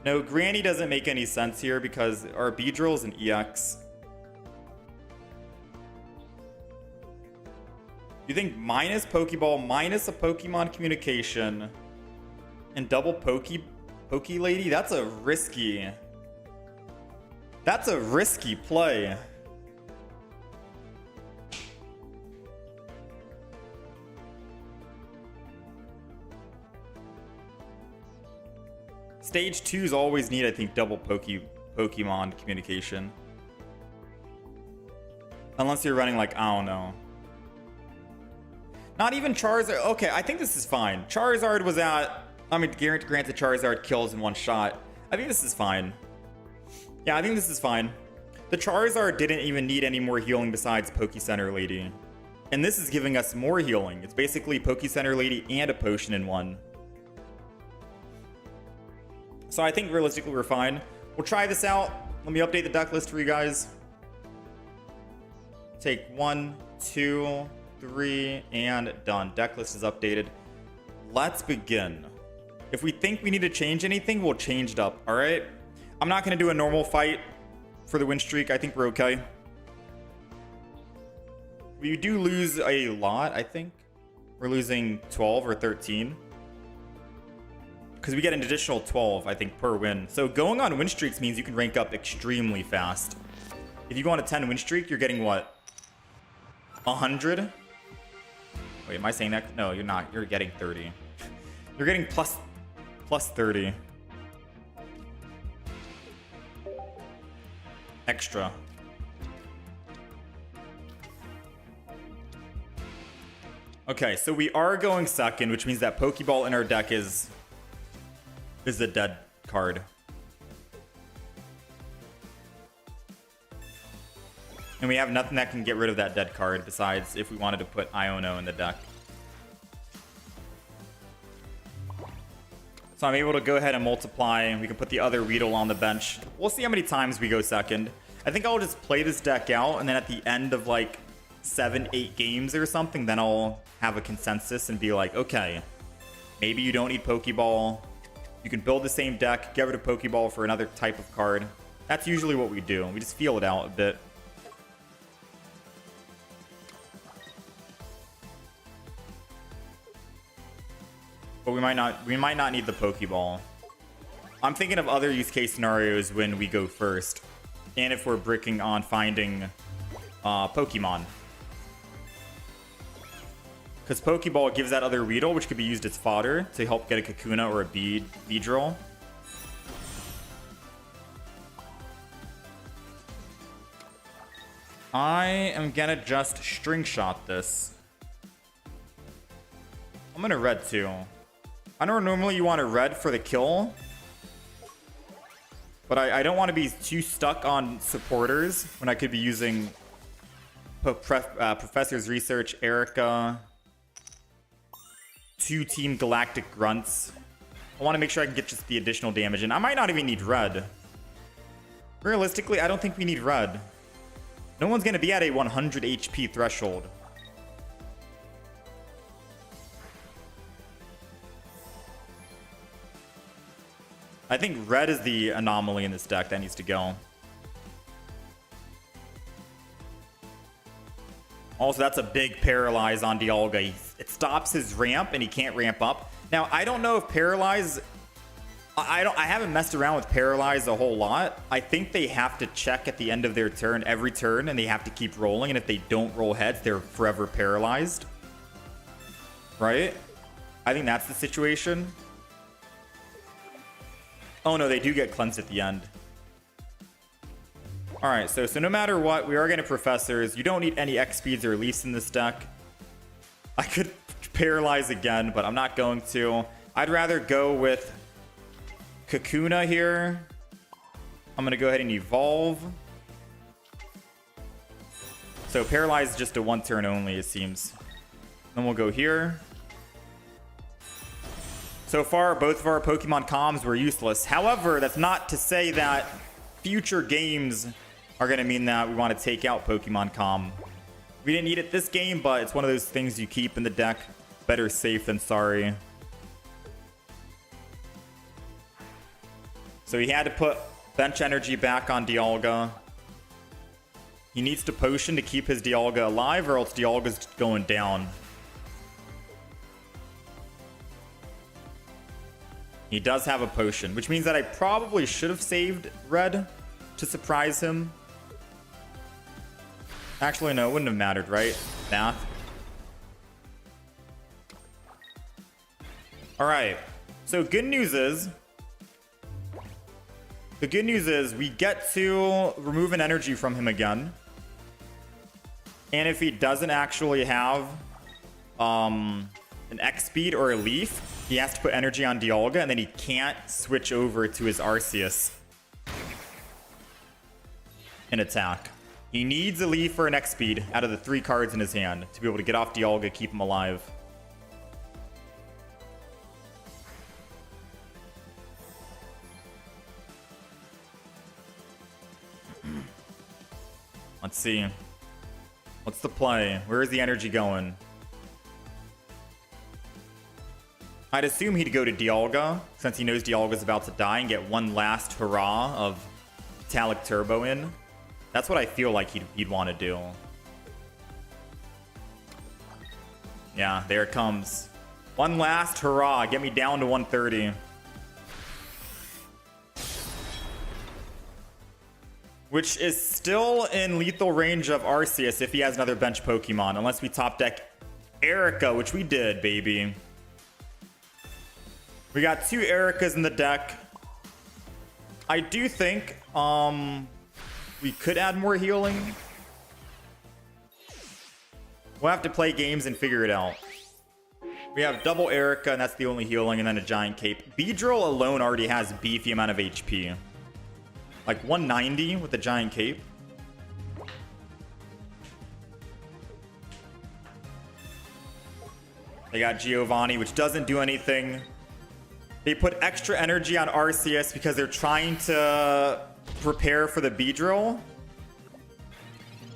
No, Granny doesn't make any sense here because our Beedrill is an EX. You think minus Pokeball, minus a Pokemon Communication, and double Poke Lady? That's a risky play. Stage 2s always need, I think, double Pokemon Communication. Unless you're running like, I don't know. Not even Charizard. Okay, I think this is fine. Charizard was at... I mean, granted Charizard kills in 1 shot. I think this is fine. Yeah, I think this is fine. The Charizard didn't even need any more healing besides Poke Center Lady. And this is giving us more healing. It's basically Poke Center Lady and a potion in 1. So I think realistically we're fine. We'll try this out. Let me update the deck list for you guys. Take 1, 2, 3, and done. Deck list is updated. Let's begin. If we think we need to change anything, we'll change it up, all right? I'm not going to do a normal fight for the win streak. I think we're okay. We do lose a lot, I think. We're losing 12 or 13. Because we get an additional 12, I think, per win. So going on win streaks means you can rank up extremely fast. If you go on a 10 win streak, you're getting what? 100? Wait, am I saying that? No, you're not. You're getting 30. You're getting plus 30. Extra. Okay, so we are going second, which means that Pokeball in our deck is a dead card. And we have nothing that can get rid of that dead card besides if we wanted to put Iono in the deck. So I'm able to go ahead and multiply. We can put the other Weedle on the bench. We'll see how many times we go second. I think I'll just play this deck out, and then at the end of like 7-8 games or something, then I'll have a consensus and be like, okay, maybe you don't need Pokeball. You can build the same deck, get rid of Pokeball for another type of card. That's usually what we do. We just feel it out a bit. But we might not need the Pokeball. I'm thinking of other use case scenarios when we go first. And if we're bricking on finding Pokemon. Because Pokeball gives that other Weedle, which could be used as fodder to help get a Kakuna or a Beedrill. I am gonna just string shot this. I'm gonna red too. I know normally you want a red for the kill, but I don't want to be too stuck on supporters when I could be using Professor's Research, Erica, 2 Team Galactic Grunts. I want to make sure I can get just the additional damage, and I might not even need red. Realistically, I don't think we need red. No one's going to be at a 100 HP threshold. I think red is the anomaly in this deck that needs to go. Also, that's a big paralyze on Dialga. It stops his ramp and he can't ramp up. Now, I don't know if paralyze... I haven't messed around with paralyze a whole lot. I think they have to check at the end of their turn every turn, and they have to keep rolling, and if they don't roll heads, they're forever paralyzed. Right? I think that's the situation. Oh no, they do get cleansed at the end. Alright, so no matter what, we are going to Professors. You don't need any X speeds or Leafs in this deck. I could paralyze again, but I'm not going to. I'd rather go with Kakuna here. I'm going to go ahead and evolve. So paralyze is just a 1 turn only, it seems. Then we'll go here. So far, both of our Pokemon comms were useless. However, that's not to say that future games are going to mean that we want to take out Pokemon comm. We didn't need it this game, but it's one of those things you keep in the deck. Better safe than sorry. So he had to put bench energy back on Dialga. He needs to potion to keep his Dialga alive, or else Dialga's going down. He does have a potion, which means that I probably should have saved red to surprise him. Actually, no, it wouldn't have mattered, right? Math. All right. So good news is... The good news is we get to remove an energy from him again. And if he doesn't actually have an X speed or a Leaf, he has to put energy on Dialga, and then he can't switch over to his Arceus and attack. He needs a Leaf or an X speed out of the 3 cards in his hand to be able to get off Dialga, keep him alive. Let's see. What's the play? Where is the energy going? I'd assume he'd go to Dialga, since he knows Dialga's about to die, and get one last hurrah of Metallic Turbo in. That's what I feel like he'd want to do. Yeah, there it comes. One last hurrah. Get me down to 130. Which is still in lethal range of Arceus if he has another bench Pokemon. Unless we top deck Erica, which we did, baby. We got 2 Ericas in the deck. I do think we could add more healing. We'll have to play games and figure it out. We have double Erica, and that's the only healing, and then a giant cape. Beedrill alone already has a beefy amount of HP. Like 190 with a giant cape. They got Giovanni, which doesn't do anything. They put extra energy on Arceus because they're trying to prepare for the Beedrill.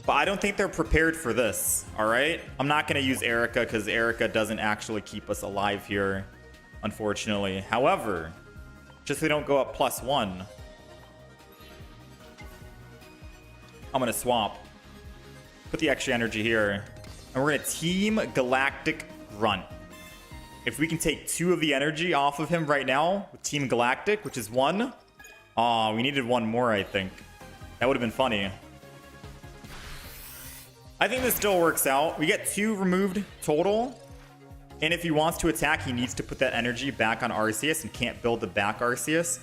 But I don't think they're prepared for this, all right? I'm not going to use Erica because Erica doesn't actually keep us alive here, unfortunately. However, just so they don't go up +1, I'm going to swap. Put the extra energy here. And we're going to Team Galactic Grunt. If we can take 2 of the energy off of him right now with Team Galactic, which is 1. We needed 1 more, I think. That would have been funny. I think this still works out. We get 2 removed total. And if he wants to attack, he needs to put that energy back on Arceus and can't build the back Arceus.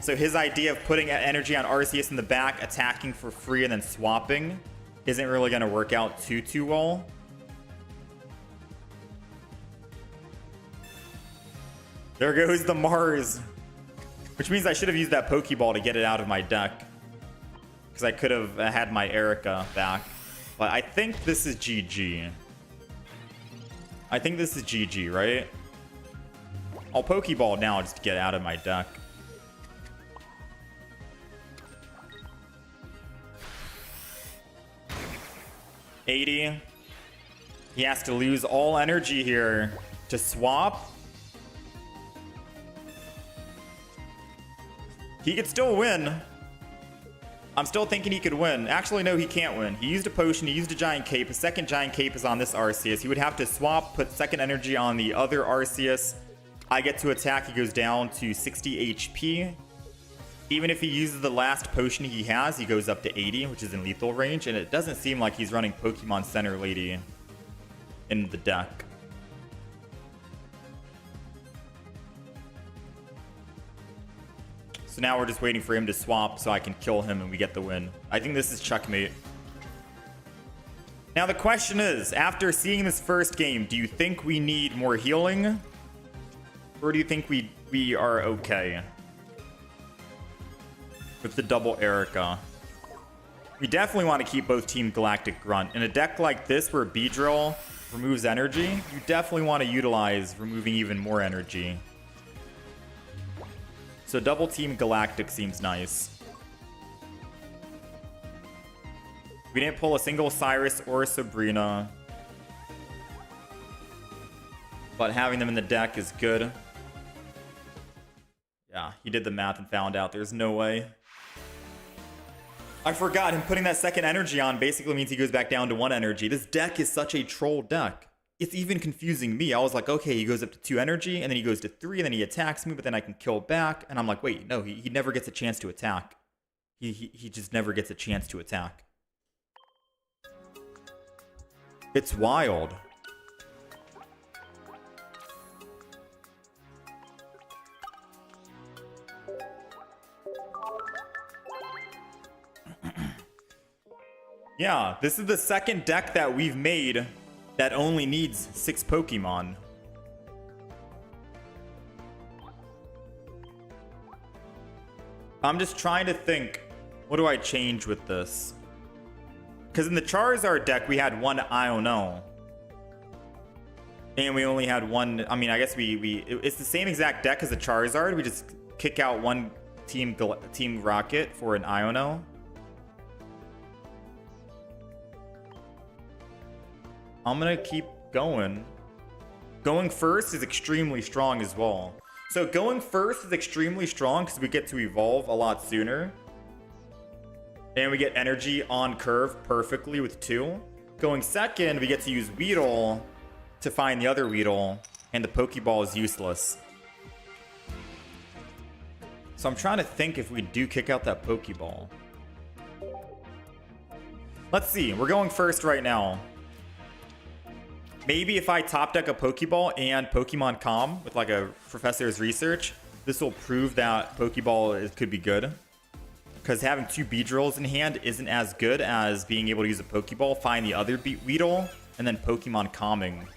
So his idea of putting energy on Arceus in the back, attacking for free, and then swapping isn't really going to work out too well. There goes the Mars. Which means I should have used that Pokeball to get it out of my deck. Because I could have had my Erica back. But I think this is GG. I think this is GG, right? I'll Pokeball now just to get out of my deck. $80. He has to lose all energy here to swap. He could still win. I'm still thinking he could win. Actually, no, he can't win. He used a potion. He used a giant cape. A second giant cape is on this Arceus. He would have to swap, put second energy on the other Arceus. I get to attack. He goes down to 60 HP. Even if he uses the last potion he has, he goes up to 80, which is in lethal range. And it doesn't seem like he's running Pokemon Center Lady in the deck. So now we're just waiting for him to swap so I can kill him and we get the win. I think this is checkmate. Now the question is, after seeing this first game, do you think we need more healing? Or do you think we are okay with the double Erica? We definitely want to keep both Team Galactic Grunt. In a deck like this where Beedrill removes energy, you definitely want to utilize removing even more energy. So double Team Galactic seems nice. We didn't pull a single Cyrus or a Sabrina. But having them in the deck is good. Yeah, he did the math and found out there's no way. I forgot him putting that second energy on basically means he goes back down to 1 energy. This deck is such a troll deck. It's even confusing me. I was like, okay, he goes up to 2 energy, and then he goes to 3, and then he attacks me, but then I can kill back. And I'm like, wait, no, he never gets a chance to attack. He just never gets a chance to attack. It's wild. Yeah, this is the second deck that we've made that only needs 6 Pokemon. I'm just trying to think, what do I change with this? Because in the Charizard deck, we had 1 Iono. And we only had 1, I mean, I guess it's the same exact deck as the Charizard. We just kick out 1 Team Rocket for an Iono. I'm gonna keep going. Going first is extremely strong as well. So going first is extremely strong because we get to evolve a lot sooner. And we get energy on curve perfectly with 2. Going second, we get to use Weedle to find the other Weedle. And the Pokeball is useless. So I'm trying to think if we do kick out that Pokeball. Let's see. We're going first right now. Maybe if I top deck a Pokeball and Pokemon Calm with like a Professor's Research, this will prove that Pokeball could be good. Because having 2 Beedrills in hand isn't as good as being able to use a Pokeball, find the other Weedle, and then Pokemon Calming.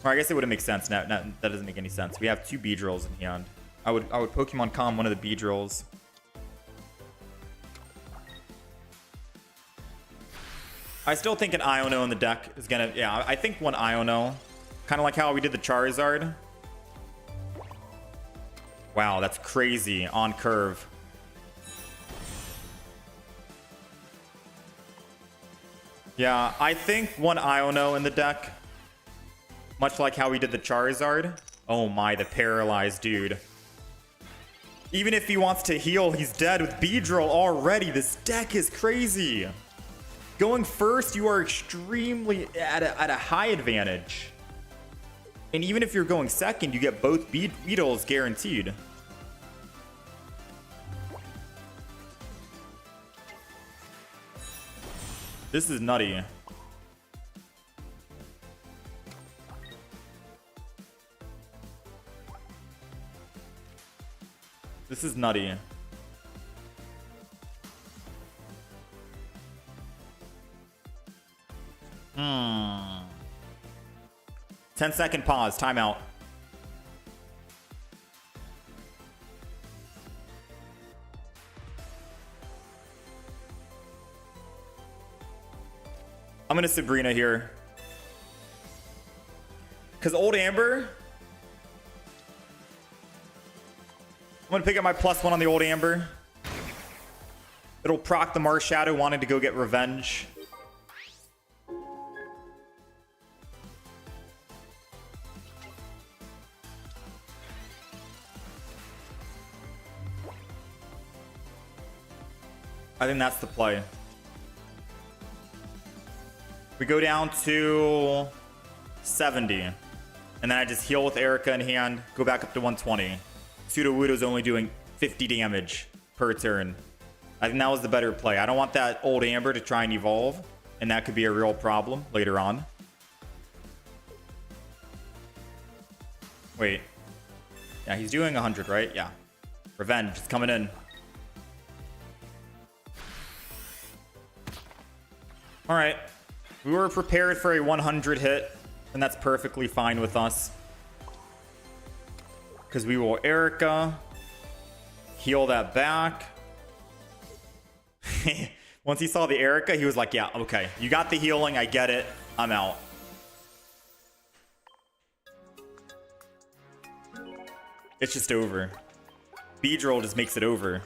Or I guess it wouldn't make sense. That doesn't make any sense. We have 2 Beedrills in hand. I would Pokemon Calm one of the Beedrills. I still think an Iono in the deck is gonna... Yeah, I think one Iono. Kind of like how we did the Charizard. Wow, that's crazy. On curve. Yeah, I think one Iono in the deck. Much like how we did the Charizard. Oh my, the paralyzed dude. Even if he wants to heal, he's dead with Beedrill already. This deck is crazy. Going first, you are extremely at a high advantage. And even if you're going second, you get both Beedrills guaranteed. This is nutty. This is nutty. Hmm. 10-second pause. Timeout. I'm gonna Sabrina here. Because Old Amber... I'm gonna pick up my +1 on the Old Amber. It'll proc the Mars Shadow wanting to go get revenge. I think that's the play. We go down to 70. And then I just heal with Erica in hand, go back up to 120. Sudowoodo's only doing 50 damage per turn. I think that was the better play. I don't want that Old Amber to try and evolve, and that could be a real problem later on. Wait. Yeah, he's doing 100, right? Yeah. Revenge is coming in. All right. We were prepared for a 100 hit, and that's perfectly fine with us. Because we will Erica. Heal that back. Once he saw the Erica, he was like, yeah, okay. You got the healing. I get it. I'm out. It's just over. Beedrill just makes it over.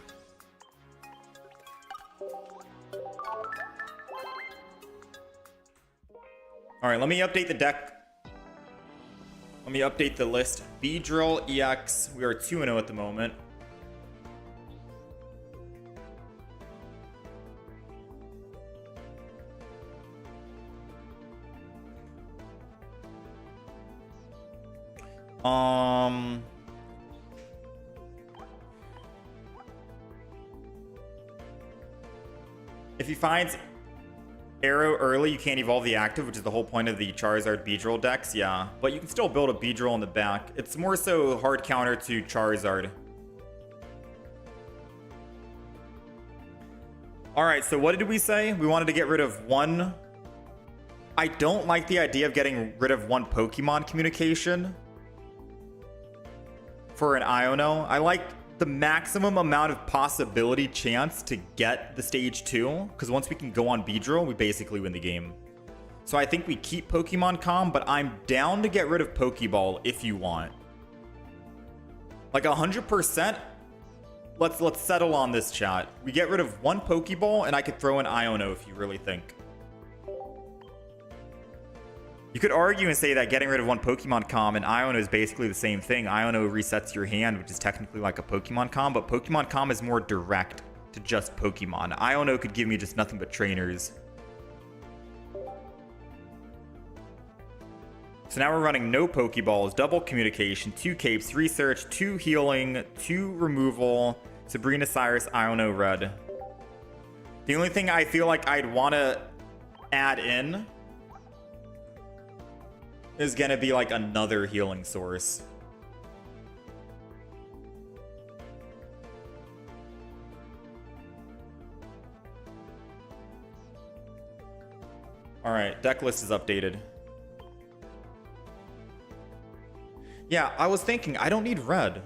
All right, let me update the deck. Let me update the list. Beedrill EX. We are 2-0 at the moment. If he finds Arrow early, you can't evolve the active, which is the whole point of the Charizard Beedrill decks, yeah. But you can still build a Beedrill in the back. It's more so hard counter to Charizard. Alright, so what did we say? We wanted to get rid of one. I don't like the idea of getting rid of one Pokemon communication for an Iono. I like the maximum amount of possibility chance to get the stage 2, because once we can go on Beedrill, we basically win the game. So I think we keep Pokemon Calm, but I'm down to get rid of Pokeball if you want. Like 100%. Let's settle on this, chat. We get rid of one Pokeball, and I could throw an Iono if you really think. You could argue and say that getting rid of one Pokemon Com and Iono is basically the same thing. Iono resets your hand, which is technically like a Pokemon Com, but Pokemon Com is more direct to just Pokemon. Iono could give me just nothing but trainers. So now we're running no Pokeballs, double communication, 2 capes, research, 2 healing, 2 removal, Sabrina, Cyrus, Iono, red. The only thing I feel like I'd want to add in is going to be like another healing source. All right, deck list is updated. Yeah, I was thinking, I don't need red.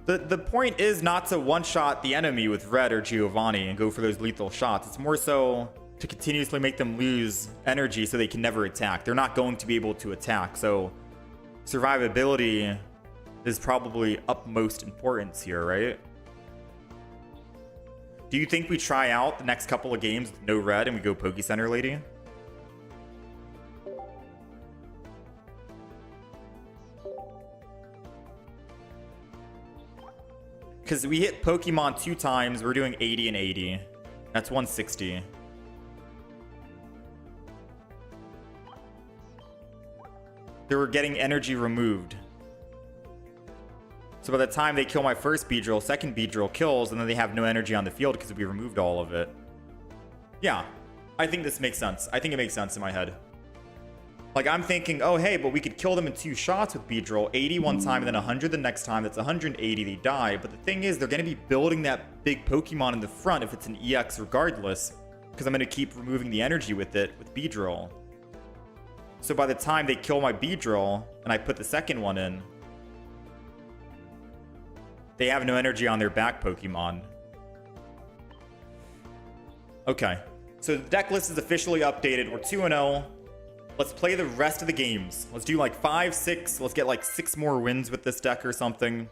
The point is not to one-shot the enemy with red or Giovanni and go for those lethal shots. It's more so to continuously make them lose energy so they can never attack. They're not going to be able to attack, so survivability is probably utmost importance here, right? Do you think we try out the next couple of games with no red and we go Poke Center Lady? Because we hit Pokemon 2 times, we're doing 80 and 80. That's 160. They were getting energy removed. So by the time they kill my first Beedrill, second Beedrill kills, and then they have no energy on the field because we removed all of it. Yeah, I think this makes sense. I think it makes sense in my head. Like, I'm thinking, oh, hey, but we could kill them in 2 shots with Beedrill. 80 one time and then 100 the next time. That's 180, they die. But the thing is, they're going to be building that big Pokemon in the front if it's an EX regardless. Because I'm going to keep removing the energy with it with Beedrill. So by the time they kill my Beedrill and I put the second one in, they have no energy on their back Pokemon. Okay. So the deck list is officially updated. We're 2-0. Let's play the rest of the games. Let's do like 5, 6. Let's get like 6 more wins with this deck or something.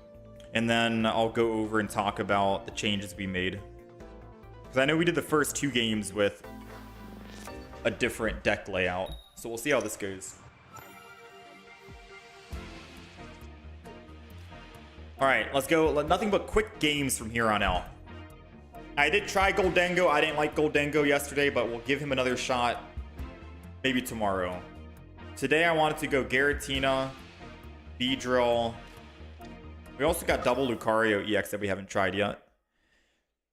And then I'll go over and talk about the changes we made. Because I know we did the first 2 games with a different deck layout. So we'll see how this goes. Alright, let's go. Nothing but quick games from here on out. I did try Goldengo. I didn't like Goldengo yesterday, but we'll give him another shot. Maybe tomorrow. Today I wanted to go Giratina, Beedrill. We also got double Lucario EX that we haven't tried yet.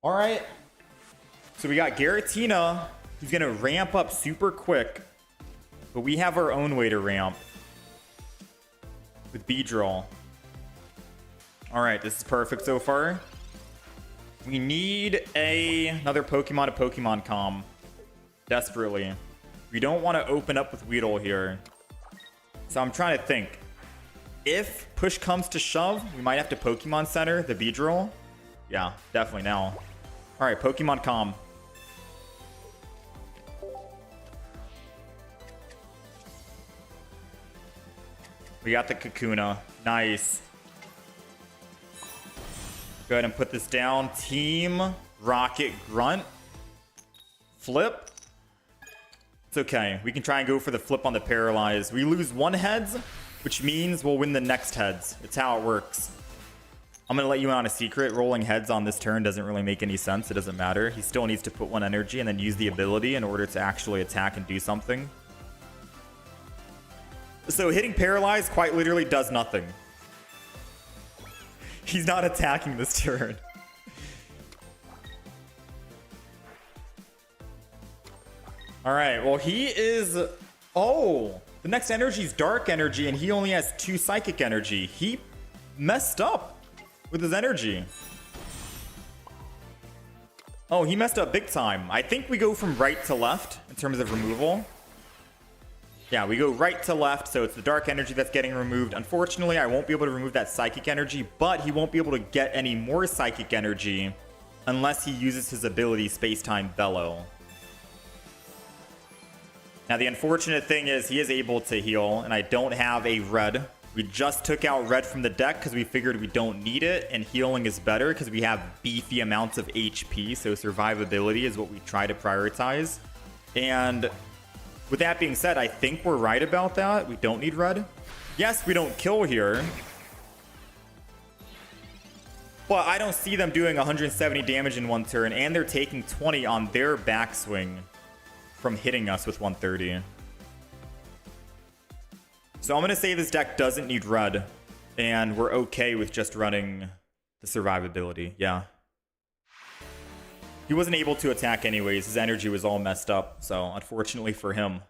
Alright. So we got Giratina. He's going to ramp up super quick. But we have our own way to ramp. With Beedrill. Alright, this is perfect so far. We need another Pokemon to Pokemon Com. Desperately. We don't want to open up with Weedle here. So I'm trying to think. If push comes to shove, we might have to Pokemon Center the Beedrill. Yeah, definitely now. Alright, Pokemon Com. We got the Kakuna. Nice. Go ahead and put this down. Team Rocket Grunt. Flip. It's okay. We can try and go for the flip on the Paralyze. We lose 1 heads, which means we'll win the next heads. It's how it works. I'm going to let you in on a secret. Rolling heads on this turn doesn't really make any sense. It doesn't matter. He still needs to put 1 energy and then use the ability in order to actually attack and do something. So hitting Paralyze quite literally does nothing. He's not attacking this turn. Alright, well he is... Oh! The next energy is Dark Energy and he only has 2 Psychic Energy. He messed up with his energy. Oh, he messed up big time. I think we go from right to left in terms of removal. Yeah, we go right to left, so it's the Dark Energy that's getting removed. Unfortunately, I won't be able to remove that Psychic Energy, but he won't be able to get any more Psychic Energy unless he uses his ability Space-Time Bellow. Now, the unfortunate thing is he is able to heal, and I don't have a red. We just took out red from the deck because we figured we don't need it, and healing is better because we have beefy amounts of HP, so survivability is what we try to prioritize. And With that being said, I think we're right about that. We don't need red. Yes, we don't kill here. But I don't see them doing 170 damage in one turn, and they're taking 20 on their backswing from hitting us with 130. So I'm going to say this deck doesn't need red, and we're okay with just running the survivability. Yeah. He wasn't able to attack anyways. His energy was all messed up, so unfortunately for him.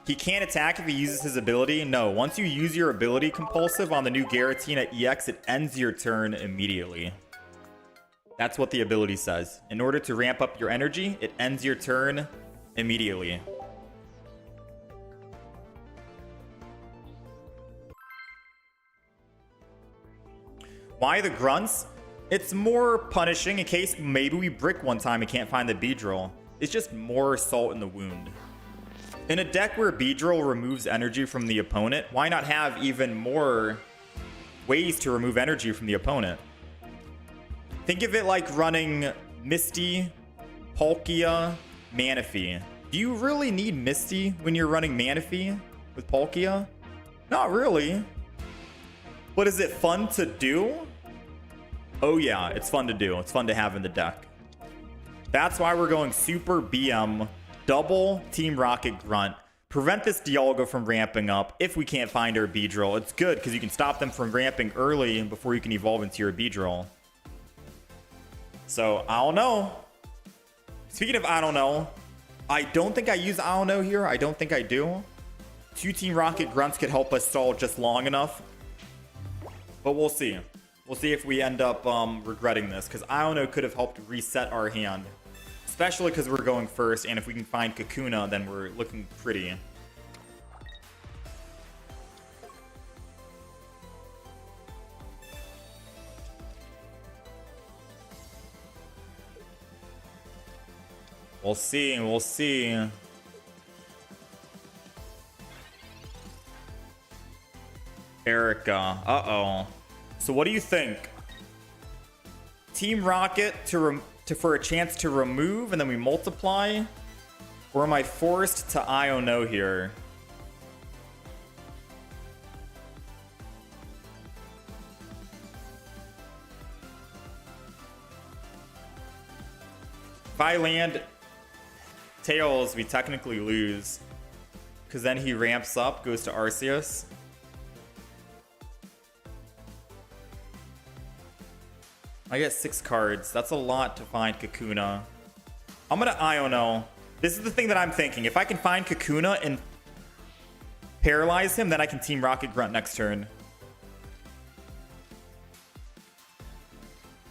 He can't attack if he uses his ability. No, once you use your ability compulsive on the new Giratina EX, it ends your turn immediately. That's what the ability says. In order to ramp up your energy, it ends your turn immediately. Why the grunts? It's more punishing in case maybe we brick one time and can't find the Beedrill. It's just more salt in the wound. In a deck where Beedrill removes energy from the opponent, why not have even more ways to remove energy from the opponent? Think of it like running Misty, Palkia, Manaphy. Do you really need Misty when you're running Manaphy with Palkia? Not really. But is it fun to do? Oh yeah, it's fun to do. It's fun to have in the deck. That's why we're going Super BM, double Team Rocket Grunt. Prevent this Dialga from ramping up if we can't find our Beedrill. It's good because you can stop them from ramping early before you can evolve into your Beedrill. So, I don't know. Speaking of I don't know, I don't think I use I don't know here. I don't think I do. 2 Team Rocket Grunts could help us stall just long enough. But we'll see. We'll see if we end up regretting this, because I don't know could have helped reset our hand. Especially because we're going first, and if we can find Kakuna, then we're looking pretty. We'll see, we'll see. Erica, uh-oh. So what do you think? Team Rocket for a chance to remove and then we multiply? Or am I forced to I don't know here? If I land Tails, we technically lose. Because then he ramps up, goes to Arceus. I get 6 cards. That's a lot to find Kakuna. I'm gonna Iono. This is the thing that I'm thinking. If I can find Kakuna and paralyze him, then I can Team Rocket Grunt next turn.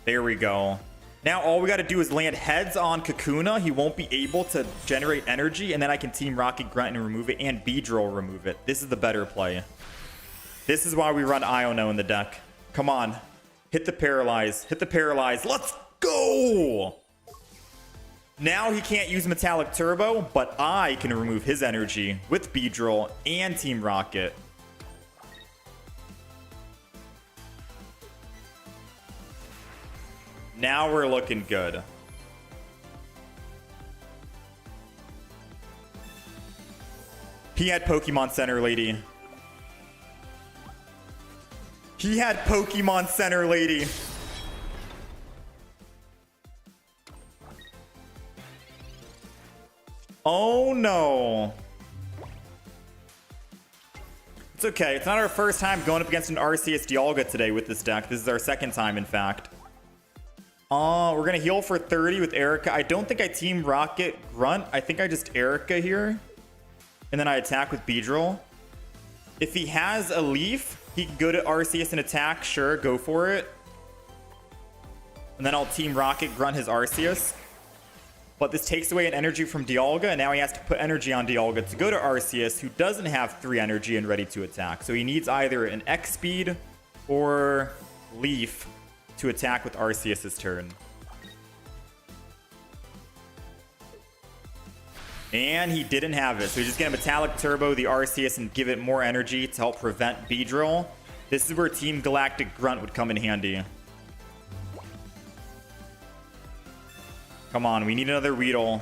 There we go. Now all we gotta do is land heads on Kakuna. He won't be able to generate energy, and then I can Team Rocket Grunt and remove it, and Beedrill remove it. This is the better play. This is why we run Iono in the deck. Come on. Hit the paralyze. Hit the paralyze. Let's go! Now he can't use Metallic Turbo, but I can remove his energy with Beedrill and Team Rocket. Now we're looking good. He had Pokemon Center, lady. He had Pokemon Center, lady. Oh no. It's okay. It's not our first time going up against an Arceus Dialga today with this deck. This is our second time, in fact. We're gonna heal for 30 with Erica. I don't think I Team Rocket Grunt. I think I just Erica here. And then I attack with Beedrill. If he has a Leaf, he can go to Arceus and attack. Sure, go for it. And then I'll Team Rocket Grunt his Arceus. But this takes away an energy from Dialga, and now he has to put energy on Dialga to go to Arceus, who doesn't have 3 energy and ready to attack. So he needs either an X speed or Leaf to attack with Arceus' turn. And he didn't have it, so he's just gonna Metallic Turbo the Arceus and give it more energy to help prevent Beedrill. This is where Team Galactic Grunt would come in handy. Come on, we need another Weedle.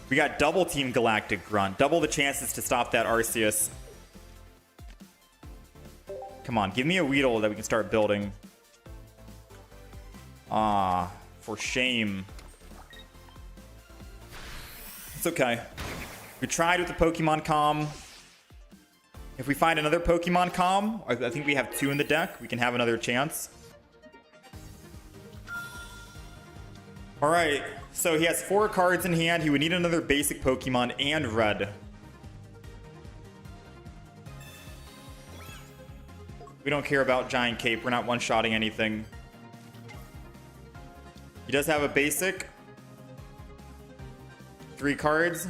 We got double Team Galactic Grunt. Double the chances to stop that Arceus. Come on, give me a Weedle that we can start building. Ah, for shame. It's okay. We tried with the Pokemon Com. If we find another Pokemon Com, I think we have 2 in the deck. We can have another chance. All right, so he has 4 cards in hand. He would need another basic Pokemon and red. We don't care about Giant Cape. We're not one-shotting anything. He does have a basic. 3 cards.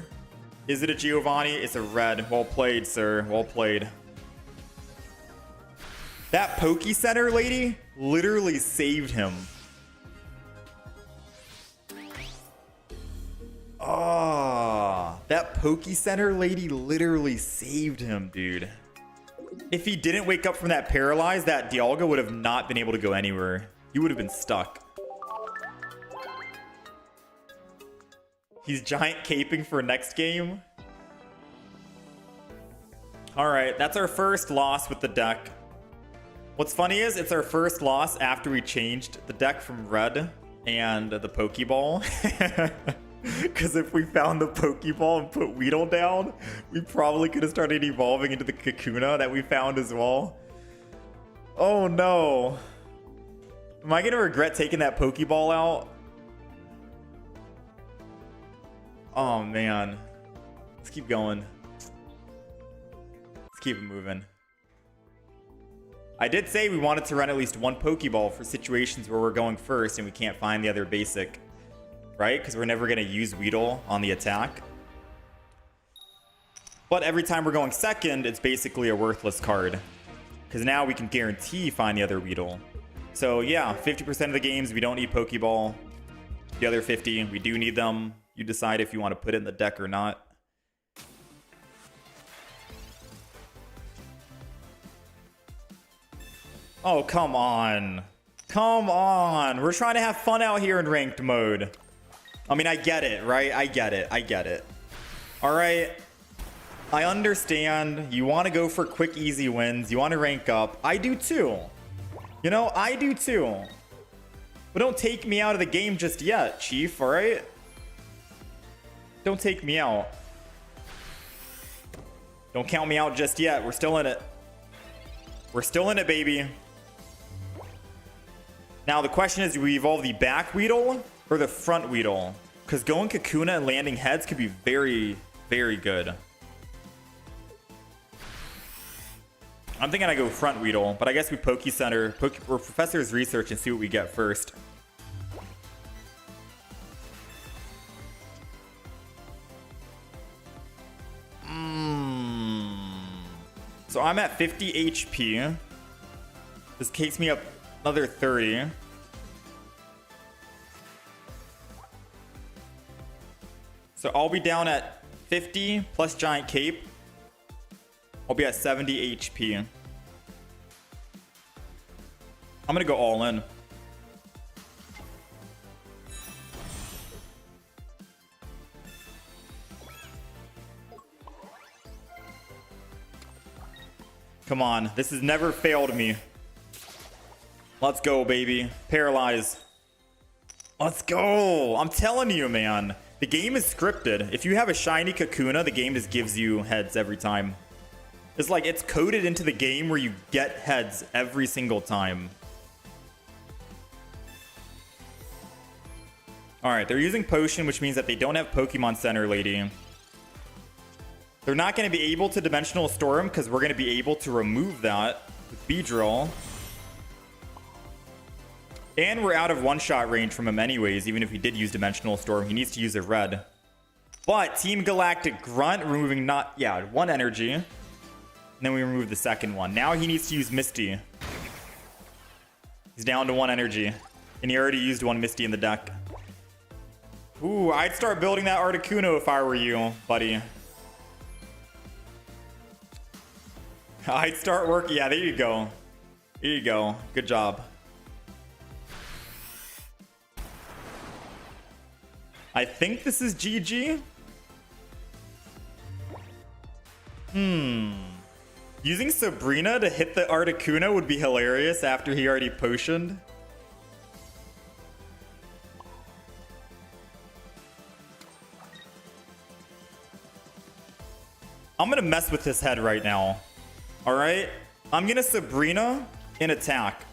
Is it a Giovanni? It's a red. Well played, sir. Well played. That Poke Center lady literally saved him. Oh, that Poke Center lady literally saved him, dude. If he didn't wake up from that paralyze, that Dialga would have not been able to go anywhere. He would have been stuck. He's giant caping for next game. All right, that's our first loss with the deck. What's funny is it's our first loss after we changed the deck from red and the Pokeball. Because if we found the Pokeball and put Weedle down, we probably could have started evolving into the Kakuna that we found as well. Oh no. Am I going to regret taking that Pokeball out? Oh man. Let's keep going. Let's keep it moving. I did say we wanted to run at least 1 Pokeball for situations where we're going first and we can't find the other basic. Right? Because we're never going to use Weedle on the attack. But every time we're going second, it's basically a worthless card. Because now we can guarantee find the other Weedle. So yeah, 50% of the games we don't need Pokeball. The other 50, we do need them. You decide if you want to put it in the deck or not. Oh, come on. Come on. We're trying to have fun out here in ranked mode. I mean, I get it, right? I get it. I get it. All right. I understand. You want to go for quick, easy wins. You want to rank up. I do too. You know, I do too. But don't take me out of the game just yet, Chief, all right? Don't take me out. Don't count me out just yet. We're still in it. We're still in it, baby. Now, the question is, do we evolve the back Weedle or the front Weedle? Because going Kakuna and landing heads could be very, very good. I'm thinking I go front Weedle, but I guess we Poke Center or Professor's Research and see what we get first. So I'm at 50 HP. This takes me up another 30. So I'll be down at 50 plus Giant Cape. I'll be at 70 HP. I'm gonna go all in. Come on, this has never failed me. Let's go, baby. Paralyze. Let's go. I'm telling you, man. The game is scripted. If you have a shiny Kakuna, the game just gives you heads every time. It's like it's coded into the game where you get heads every single time. Alright, they're using Potion, which means that they don't have Pokemon Center Lady. They're not going to be able to Dimensional Storm because we're going to be able to remove that with Beedrill. And we're out of one-shot range from him anyways, even if he did use Dimensional Storm. He needs to use a red. But Team Galactic Grunt, removing one energy. And then we remove the second one. Now he needs to use Misty. He's down to 1 energy. And he already used 1 Misty in the deck. Ooh, I'd start building that Articuno if I were you, buddy. I'd start working. Yeah, there you go. There you go. Good job. I think this is GG. Using Sabrina to hit the Articuno would be hilarious after he already potioned. I'm gonna mess with his head right now. Alright? I'm gonna Sabrina in attack.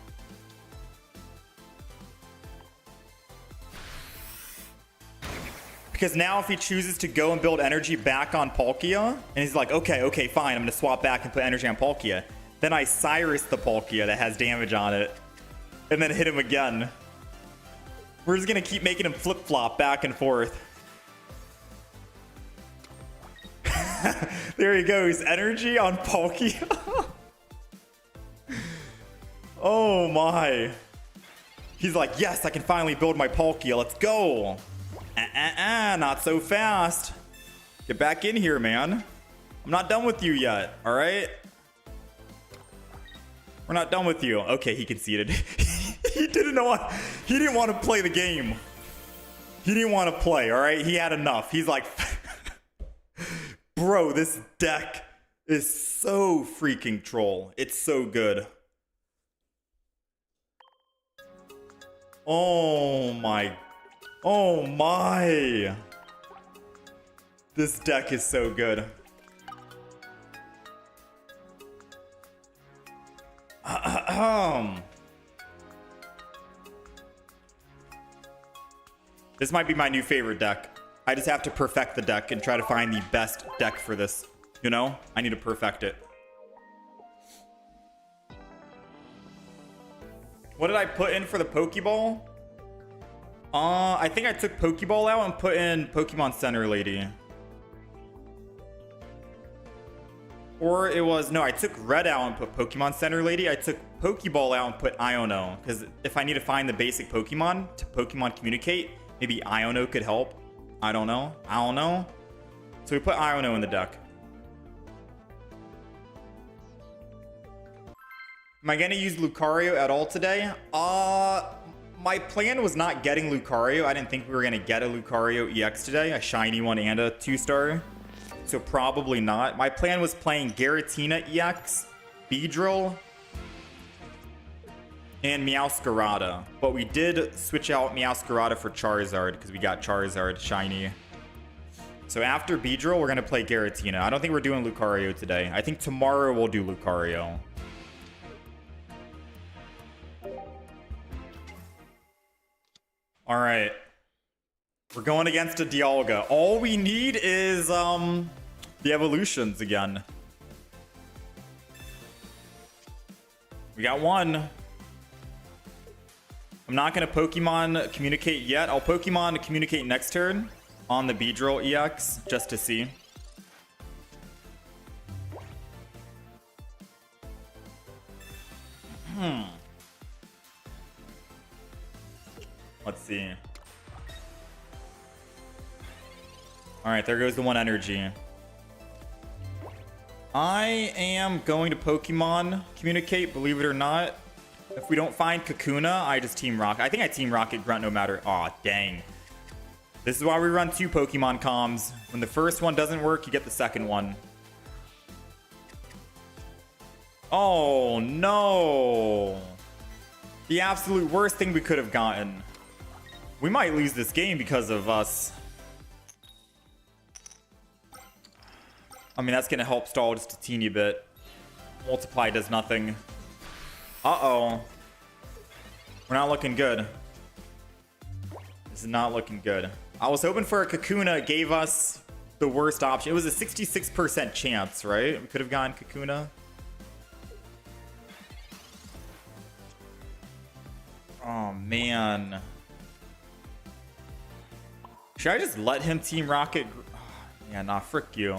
Because now if he chooses to go and build energy back on Palkia, and he's like, okay, fine, I'm going to swap back and put energy on Palkia. Then I Cyrus the Palkia that has damage on it. And then hit him again. We're just going to keep making him flip-flop back and forth. There he goes. Energy on Palkia. Oh my. He's like, yes, I can finally build my Palkia. Let's go. Not so fast. Get back in here, man. I'm not done with you yet, all right? We're not done with you. Okay, he conceded. He didn't want to play the game. He didn't want to play, all right? He had enough. He's like, bro, this deck is so freaking troll. It's so good. Oh my. Oh my. This deck is so good. This might be my new favorite deck. I just have to perfect the deck and try to find the best deck for this. You know? I need to perfect it. What did I put in for the Pokeball? I think I took Pokeball out and put in Pokemon Center Lady. Or it was, no, I took Red out and put Pokemon Center Lady. I took Pokeball out and put Iono. Because if I need to find the basic Pokemon to Pokemon communicate, maybe Iono could help. I don't know. So we put Iono in the deck. Am I going to use Lucario at all today? My plan was not getting Lucario. I didn't think we were going to get a Lucario EX today. A shiny one and a 2-star. So probably not. My plan was playing Giratina EX, Beedrill, and Meowscarada. But we did switch out Meowscarada for Charizard because we got Charizard shiny. So after Beedrill, we're going to play Giratina. I don't think we're doing Lucario today. I think tomorrow we'll do Lucario. All right. We're going against a Dialga. All we need is the evolutions again. We got one. I'm not going to Pokemon communicate yet. I'll Pokemon communicate next turn on the Beedrill EX just to see. Let's see. All right, there goes the one energy. I am going to Pokemon communicate, believe it or not. If we don't find Kakuna, I just Team Rocket. I think I Team Rocket Grunt no matter. Aw, dang. This is why we run 2 Pokemon comms. When the first one doesn't work, you get the second one. Oh, no. The absolute worst thing we could have gotten. We might lose this game because of us. I mean, that's going to help stall just a teeny bit. Multiply does nothing. Uh-oh. We're not looking good. This is not looking good. I was hoping for a Kakuna. It gave us the worst option. It was a 66% chance, right? We could have gotten Kakuna. Oh, man. Should I just let him Team Rocket? Oh, yeah, nah, frick you.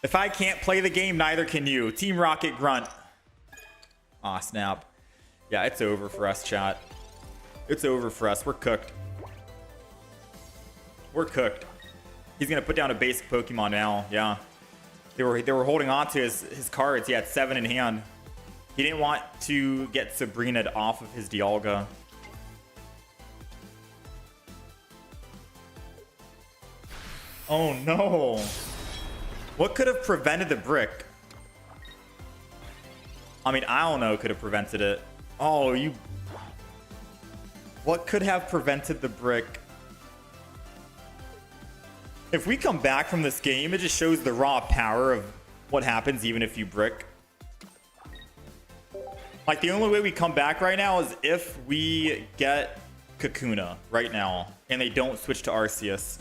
If I can't play the game, neither can you. Team Rocket Grunt. Aw, snap. Yeah, it's over for us, chat. It's over for us. We're cooked. We're cooked. He's going to put down a basic Pokemon now. Yeah. They were holding on to his cards. He had 7 in hand. He didn't want to get Sabrina off of his Dialga. Oh no. What could have prevented the brick? I mean, I don't know, could have prevented it. Oh, you... What could have prevented the brick? If we come back from this game, it just shows the raw power of what happens even if you brick. Like, the only way we come back right now is if we get Kakuna right now and they don't switch to Arceus.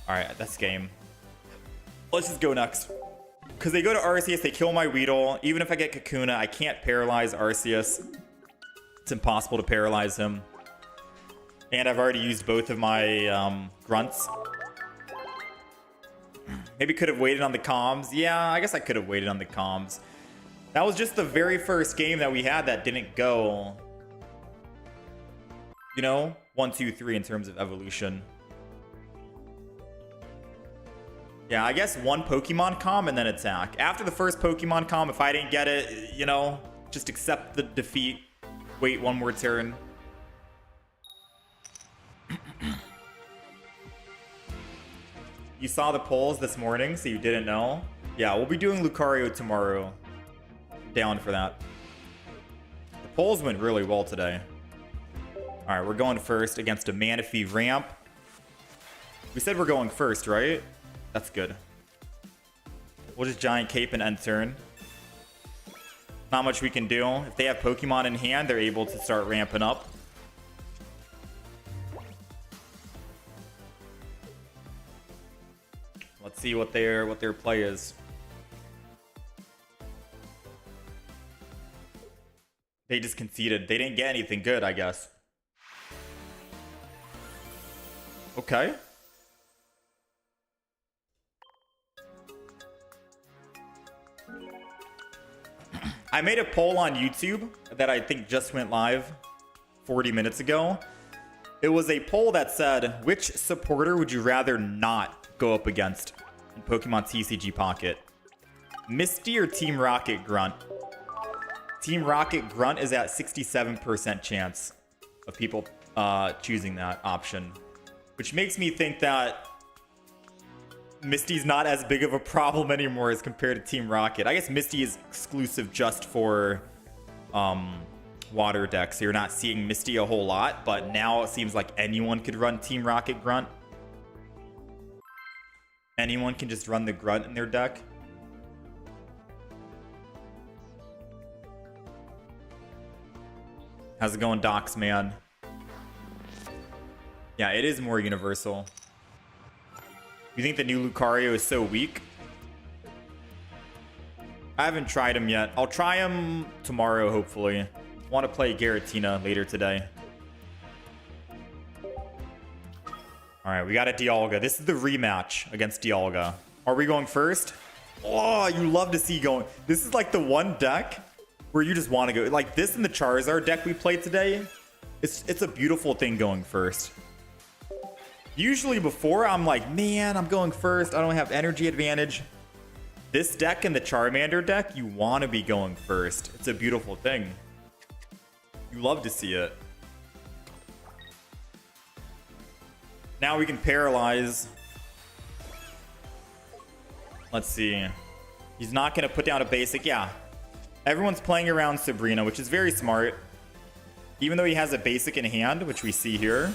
Alright, that's game. Let's just go next. Because they go to Arceus, they kill my Weedle. Even if I get Kakuna, I can't paralyze Arceus. It's impossible to paralyze him. And I've already used both of my grunts. Maybe could have waited on the comms. Yeah, I guess I could have waited on the comms. That was just the very first game that we had that didn't go, you know, 1, 2, 3 in terms of evolution. Yeah, I guess one Pokemon comm and then attack. After the first Pokemon comm, if I didn't get it, you know, just accept the defeat. Wait one more turn. You saw the polls this morning, so you didn't know? Yeah, we'll be doing Lucario tomorrow. Down for that. The polls went really well today. Alright, we're going first against a Manaphy ramp. We said we're going first, right? That's good. We'll just Giant Cape and end turn. Not much we can do. If they have Pokemon in hand, they're able to start ramping up. Let's see what their play is. They just conceded. They didn't get anything good, I guess. Okay. I made a poll on YouTube that I think just went live 40 minutes ago. It was a poll that said, which supporter would you rather not go up against in Pokemon TCG Pocket? Misty or Team Rocket Grunt? Team Rocket Grunt is at 67% chance of people choosing that option, which makes me think that Misty's not as big of a problem anymore as compared to Team Rocket. I guess Misty is exclusive just for water decks, so you're not seeing Misty a whole lot, but now it seems like anyone could run Team Rocket Grunt. Anyone can just run the Grunt in their deck. How's it going, Docs, man? Yeah, it is more universal. You think the new Lucario is so weak? I haven't tried him yet. I'll try him tomorrow, hopefully. Want to play Giratina later today. Alright, we got a Dialga. This is the rematch against Dialga. Are we going first? Oh, you love to see going. This is like the one deck where you just want to go. Like this in the Charizard deck we played today. It's a beautiful thing going first. Usually before, I'm like, man, I'm going first. I don't have energy advantage. This deck and the Charmander deck, you want to be going first. It's a beautiful thing. You love to see it. Now we can paralyze. Let's see. He's not going to put down a basic. Yeah. Everyone's playing around Sabrina, which is very smart. Even though he has a basic in hand, which we see here.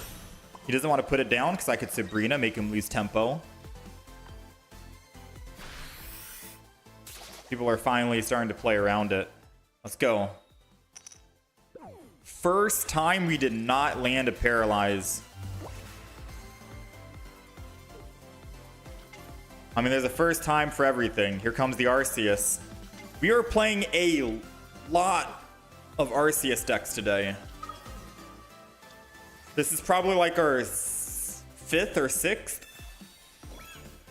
He doesn't want to put it down because I could Sabrina, make him lose tempo. People are finally starting to play around it. Let's go. First time we did not land a paralyze. I mean, there's a first time for everything. Here comes the Arceus. We are playing a lot of Arceus decks today. This is probably like our 5th or 6th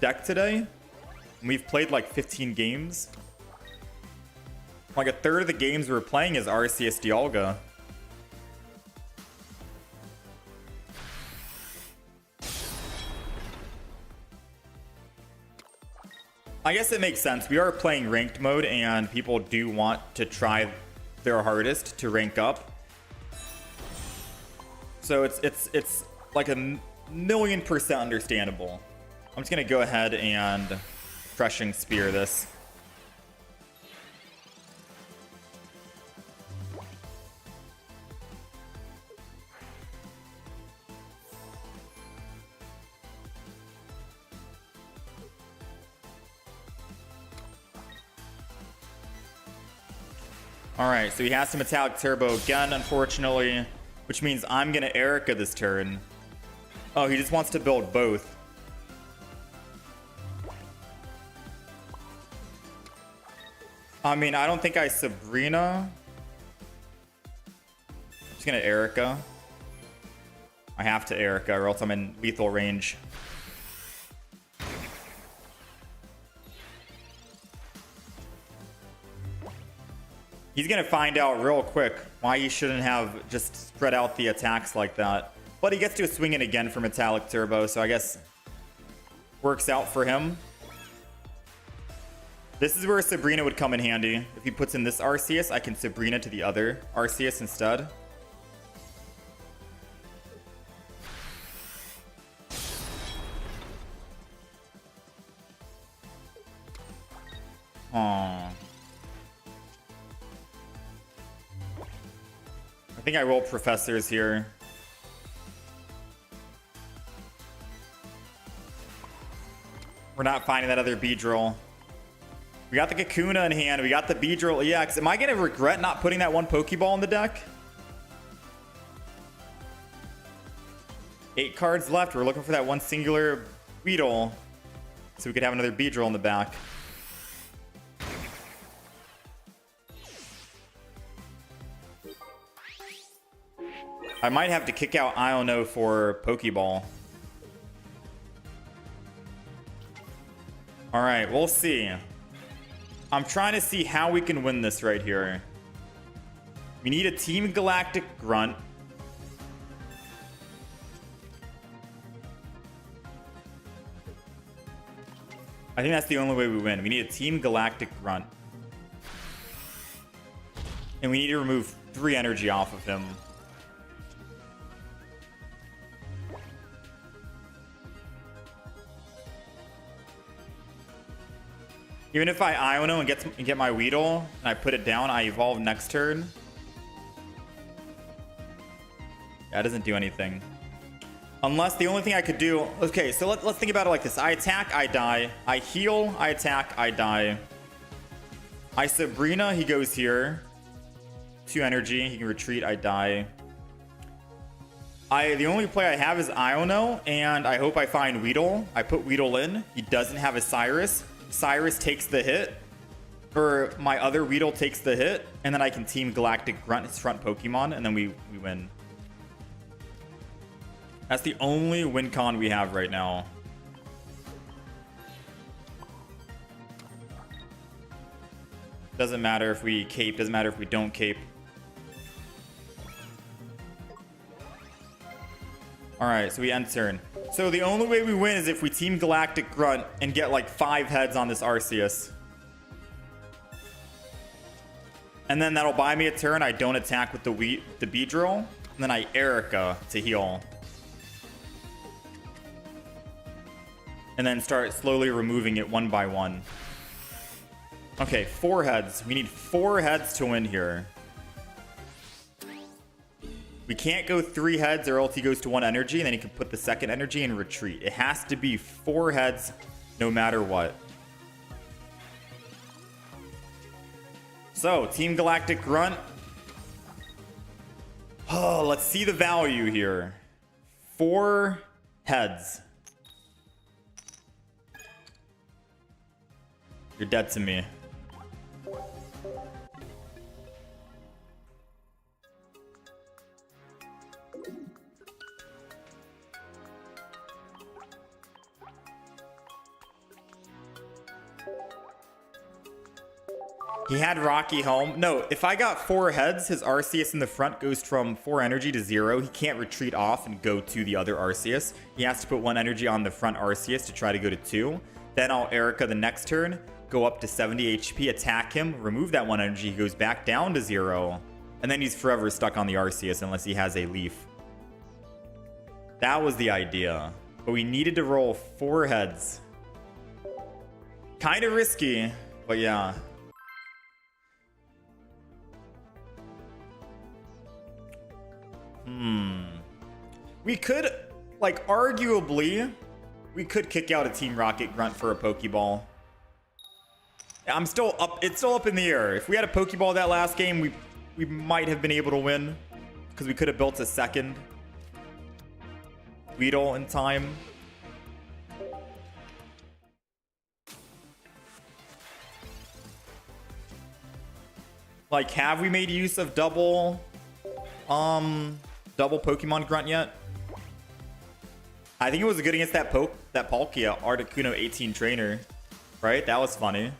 deck today. And we've played like 15 games. Like a third of the games we're playing is Arceus Dialga. I guess it makes sense. We are playing ranked mode and people do want to try their hardest to rank up. So it's like a 1,000,000% understandable. I'm just gonna go ahead and crushing spear this. Alright, so he has to Metallic Turbo again, unfortunately, which means I'm going to Erica this turn. Oh, he just wants to build both. I mean, I don't think I Sabrina. I'm just going to Erica. I have to Erica, or else I'm in lethal range. He's going to find out real quick why he shouldn't have just spread out the attacks like that. But he gets to swing it again for Metallic Turbo, so I guess works out for him. This is where Sabrina would come in handy. If he puts in this Arceus, I can Sabrina to the other Arceus instead. Aww. I think I roll Professors here. We're not finding that other Beedrill. We got the Kakuna in hand. We got the Beedrill EX. Am I going to regret not putting that one Pokeball in the deck? 8 cards left. We're looking for that one singular Weedle, so we could have another Beedrill in the back. I might have to kick out Iono for Pokeball. Alright, we'll see. I'm trying to see how we can win this right here. We need a Team Galactic Grunt. I think that's the only way we win. We need a Team Galactic Grunt. And we need to remove 3 energy off of him. Even if I Iono and get my Weedle, and I put it down, I evolve next turn. That doesn't do anything. Unless the only thing I could do... Okay, so let's think about it like this. I attack, I die. I heal, I attack, I die. I Sabrina, he goes here. 2 energy, he can retreat, I die. The only play I have is Iono, and I hope I find Weedle. I put Weedle in. He doesn't have a Cyrus. Cyrus takes the hit, or my other Weedle takes the hit, and then I can Team Galactic Grunt his front Pokemon, and then we win. That's the only win con we have right now. Doesn't matter if we cape, doesn't matter if we don't cape. Alright, so we end turn. So the only way we win is if we Team Galactic Grunt and get like 5 heads on this Arceus. And then that'll buy me a turn. I don't attack with the Beedrill. And then I Erica to heal. And then start slowly removing it one by one. Okay, 4 heads. We need 4 heads to win here. We can't go 3 heads or else he goes to 1 energy and then he can put the second energy and retreat. It has to be 4 heads no matter what. So, Team Galactic Grunt. Oh, let's see the value here. 4 heads. You're dead to me. He had Rocky Helm. No, if I got 4 heads, his Arceus in the front goes from 4 energy to 0. He can't retreat off and go to the other Arceus. He has to put 1 energy on the front Arceus to try to go to 2. Then I'll Erica the next turn, go up to 70 HP, attack him, remove that 1 energy. He goes back down to 0. And then he's forever stuck on the Arceus unless he has a leaf. That was the idea. But we needed to roll 4 heads. Kind of risky, but yeah. We could, like, arguably, we could kick out a Team Rocket Grunt for a Pokeball. I'm still up. It's still up in the air. If we had a Pokeball that last game, we might have been able to win because we could have built a second Weedle in time. Like, have we made use of double Pokemon Grunt yet? I think it was good against that Palkia Articuno 18 trainer, right? That was funny.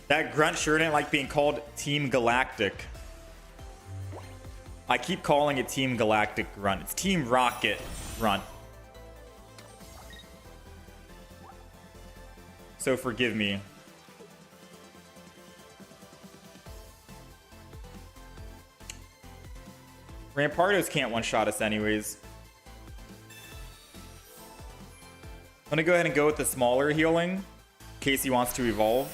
That Grunt sure didn't like being called Team Galactic. I keep calling it Team Galactic Grunt. It's Team Rocket Grunt. So forgive me. Rampardos can't one-shot us anyways. I'm gonna go ahead and go with the smaller healing in case he wants to evolve.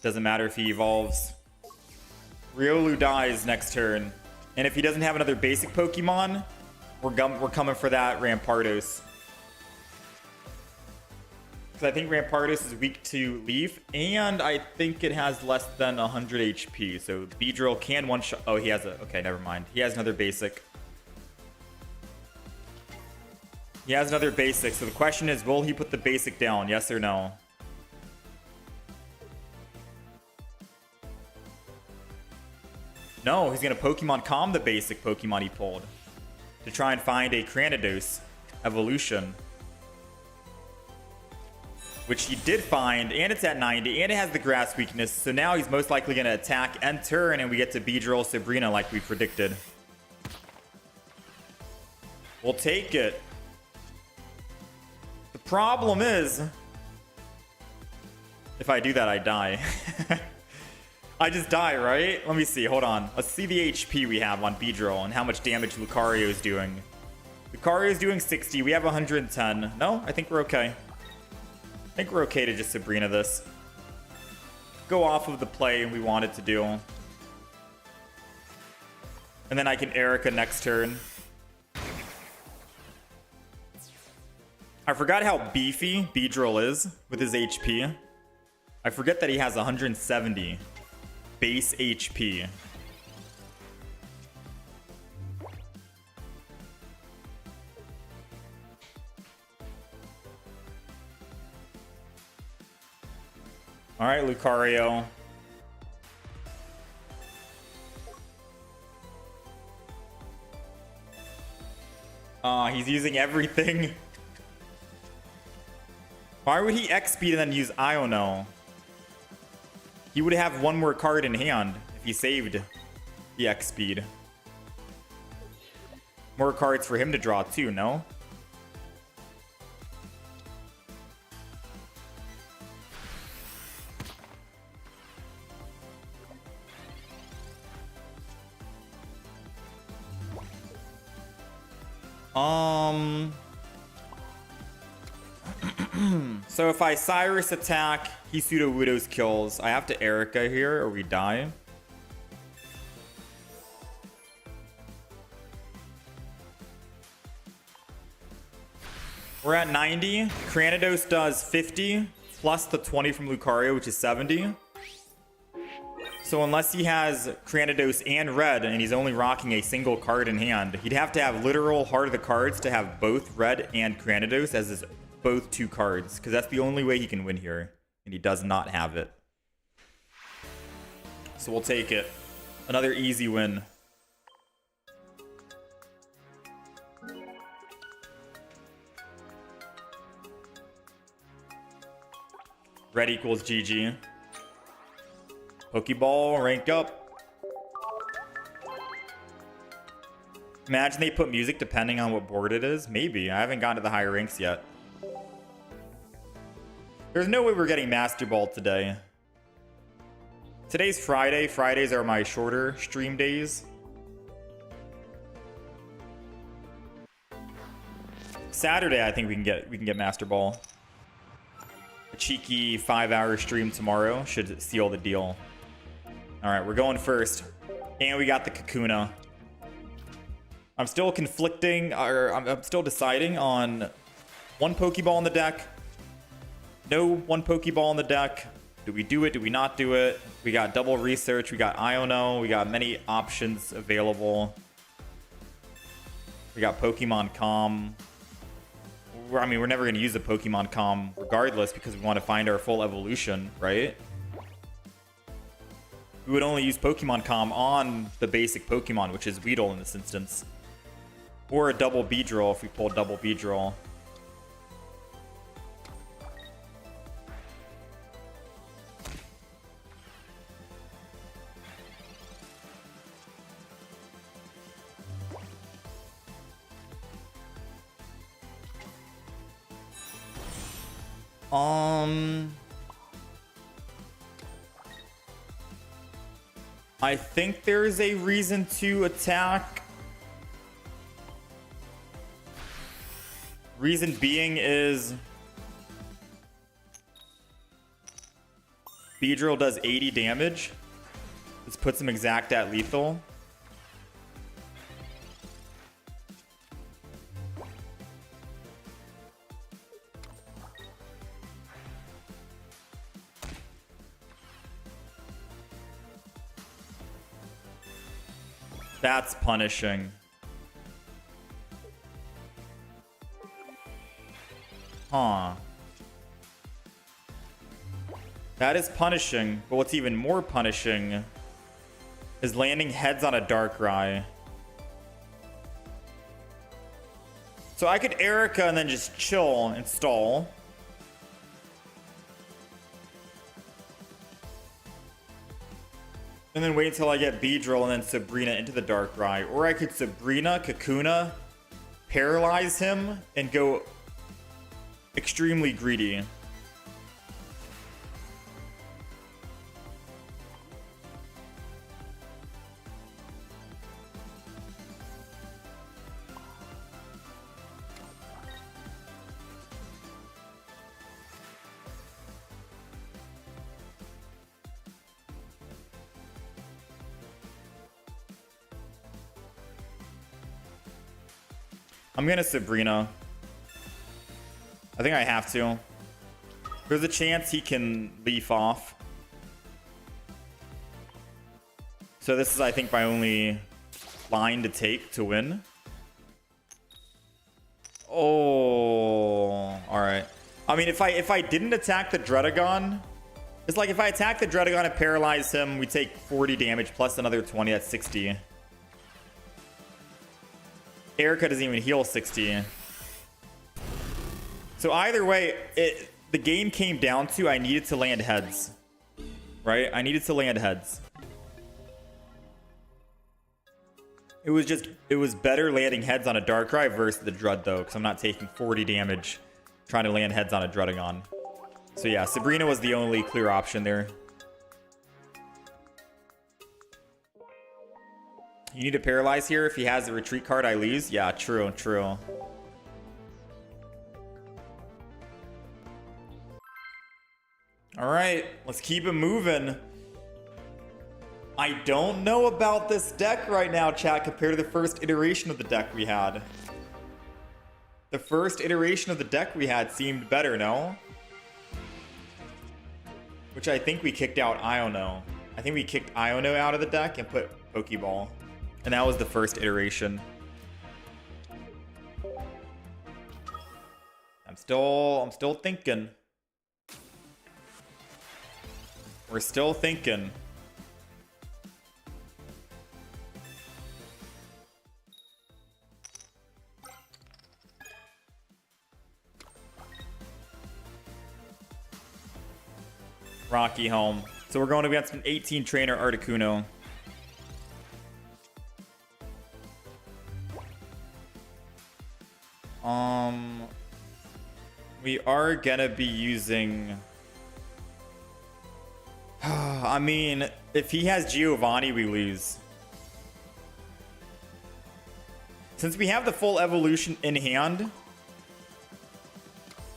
Doesn't matter if he evolves. Riolu dies next turn. And if he doesn't have another basic Pokemon, we're coming for that Rampardos. Because I think Rampardos is weak to Leaf, and I think it has less than 100 HP. So Beedrill can one-shot. Oh, he has a... Okay, never mind. He has another basic. He has another basic. So the question is, will he put the basic down? Yes or no? No, he's going to Pokemon Calm the basic Pokemon he pulled to try and find a Cranidos evolution. Which he did find, and it's at 90, and it has the grass weakness. So now he's most likely going to attack and turn, and we get to Beedrill Sabrina like we predicted. We'll take it. The problem is, if I do that, I die. I just die, right? Let me see. Hold on. Let's see the HP we have on Beedrill and how much damage Lucario is doing. Lucario is doing 60. We have 110. No, I think we're okay. I think we're okay to just Sabrina this. Go off of the play we wanted to do. And then I can Erica next turn. I forgot how beefy Beedrill is with his HP. I forget that he has 170 base HP. All right, Lucario. He's using everything. Why would he X-Speed and then use Iono? He would have one more card in hand if he saved the X-Speed. More cards for him to draw too, no? So if I Cyrus attack, he Pseudo-Widows kills. I have to Erica here or we die. We're at 90. Cranidos does 50 plus the 20 from Lucario, which is 70. So unless he has Cranidos and Red, and he's only rocking a single card in hand, he'd have to have literal Heart of the Cards to have both Red and Cranidos as his both 2 cards, because that's the only way he can win here, and he does not have it. So we'll take it. Another easy win. Red equals GG. Pokeball, rank up. Imagine they put music depending on what board it is. Maybe. I haven't gotten to the higher ranks yet. There's no way we're getting Master Ball today. Today's Friday. Fridays are my shorter stream days. Saturday, I think we can get Master Ball. A cheeky 5-hour stream tomorrow should seal the deal. All right, we're going first, and we got the Kakuna. I'm still conflicting, or I'm still deciding on one Pokeball in the deck. No one Pokeball in the deck. Do we do it? Do we not do it? We got double research. We got Iono. We got many options available. We got Pokemon Com. I mean, we're never going to use the Pokemon Com regardless because we want to find our full evolution, right? We would only use Pokemon Com on the basic Pokemon, which is Weedle in this instance. Or a double Beedrill if we pull double Beedrill. I think there's a reason to attack. Reason being is Beedrill does 80 damage. This puts him exact at lethal. That's punishing. Huh. That is punishing, but what's even more punishing is landing heads on a Darkrai. So I could Erica and then just chill and stall. And then wait until I get Beedrill and then Sabrina into the Darkrai. Or I could Sabrina, Kakuna, paralyze him, and go extremely greedy. I'm gonna Sabrina. I think I have to. There's a chance he can leaf off. So this is, I think, my only line to take to win. Oh, all right. I mean, if I didn't attack the Dredagon, it's like if I attack the Dredagon and paralyze him, we take 40 damage plus another 20. That's 60. Erica doesn't even heal 60. So either way, the game came down to I needed to land heads. Right? I needed to land heads. It was better landing heads on a Darkrai versus the Dread though, because I'm not taking 40 damage trying to land heads on a Dredagon. So yeah, Sabrina was the only clear option there. You need to paralyze here. If he has a retreat card, I lose. Yeah, true, true. All right, let's keep it moving. I don't know about this deck right now, chat, compared to the first iteration of the deck we had. The first iteration of the deck we had seemed better, no? Which I think we kicked out Iono. I think we kicked Iono out of the deck and put Pokeball. And that was the first iteration. I'm still thinking. We're still thinking. Rocky home. So we're going against an 18 trainer Articuno. We are gonna be using... I mean, if he has Giovanni, we lose. Since we have the full evolution in hand,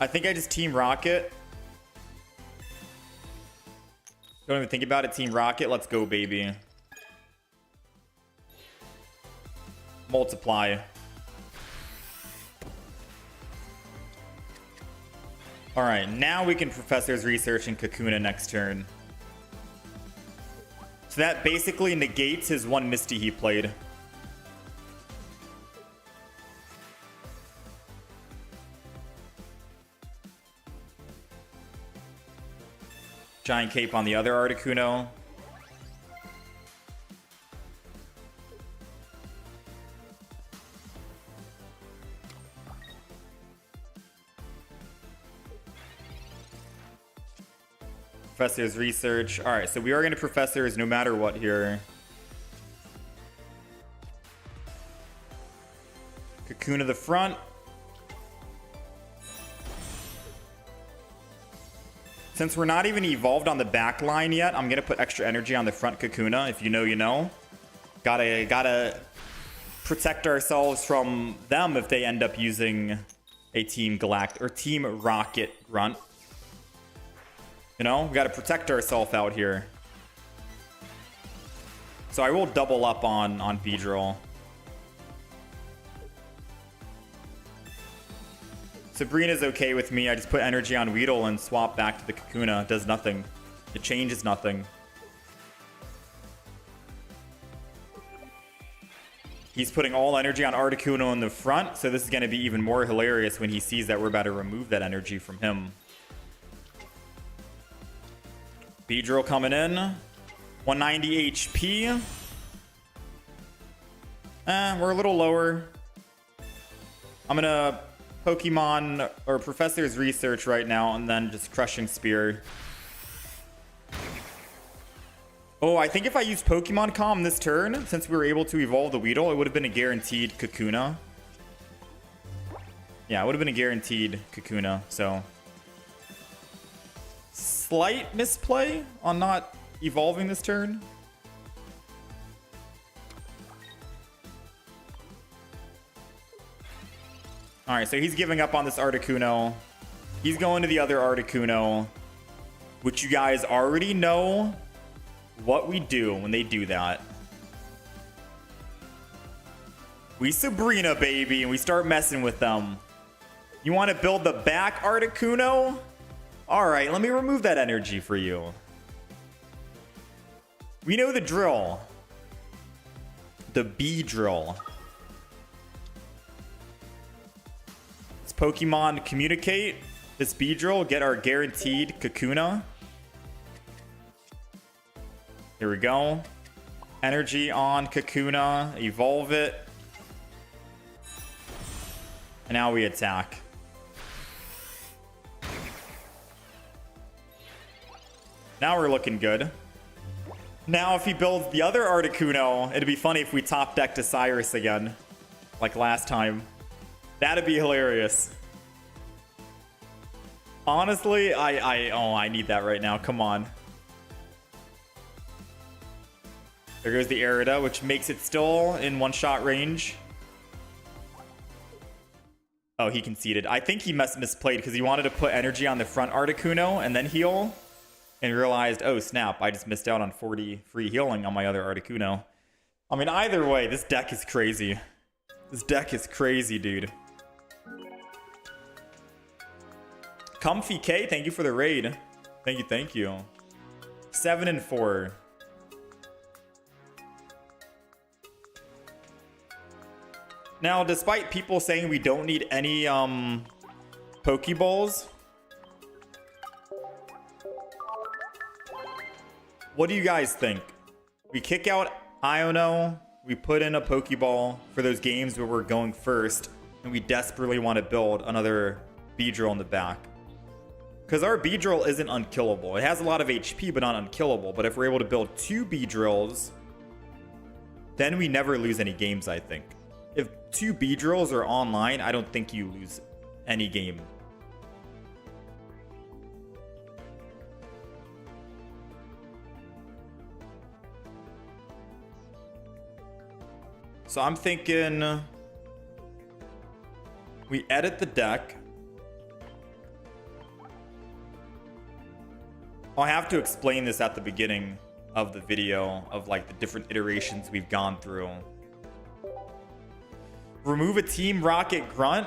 I think I just Team Rocket. Don't even think about it. Team Rocket. Let's go, baby. Multiply. Alright, now we can Professor's Research and Kakuna next turn. So that basically negates his one Misty he played. Giant Cape on the other Articuno. Professor's Research. Alright, so we are going to Professor's no matter what here. Kakuna the front. Since we're not even evolved on the back line yet, I'm going to put extra energy on the front Kakuna. If you know, you know. Gotta protect ourselves from them if they end up using a Team Galactic or Team Rocket Grunt. You know, we got to protect ourselves out here. So I will double up on Beedrill. Sabrina's okay with me. I just put energy on Weedle and swap back to the Kakuna. It does nothing. It changes nothing. He's putting all energy on Articuno in the front, so this is going to be even more hilarious when he sees that we're about to remove that energy from him. Beedrill coming in. 190 HP. We're a little lower. I'm going to Pokemon or Professor's Research right now and then just Crushing Spear. Oh, I think if I used Pokemon Calm this turn, since we were able to evolve the Weedle, it would have been a guaranteed Kakuna. Yeah, it would have been a guaranteed Kakuna, so... Slight misplay on not evolving this turn. Alright, so he's giving up on this Articuno. He's going to the other Articuno, which you guys already know what we do when they do that. We Sabrina, baby, and we start messing with them. You want to build the back Articuno? Alright, let me remove that energy for you. We know the drill. The Beedrill. Let's Pokemon communicate. This Beedrill, get our guaranteed Kakuna. Here we go. Energy on Kakuna. Evolve it. And now we attack. Now we're looking good. Now if he builds the other Articuno, it'd be funny if we top deck to Cyrus again. Like last time. That'd be hilarious. Honestly, I need that right now. Come on. There goes the Arida, which makes it still in one-shot range. Oh, he conceded. I think he misplayed because he wanted to put energy on the front Articuno and then heal. And realized, oh snap, I just missed out on 40 free healing on my other Articuno. I mean, either way, this deck is crazy. This deck is crazy, dude. Comfy K, thank you for the raid. Thank you, thank you. 7 and 4. Now, despite people saying we don't need any Pokeballs, what do you guys think? We kick out Iono, we put in a Pokeball for those games where we're going first, and we desperately want to build another Beedrill in the back. Because our Beedrill isn't unkillable. It has a lot of HP, but not unkillable. But if we're able to build 2 Beedrills, then we never lose any games, I think. If 2 Beedrills are online, I don't think you lose any game. So I'm thinking we edit the deck. I'll have to explain this at the beginning of the video of like the different iterations we've gone through. Remove a Team Rocket Grunt.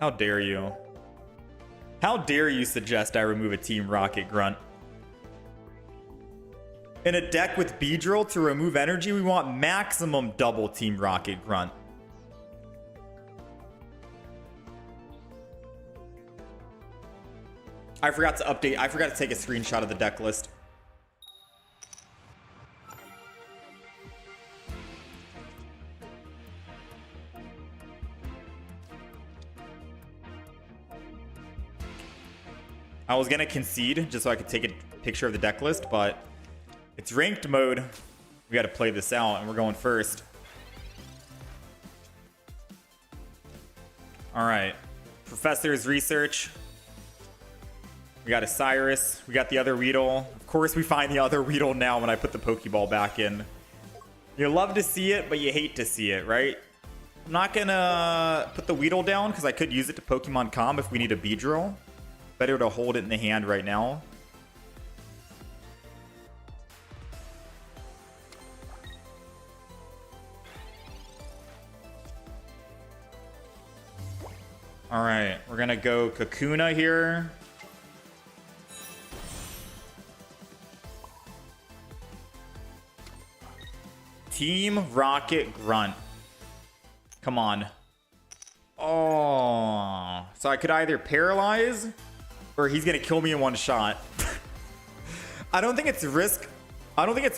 How dare you? How dare you suggest I remove a Team Rocket Grunt? In a deck with Beedrill, to remove energy, we want maximum double Team Rocket Grunt. I forgot to update. I forgot to take a screenshot of the deck list. I was gonna concede just so I could take a picture of the deck list, but it's ranked mode. We gotta play this out, and we're going first. All right. Professor's Research. We got a Cyrus. We got the other Weedle. Of course, we find the other Weedle now when I put the Pokeball back in. You love to see it, but you hate to see it, right? I'm not gonna put the Weedle down because I could use it to Pokemon Com if we need a Beedrill. Better to hold it in the hand right now. All right, we're gonna go Kakuna here. Team Rocket Grunt. Come on. Oh, so I could either paralyze or he's gonna kill me in one shot. I don't think it's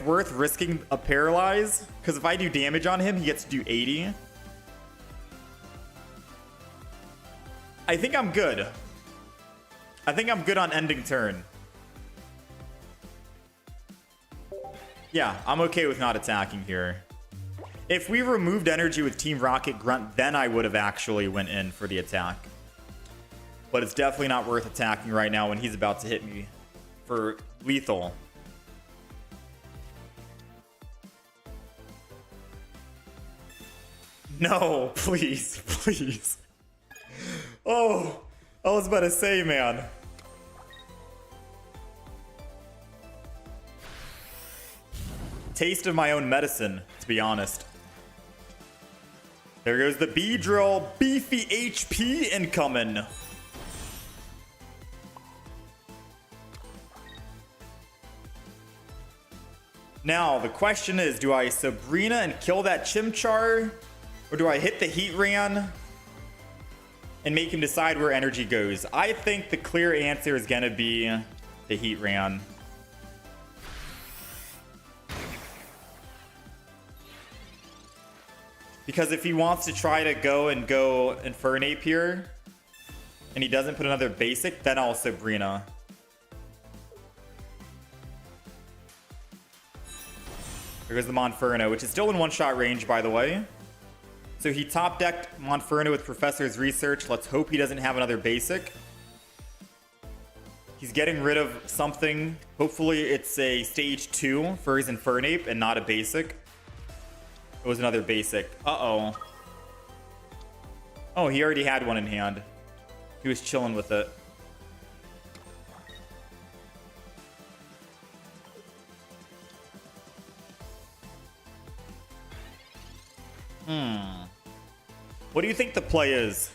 worth risking a paralyze, because if I do damage on him, he gets to do 80. I think I'm good. I think I'm good on ending turn. Yeah, I'm okay with not attacking here. If we removed energy with Team Rocket Grunt, then I would have actually went in for the attack. But it's definitely not worth attacking right now when he's about to hit me for lethal. No, please, please. Oh, I was about to say, man. Taste of my own medicine, to be honest. There goes the Beedrill. Beefy HP incoming. Now, the question is, do I Sabrina and kill that Chimchar? Or do I hit the Heatran and make him decide where energy goes? I think the clear answer is going to be the Heatran. Because if he wants to try to go Infernape here, and he doesn't put another basic, then I'll Sabrina. There goes the Monferno, which is still in one-shot range, by the way. So he top-decked Monferno with Professor's Research. Let's hope he doesn't have another basic. He's getting rid of something. Hopefully it's a stage 2 for his Infernape and not a basic. It was another basic. Uh-oh. Oh, he already had one in hand. He was chilling with it. What do you think the play is?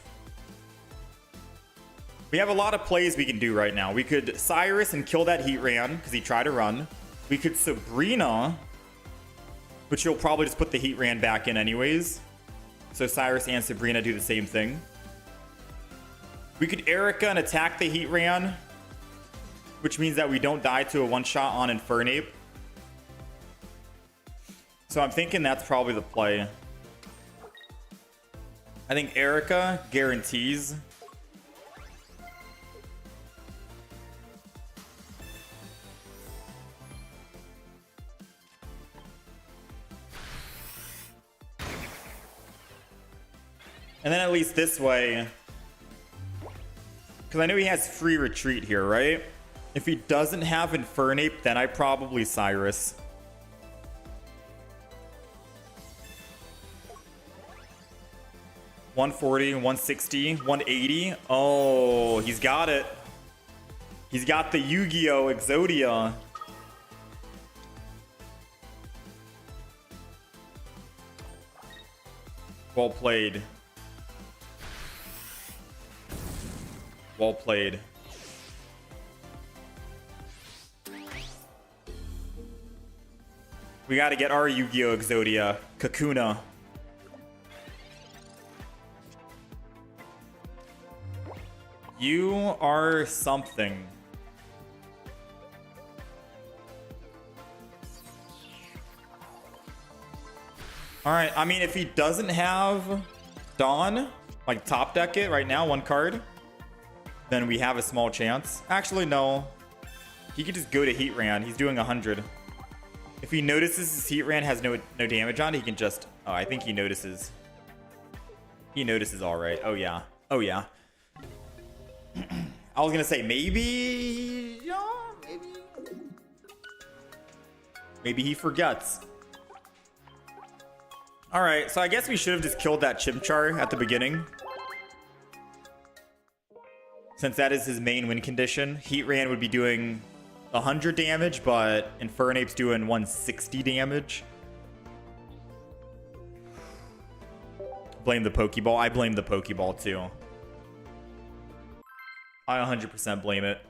We have a lot of plays we can do right now. We could Cyrus and kill that Heatran because he tried to run. We could Sabrina, which you'll probably just put the Heatran back in anyways. So Cyrus and Sabrina do the same thing. We could Erica and attack the Heatran, which means that we don't die to a one-shot on Infernape. So I'm thinking that's probably the play. I think Erica guarantees. And then at least this way, because I know he has free retreat here, right? If he doesn't have Infernape, then I probably Cyrus. $140, $160, $180. Oh, he's got it. He's got the Yu-Gi-Oh! Exodia. Well played. Well played. We gotta get our Yu-Gi-Oh! Exodia. Kakuna. You are something. Alright, I mean, if he doesn't have Dawn, like top deck it right now, one card, then we have a small chance. Actually, no. He could just go to Heatran. He's doing 100. If he notices his Heatran has no damage on it, he can just... Oh, I think he notices. He notices all right. Oh, yeah. Oh, yeah. I was gonna say maybe... Yeah, maybe he forgets. Alright, so I guess we should have just killed that Chimchar at the beginning. Since that is his main win condition. Heatran would be doing 100 damage, but Infernape's doing 160 damage. Blame the Pokeball. I blame the Pokeball too. I 100% blame it.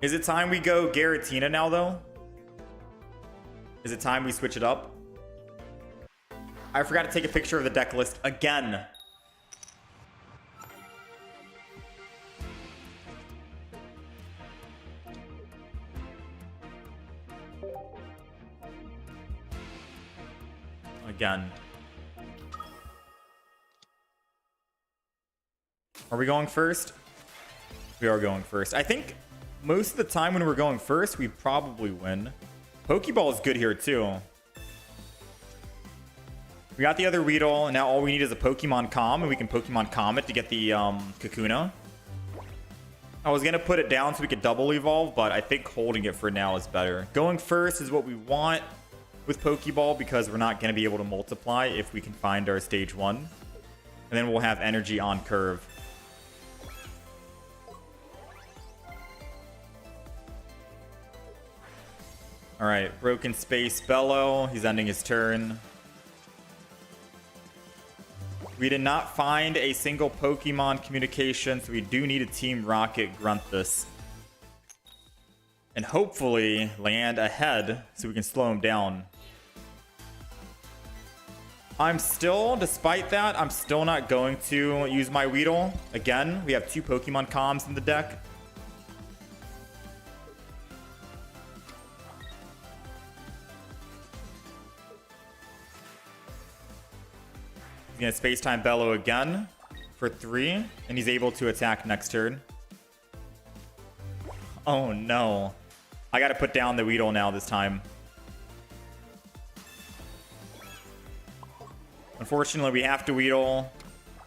Is it time we go Giratina now, though? Is it time we switch it up? I forgot to take a picture of the deck list again. Again. Are we going first? We are going first. I think most of the time when we're going first, we probably win. Pokeball is good here too. We got the other Weedle, and now all we need is a Pokemon Calm, and we can Pokemon Calm it to get the Kakuna. I was gonna put it down so we could double evolve, but I think holding it for now is better. Going first is what we want with Pokeball because we're not gonna be able to multiply if we can find our stage 1. And then we'll have energy on curve. Alright, Broken Space Bellow. He's ending his turn. We did not find a single Pokemon communication, so we do need a Team Rocket grunt this. And hopefully land ahead so we can slow him down. Despite that, I'm still not going to use my Weedle. Again, we have 2 Pokemon comms in the deck. He's gonna Space-Time Bellow again for 3, and he's able to attack next turn. Oh no. I gotta put down the Weedle now this time. Unfortunately, we have to Weedle,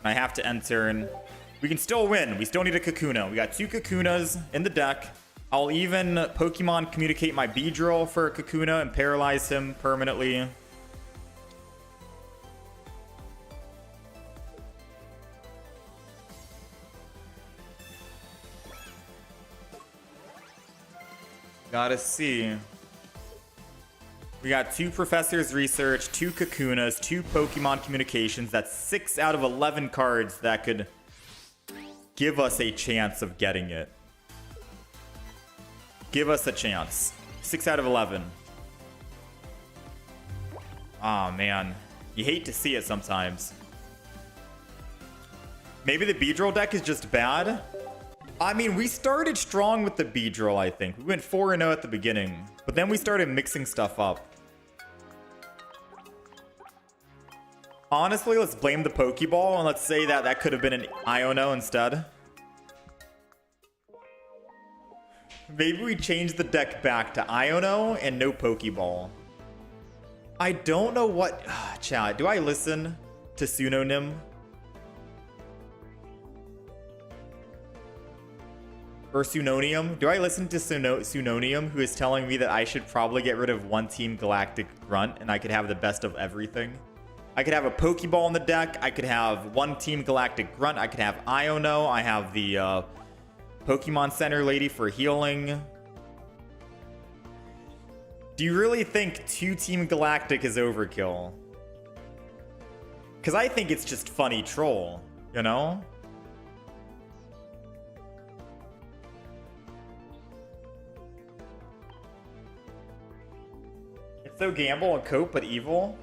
and I have to end turn. We can still win. We still need a Kakuna. We got 2 Kakunas in the deck. I'll even Pokemon communicate my Beedrill for a Kakuna and paralyze him permanently. Gotta see. We got 2 Professor's Research, 2 Kakunas, 2 Pokemon Communications. That's 6 out of 11 cards that could give us a chance of getting it. Give us a chance. 6 out of 11. Aw, man. You hate to see it sometimes. Maybe the Beedrill deck is just bad. I mean, we started strong with the Beedrill, I think. We went 4-0 at the beginning. But then we started mixing stuff up. Honestly, let's blame the Pokeball, and let's say that that could have been an Iono instead. Maybe we change the deck back to Iono and no Pokeball. I don't know what... Chat, do I listen to Sunonym? Or Sunonium. Do I listen to Sunonium, who is telling me that I should probably get rid of one Team Galactic Grunt and I could have the best of everything? I could have a Pokeball in the deck. I could have one Team Galactic Grunt. I could have Iono. I have the Pokemon Center Lady for healing. Do you really think 2 Team Galactic is overkill? Because I think it's just funny troll, you know? It's so gamble and cope, but evil.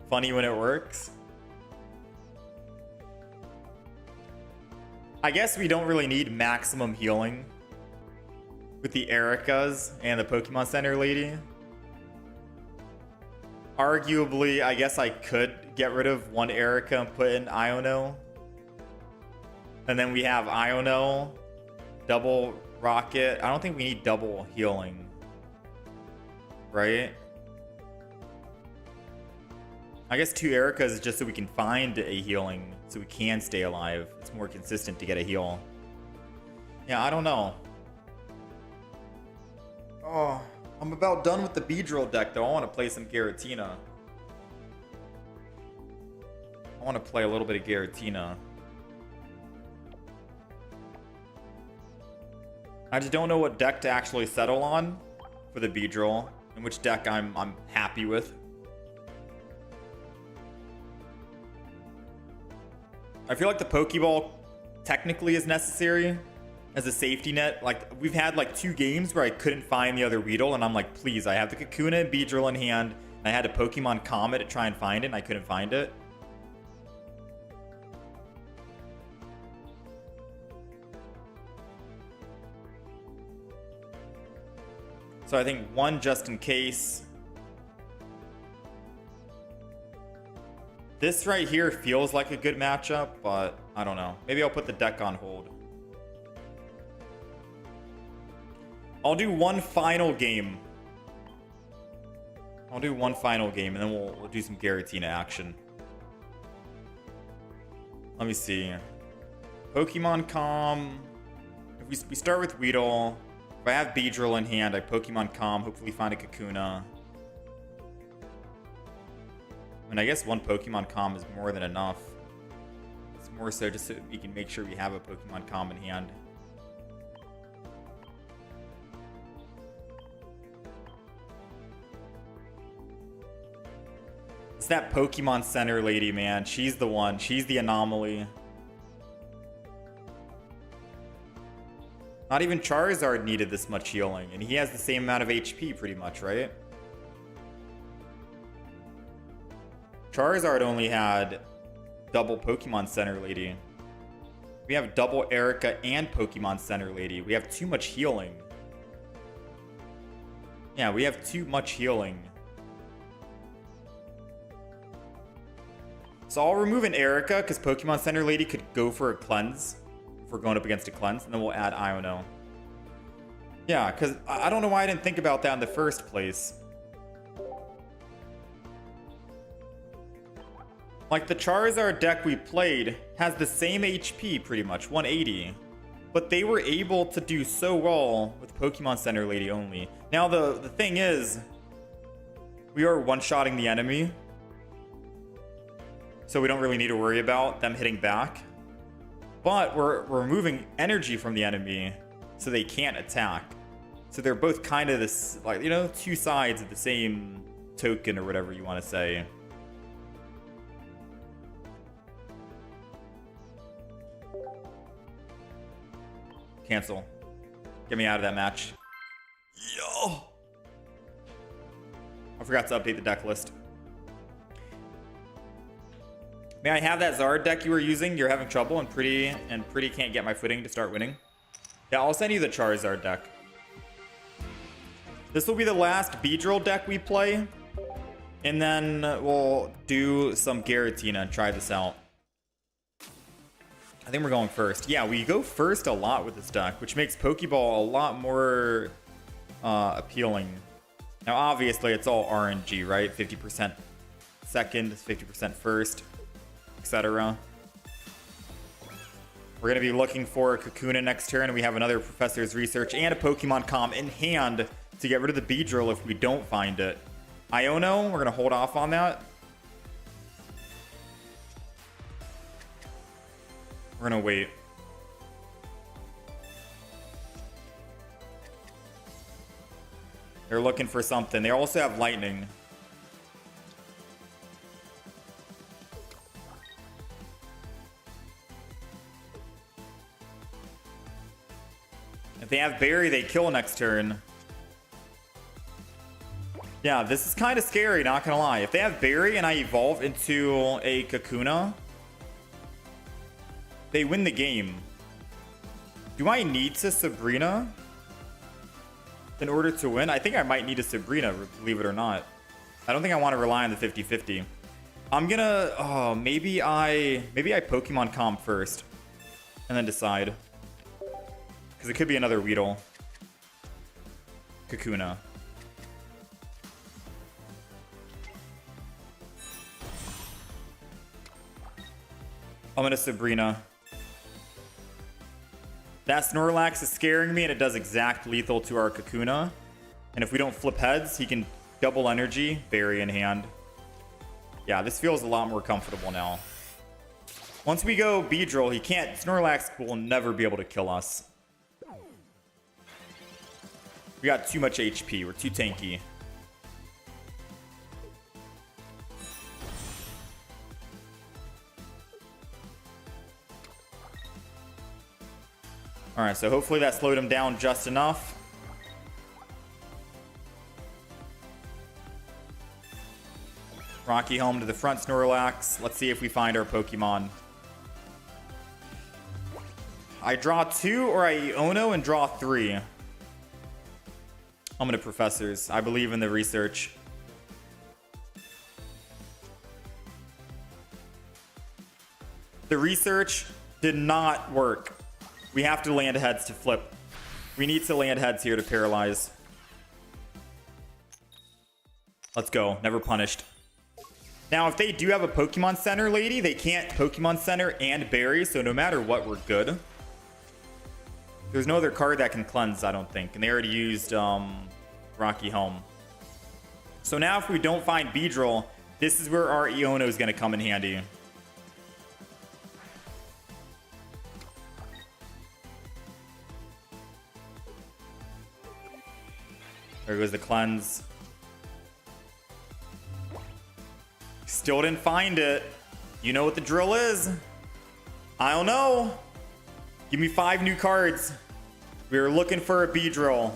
Funny when it works. I guess we don't really need maximum healing with the Ericas and the Pokemon Center Lady. Arguably, I guess I could get rid of one Erica and put in Iono. And then we have Iono, double Rocket. I don't think we need double healing. Right? I guess 2 Ericas is just so we can find a healing, so we can stay alive. It's more consistent to get a heal. Yeah, I don't know. Oh, I'm about done with the Beedrill deck, though. I want to play some Giratina. I want to play a little bit of Giratina. I just don't know what deck to actually settle on for the Beedrill, and which deck I'm happy with. I feel like the Pokeball technically is necessary as a safety net. Like, we've had like 2 games where I couldn't find the other Weedle, and I'm like, please, I have the Kakuna and Beedrill in hand, and I had a Pokemon Comet to try and find it, and I couldn't find it. So I think 1 just in case. This right here feels like a good matchup, but I don't know. Maybe I'll put the deck on hold. I'll do one final game. I'll do one final game, and then we'll do some Giratina action. Let me see. Pokemon Com. If we start with Weedle. If I have Beedrill in hand, I Pokemon Com. Hopefully find a Kakuna. And I guess 1 Pokemon Com is more than enough. It's more so just so we can make sure we have a Pokemon Com in hand. It's that Pokemon Center Lady, man. She's the one. She's the anomaly. Not even Charizard needed this much healing, and he has the same amount of HP pretty much, right? Charizard only had double Pokemon Center Lady. We have double Erica and Pokemon Center Lady. We have too much healing. Yeah, we have too much healing. So I'll remove an Erica because Pokemon Center Lady could go for a cleanse if we're going up against a cleanse, and then we'll add Iono. Yeah, because I don't know why I didn't think about that in the first place. Like, the Charizard deck we played has the same HP pretty much, 180. But they were able to do so well with Pokemon Center Lady only. Now, the thing is, we are one-shotting the enemy. So we don't really need to worry about them hitting back. But we're removing energy from the enemy so they can't attack. So they're both kind of this, like, you know, 2 sides of the same token or whatever you want to say. Cancel. Get me out of that match. Yo! I forgot to update the deck list. May I have that Zard deck you were using? You're having trouble and pretty can't get my footing to start winning. Yeah, I'll send you the Charizard deck. This will be the last Beedrill deck we play. And then we'll do some Giratina and try this out. I think we're going first. Yeah, we go first a lot with this deck, which makes Pokeball a lot more appealing. Now, obviously, it's all RNG, right? 50% second, 50% first, etc. We're going to be looking for a Kakuna next turn. We have another Professor's Research and a Pokemon Com in hand to get rid of the Beedrill if we don't find it. Iono, we're going to hold off on that. We're going to wait. They're looking for something. They also have Lightning. If they have Berry, they kill next turn. Yeah, this is kind of scary, not gonna lie. If they have Berry and I evolve into a Kakuna, they win the game. Do I need to Sabrina in order to win? I think I might need a Sabrina, believe it or not. I don't think I want to rely on the 50-50. I'm gonna... Oh, maybe I Pokemon Comp first. And then decide. Because it could be another Weedle. Kakuna. I'm gonna Sabrina. That Snorlax is scaring me, and it does exact lethal to our Kakuna. And if we don't flip heads, he can double energy, Berry in hand. Yeah, this feels a lot more comfortable now. Once we go Beedrill, he can't... Snorlax will never be able to kill us. We got too much HP. We're too tanky. Alright, so hopefully that slowed him down just enough. Rocky Helm to the front Snorlax. Let's see if we find our Pokemon. I draw 2 or I Iono and draw 3. I'm gonna Professors. I believe in the research. The research did not work. We have to land heads to flip. We need to land heads here to paralyze. Let's go. Never punished. Now, if they do have a Pokemon Center lady, they can't Pokemon Center and Berry, so no matter what, we're good. There's no other card that can cleanse, I don't think. And they already used Rocky Helm. So now if we don't find Beedrill, this is where our Iono is going to come in handy. There goes the cleanse. Still didn't find it. You know what the drill is. I don't know. Give me 5 new cards. We are looking for a Beedrill.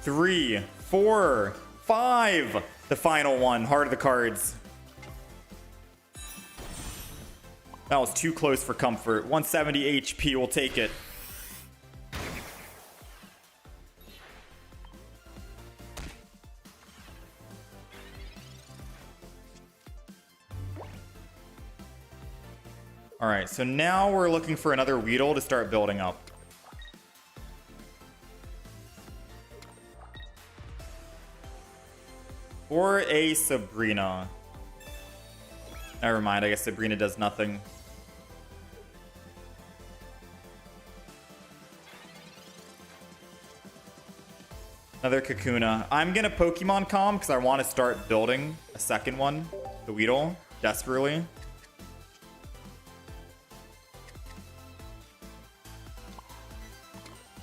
3, 4, 5. The final one. Heart of the cards. That was too close for comfort. 170 HP. We'll take it. Alright, so now we're looking for another Weedle to start building up. Or a Sabrina. Never mind, I guess Sabrina does nothing. Another Kakuna. I'm gonna Pokemon Com because I want to start building a second one. The Weedle, desperately.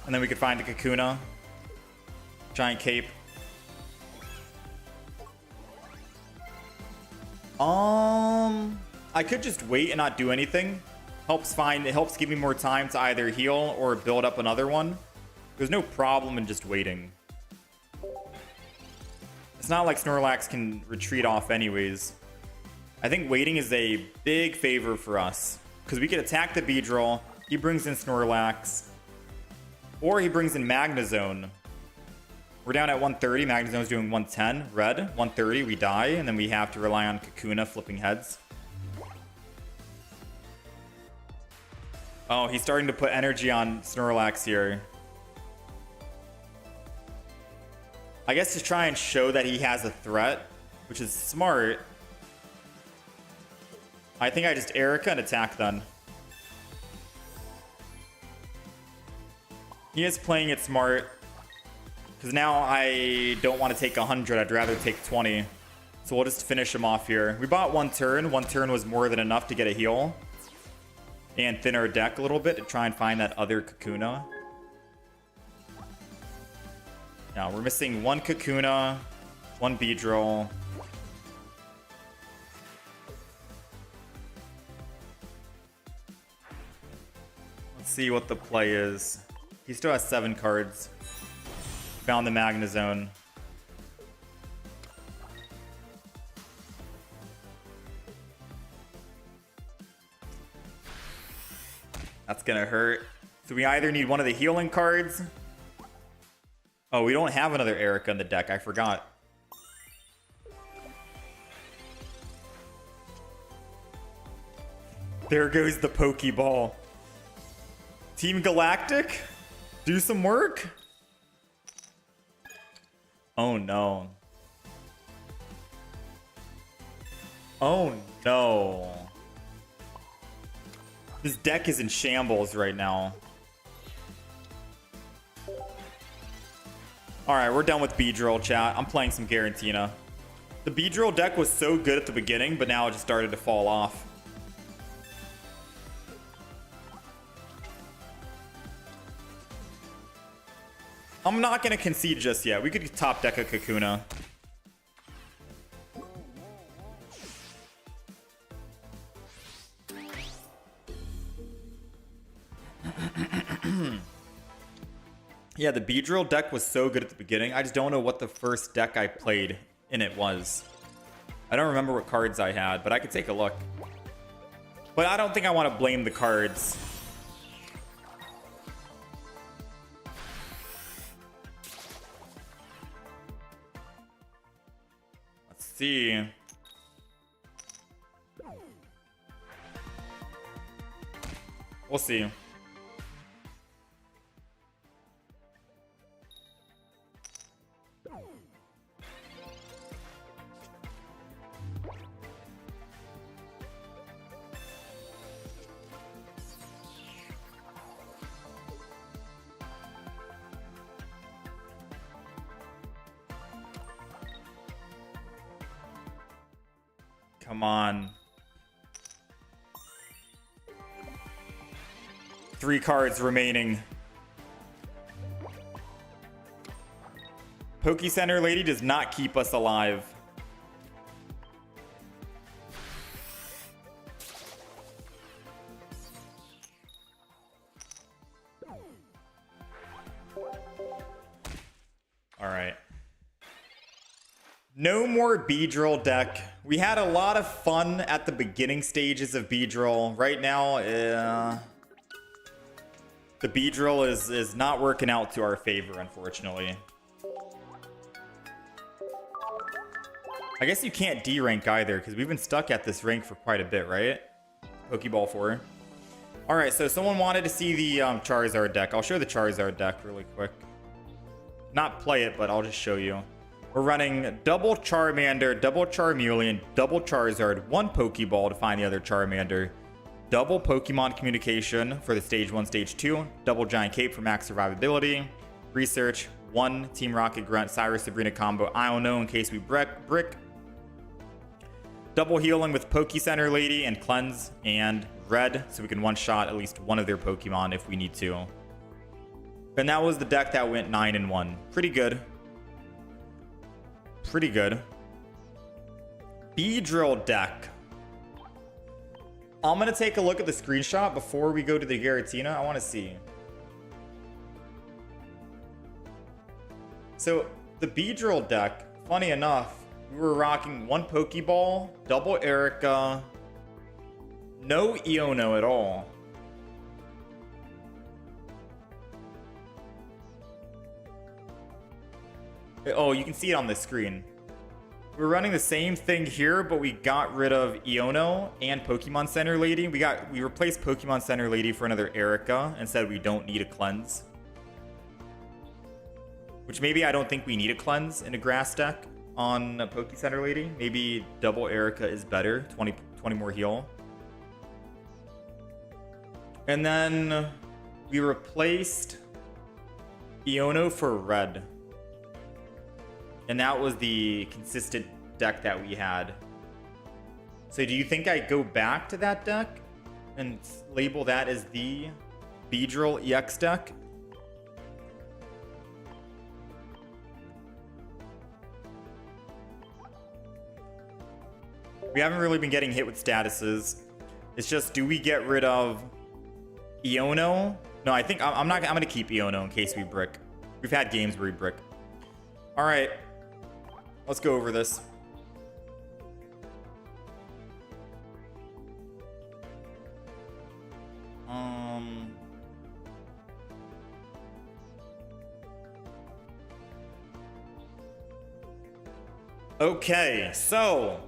And then we could find the Kakuna. Giant Cape. I could just wait and not do anything. It helps give me more time to either heal or build up another one. There's no problem in just waiting. It's not like Snorlax can retreat off anyways. I think waiting is a big favor for us. Because we could attack the Beedrill. He brings in Snorlax. Or he brings in Magnezone. We're down at 130. Magnezone's doing 110. Red, 130. We die. And then we have to rely on Kakuna flipping heads. Oh, he's starting to put energy on Snorlax here. I guess to try and show that he has a threat, which is smart. I think I just Erica and attack then. He is playing it smart. Because now I don't want to take 100. I'd rather take 20. So we'll just finish him off here. We bought one turn. One turn was more than enough to get a heal. And thin our deck a little bit to try and find that other Kakuna. Now we're missing one Kakuna, one Beedrill. Let's see what the play is. He still has 7 cards. Found the Magnezone. That's gonna hurt. So we either need one of the healing cards. Oh, we don't have another Erica in the deck. I forgot. There goes the Pokeball. Team Galactic? Do some work? Oh no. Oh no. This deck is in shambles right now. Alright, we're done with Beedrill, chat. I'm playing some Garantina. The Beedrill deck was so good at the beginning, but now it just started to fall off. I'm not going to concede just yet. We could top deck a Kakuna. Yeah, the Beedrill deck was so good at the beginning. I just don't know what the first deck I played in it was. I don't remember what cards I had, but I could take a look. But I don't think I want to blame the cards. Let's see. We'll see. Come on. 3 cards remaining. Poke-Center Lady does not keep us alive. All right. No more Beedrill deck. We had a lot of fun at the beginning stages of Beedrill. Right now, the Beedrill is not working out to our favor, unfortunately. I guess you can't D rank either, because we've been stuck at this rank for quite a bit, right? Pokeball 4. Alright, so someone wanted to see the Charizard deck. I'll show the Charizard deck really quick. Not play it, but I'll just show you. We're running double Charmander, double Charmeleon, double Charizard, 1 Pokeball to find the other Charmander, double Pokemon Communication for the Stage 1, Stage 2, double Giant Cape for max survivability, research, 1 Team Rocket Grunt, Cyrus Sabrina combo, I don't know in case we brick, double healing with Poke-Center Lady and Cleanse and Red, so we can one-shot at least one of their Pokemon if we need to. And that was the deck that went 9-1. Pretty good. Pretty good. Beedrill deck. I'm going to take a look at the screenshot before we go to the Giratina. I want to see. So, the Beedrill deck, funny enough, we were rocking 1 Pokeball, double Erica, no Iono at all. Oh, you can see it on the screen. We're running the same thing here, but we got rid of Iono and Pokemon Center Lady. We replaced Pokemon Center Lady for another Erica and said we don't need a cleanse. Which maybe I don't think we need a cleanse in a grass deck on a Poke Center Lady. Maybe double Erica is better, 20 more heal. And then we replaced Iono for red. And that was the consistent deck that we had. So do you think I go back to that deck and label that as the Beedrill EX deck? We haven't really been getting hit with statuses. It's just, do we get rid of Iono? No, I think I'm gonna keep Iono in case we brick. We've had games where we brick. All right, let's go over this. Okay, so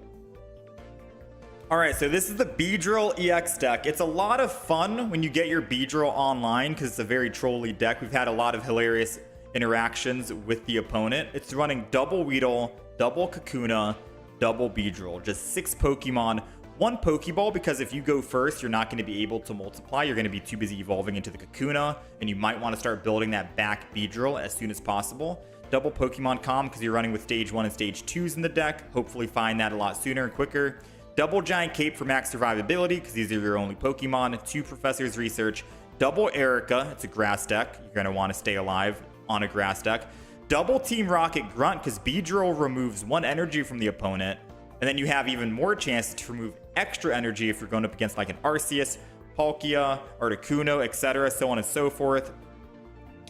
all right, so this is the Beedrill EX deck. It's a lot of fun when you get your Beedrill online because it's a very trolly deck. We've had a lot of hilarious interactions with the opponent. It's running double Weedle, double Kakuna, double Beedrill. Just 6 Pokemon, 1 Pokeball, because if you go first, you're not going to be able to multiply. You're going to be too busy evolving into the Kakuna, and you might want to start building that back Beedrill as soon as possible. Double Pokemon Com because you're running with Stage 1 and Stage 2s in the deck. Hopefully find that a lot sooner and quicker. Double Giant Cape for max survivability because these are your only Pokemon. 2 Professor's Research. Double Erica. It's a grass deck. You're going to want to stay alive on a grass deck. Double Team Rocket Grunt because Beedrill removes 1 energy from the opponent. And then you have even more chances to remove extra energy if you're going up against like an Arceus, Palkia, Articuno, etc. So on and so forth.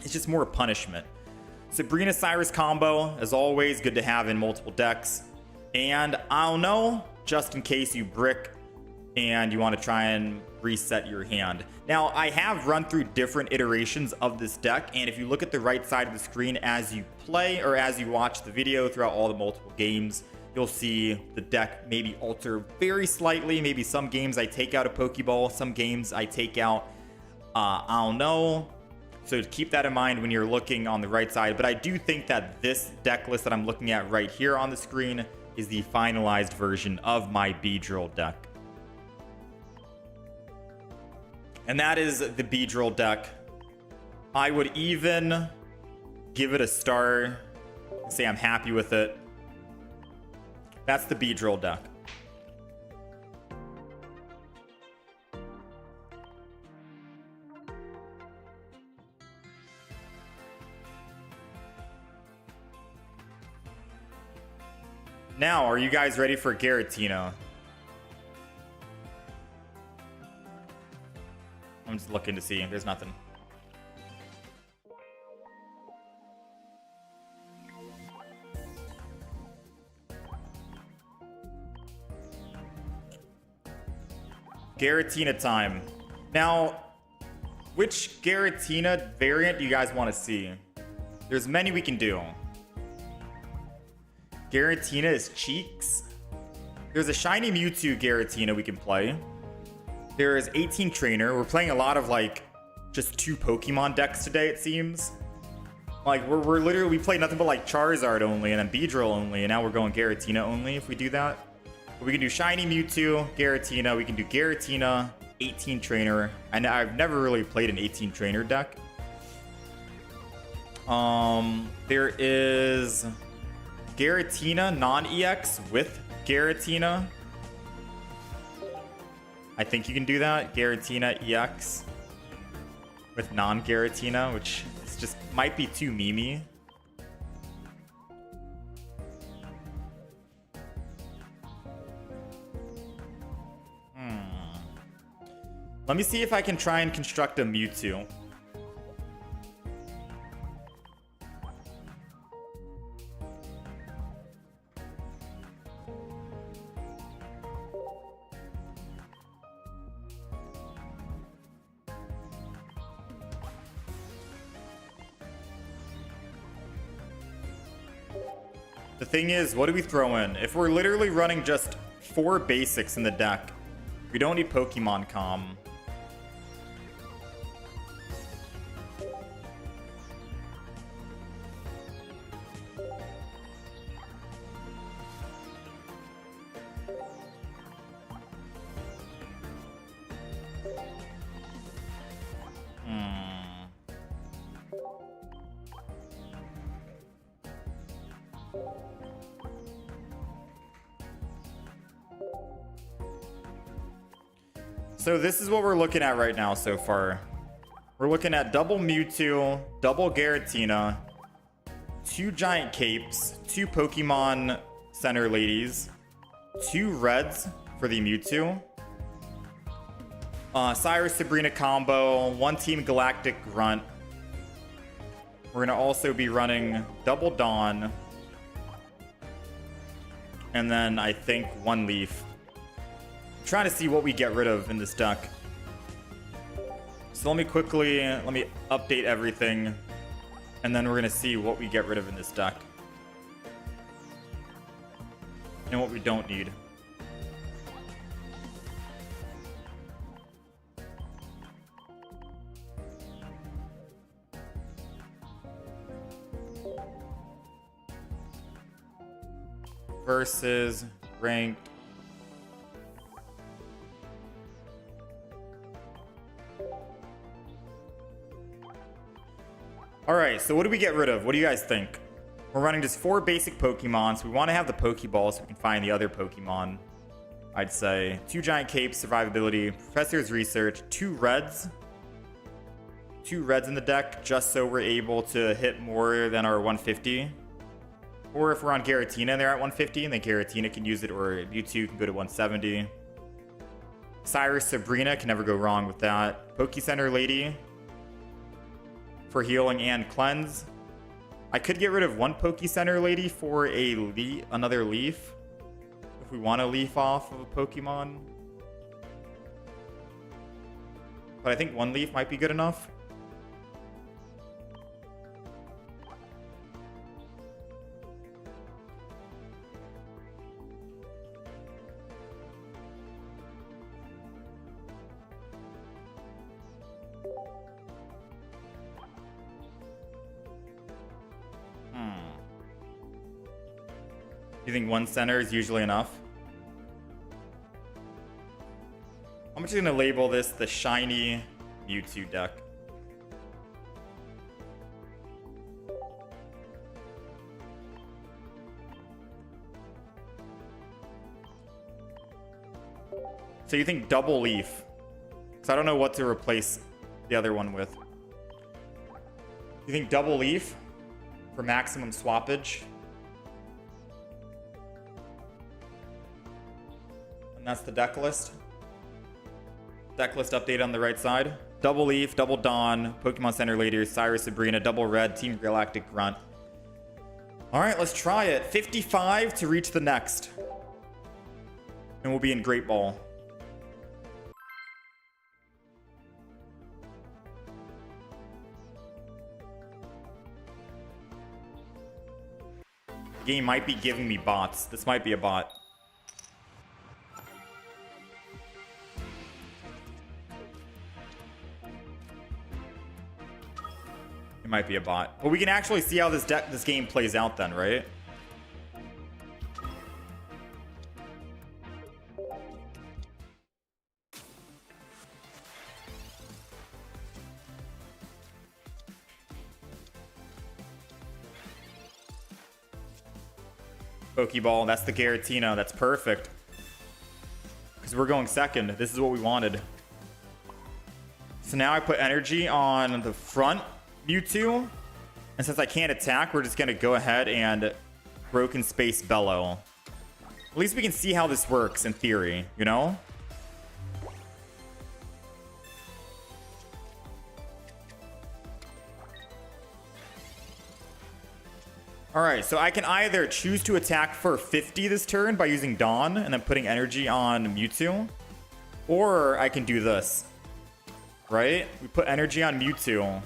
It's just more punishment. Sabrina Cyrus combo, as always, good to have in multiple decks. And I don't know, just in case you brick and you want to try and reset your hand. Now, I have run through different iterations of this deck, and if you look at the right side of the screen as you play or as you watch the video throughout all the multiple games, you'll see the deck maybe alter very slightly. Maybe some games I take out a Pokeball, some games I take out, I don't know. So keep that in mind when you're looking on the right side. But I do think that this deck list that I'm looking at right here on the screen is the finalized version of my Beedrill deck. And that is the Beedrill deck. I would even give it a star and say I'm happy with it. That's the Beedrill deck. Now, are you guys ready for Giratina? I'm just looking to see. There's nothing. Giratina time. Now, which Giratina variant do you guys want to see? There's many we can do. Giratina is Cheeks. There's a Shiny Mewtwo Giratina we can play. There is 18 Trainer. We're playing a lot of like just 2 Pokemon decks today, it seems. Like we're literally, we played nothing but like Charizard only and then Beedrill only, and now we're going Giratina only if we do that. But we can do Shiny Mewtwo, Giratina. We can do Giratina, 18 Trainer. And I've never really played an 18 Trainer deck. There is Giratina non-EX with Giratina. I think you can do that. Giratina EX with non-Giratina, which is just might be too memey. Let me see if I can try and construct a Mewtwo. The thing is, what do we throw in? If we're literally running just 4 basics in the deck, we don't need Pokemon Com. So this is what we're looking at right now so far. We're looking at double Mewtwo, double Giratina, 2 Giant Capes, 2 Pokemon Center Ladies, 2 Reds for the Mewtwo, Cyrus Sabrina combo, 1 Team Galactic Grunt. We're going to also be running double Dawn, and then I think 1 Leaf. I'm trying to see what we get rid of in this deck. So let me update everything, and then we're going to see what we get rid of in this deck and what we don't need. Versus ranked. Alright, so what do we get rid of? What do you guys think? We're running just 4 basic Pokemon, so we want to have the Pokeball so we can find the other Pokemon. I'd say 2 Giant Capes, Survivability, Professor's Research, 2 Reds. 2 Reds in the deck, just so we're able to hit more than our 150. Or if we're on Giratina and they're at 150, and then Giratina can use it, or Mewtwo can go to 170. Cyrus Sabrina, can never go wrong with that. Pokecenter Lady for healing and cleanse. I could get rid of 1 Pokecenter Lady for another leaf, if we want to leaf off of a Pokemon. But I think 1 leaf might be good enough. You think 1 center is usually enough? I'm just gonna label this the shiny Mewtwo deck. So you think double leaf? Because I don't know what to replace the other one with. You think double leaf for maximum swappage? And that's the deck list. Deck list update on the right side. Double Leaf, Double Dawn, Pokemon Center Leaders, Cyrus Sabrina, Double Red, Team Galactic Grunt. Alright, let's try it. 55 to reach the next. And we'll be in Great Ball. The game might be giving me bots. This might be a bot. Might be a bot, but we can actually see how this game plays out then, right? Pokeball, that's the Giratina. That's perfect, because we're going second. This is what we wanted. So now I put energy on the front Mewtwo, and since I can't attack, we're just gonna go ahead and Broken Space Bellow. At least we can see how this works in theory, you know? Alright, so I can either choose to attack for 50 this turn by using Dawn and then putting energy on Mewtwo, or I can do this, right? We put energy on Mewtwo,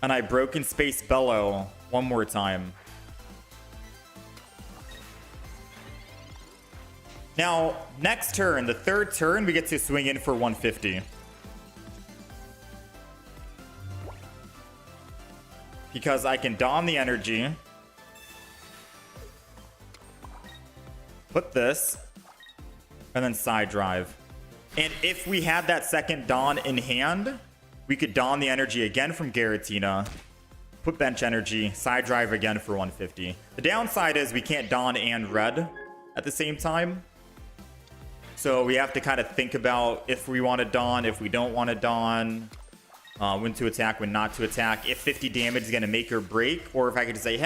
and I Broken Space Bellow 1 more time. Now, next turn, the 3rd turn, we get to swing in for 150. Because I can Dawn the energy. Put this. And then Side Drive. And if we had that second Dawn in hand, we could Dawn the energy again from Giratina, put bench energy, Side Drive again for 150. The downside is we can't Dawn and Red at the same time. So we have to kind of think about if we want to Dawn, if we don't want to Dawn, when to attack, when not to attack, if 50 damage is going to make or break, or if I could just say,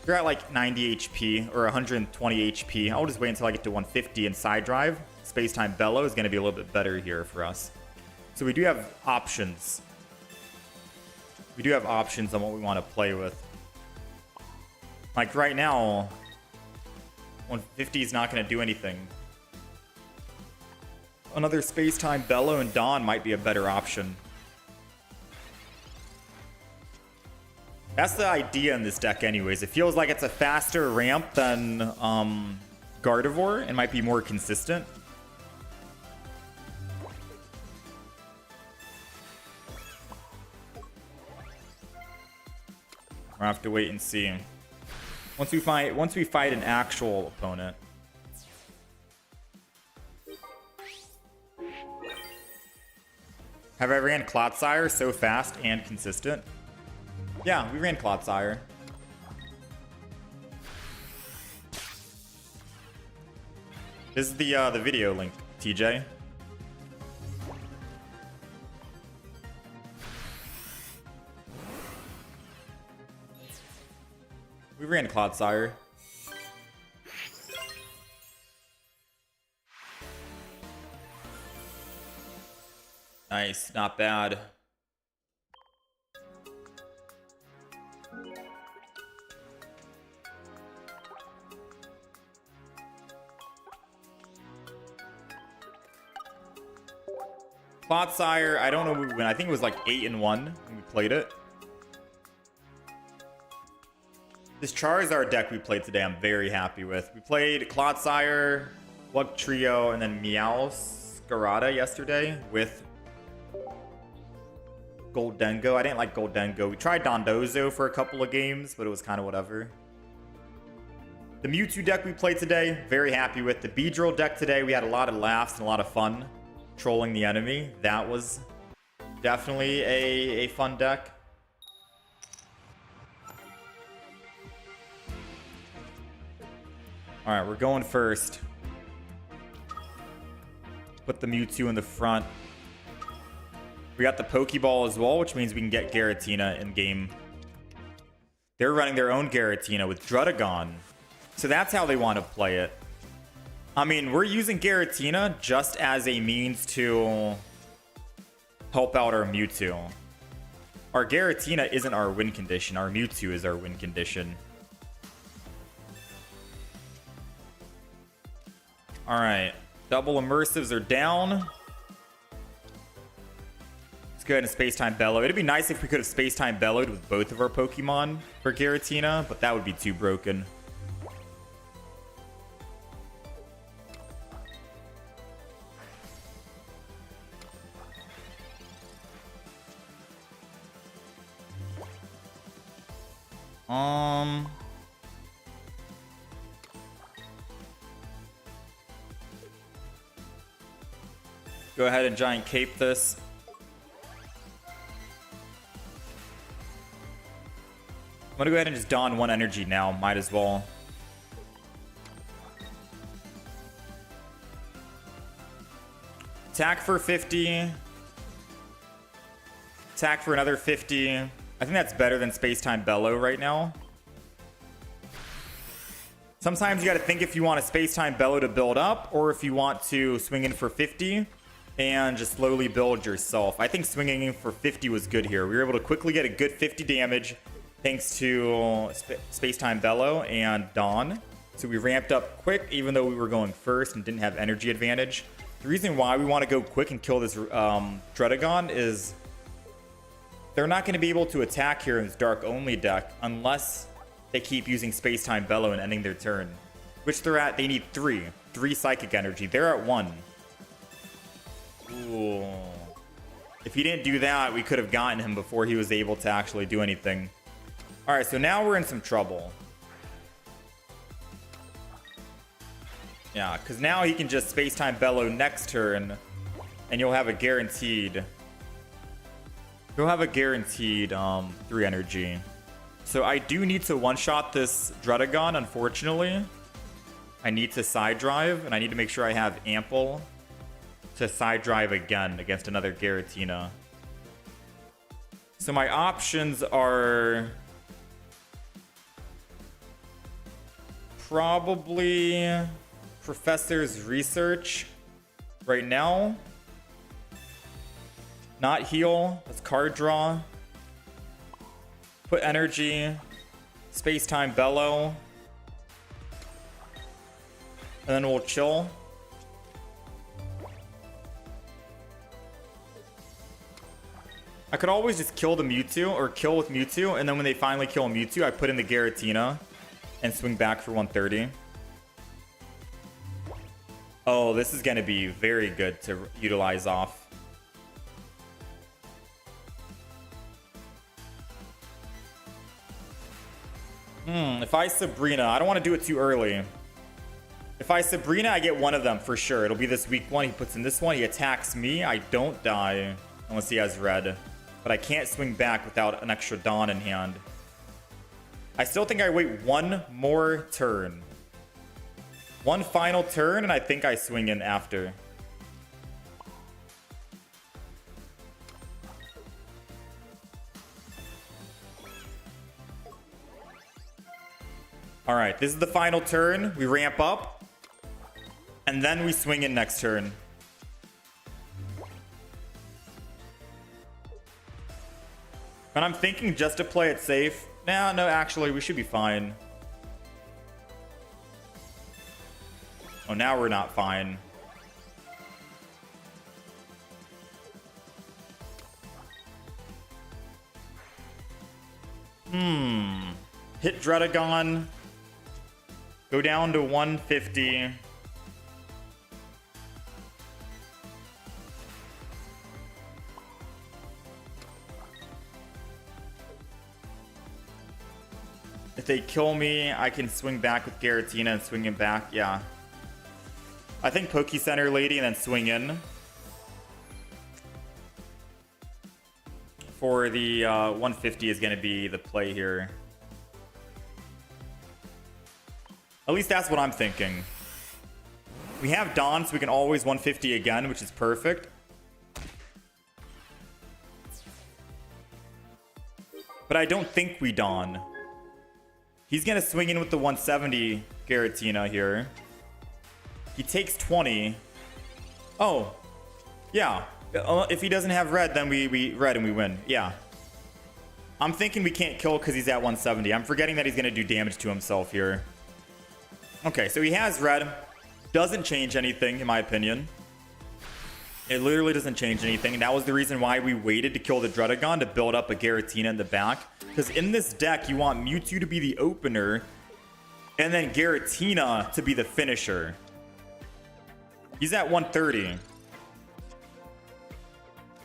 you're at like 90 HP or 120 HP. I'll just wait until I get to 150 and side drive. Space Time Bellow is going to be a little bit better here for us. So we do have options. We do have options on what we want to play with. Like right now, 150 is not going to do anything. Another Space Time Bellow and Dawn might be a better option. That's the idea in this deck anyways. It feels like it's a faster ramp than Gardevoir and might be more consistent. We'll have to wait and see. Once we fight an actual opponent. Have I ran Clotsire so fast and consistent? Yeah, we ran Clotsire. This is the video link, TJ. We ran Clotsire. Nice, not bad. Clotsire, I don't know when. I think it was like 8-1 when we played it. This Charizard deck we played today, I'm very happy with. We played Clotsire, Lug Trio, and then Meowscarada yesterday with Goldengo. I didn't like Goldengo. We tried Dondozo for a couple of games, but it was kind of whatever. The Mewtwo deck we played today, very happy with. The Beedrill deck today, we had a lot of laughs and a lot of fun trolling the enemy. That was definitely a fun deck. All right, we're going first. Put the Mewtwo in the front. We got the Pokeball as well, which means we can get Giratina in game. They're running their own Giratina with Druddigon. So that's how they want to play it. I mean, we're using Giratina just as a means to help out our Mewtwo. Our Giratina isn't our win condition. Our Mewtwo is our win condition. All right. Double immersives are down. Let's go ahead and Space Time Bellow. It'd be nice if we could have Space Time Bellowed with both of our Pokemon for Giratina, but that would be too broken. Go ahead and Giant Cape this. I'm gonna go ahead and just Dawn one energy now. Might as well. Attack for 50. Attack for another 50. I think that's better than Space Time Bellow right now. Sometimes you got to think if you want a Space Time Bellow to build up, or if you want to swing in for 50 and just slowly build yourself. I think swinging in for 50 was good here. We were able to quickly get a good 50 damage thanks to Space Time Bellow and Dawn. So we ramped up quick, even though we were going first and didn't have energy advantage. The reason why we want to go quick and kill this Druddigon is they're not going to be able to attack here in this Dark Only deck unless they keep using Space Time Bellow and ending their turn. Which they're at, they need 3 Psychic Energy. They're at 1. Ooh. If he didn't do that, we could have gotten him before he was able to actually do anything. Alright, so now we're in some trouble. Yeah, because now he can just Space Time Bellow next turn, and you'll have a guaranteed... You'll have a guaranteed 3 energy. So I do need to one-shot this Druddigon, unfortunately. I need to side drive, and I need to make sure I have ample to side drive again against another Giratina. So my options are probably Professor's Research right now. Not heal. Let's card draw. Put energy. Space-time bellow. And then we'll chill. I could always just kill the Mewtwo or kill with Mewtwo, and then when they finally kill Mewtwo, I put in the Giratina and swing back for 130. Oh, this is going to be very good to utilize off. If I Sabrina, I don't want to do it too early. If I Sabrina, I get one of them for sure. It'll be this weak one. He puts in this one. He attacks me. I don't die unless he has red. But I can't swing back without an extra Dawn in hand. I still think I wait one more turn. One final turn, and I think I swing in after. All right, this is the final turn. We ramp up, and then we swing in next turn. And I'm thinking just to play it safe. No, actually, we should be fine. Oh, now we're not fine. Hit Dredagon. Go down to 150. If they kill me, I can swing back with Giratina and swing him back. Yeah. I think Poke Center Lady and then swing in. For the 150 is going to be the play here. At least that's what I'm thinking. We have Dawn, so we can always 150 again, which is perfect. But I don't think we Dawn. He's going to swing in with the 170 Giratina here. He takes 20. Oh, yeah. If he doesn't have red, then we red and we win. Yeah. I'm thinking we can't kill because he's at 170. I'm forgetting that he's going to do damage to himself here. Okay, so he has red. Doesn't change anything, in my opinion. It literally doesn't change anything. And that was the reason why we waited to kill the Dredagon to build up a Giratina in the back. Because in this deck, you want Mewtwo to be the opener and then Giratina to be the finisher. He's at 130.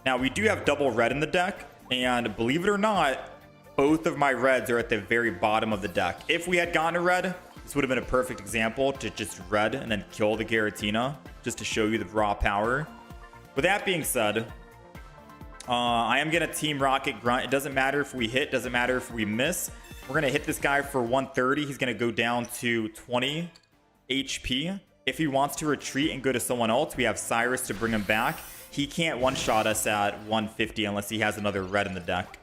Now, we do have double red in the deck. And believe it or not, both of my reds are at the very bottom of the deck. If we had gotten a red, this would have been a perfect example to just red and then kill the Giratina. Just to show you the raw power. With that being said, I am going to Team Rocket Grunt. It doesn't matter if we hit. Doesn't matter if we miss. We're going to hit this guy for 130. He's going to go down to 20 HP. If he wants to retreat and go to someone else, we have Cyrus to bring him back. He can't one-shot us at 150 unless he has another red in the deck.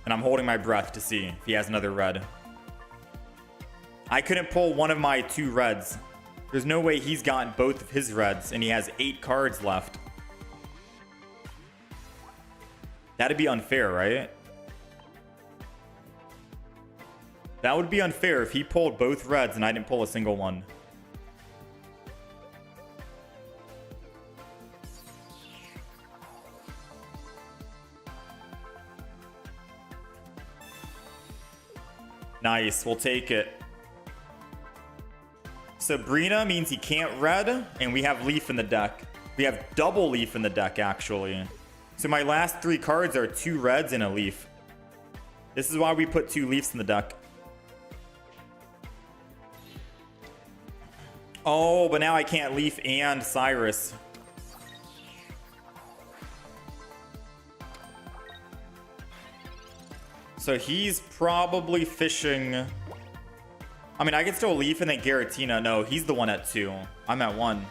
And I'm holding my breath to see if he has another red. I couldn't pull one of my 2 reds. There's no way he's gotten both of his reds, and he has 8 cards left. That'd be unfair, right? That would be unfair if he pulled both reds and I didn't pull a single one. Nice, we'll take it. Sabrina means he can't red, and we have Leaf in the deck. We have double Leaf in the deck, actually. So my last 3 cards are 2 reds and a Leaf. This is why we put 2 Leafs in the deck. Oh, but now I can't Leaf and Cyrus. So he's probably fishing. I mean, I can still Leaf and then Giratina. No, he's the one at 2. I'm at 1.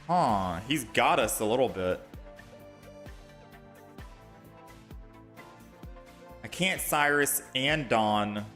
Huh, he's got us a little bit. I can't Cyrus and Dawn.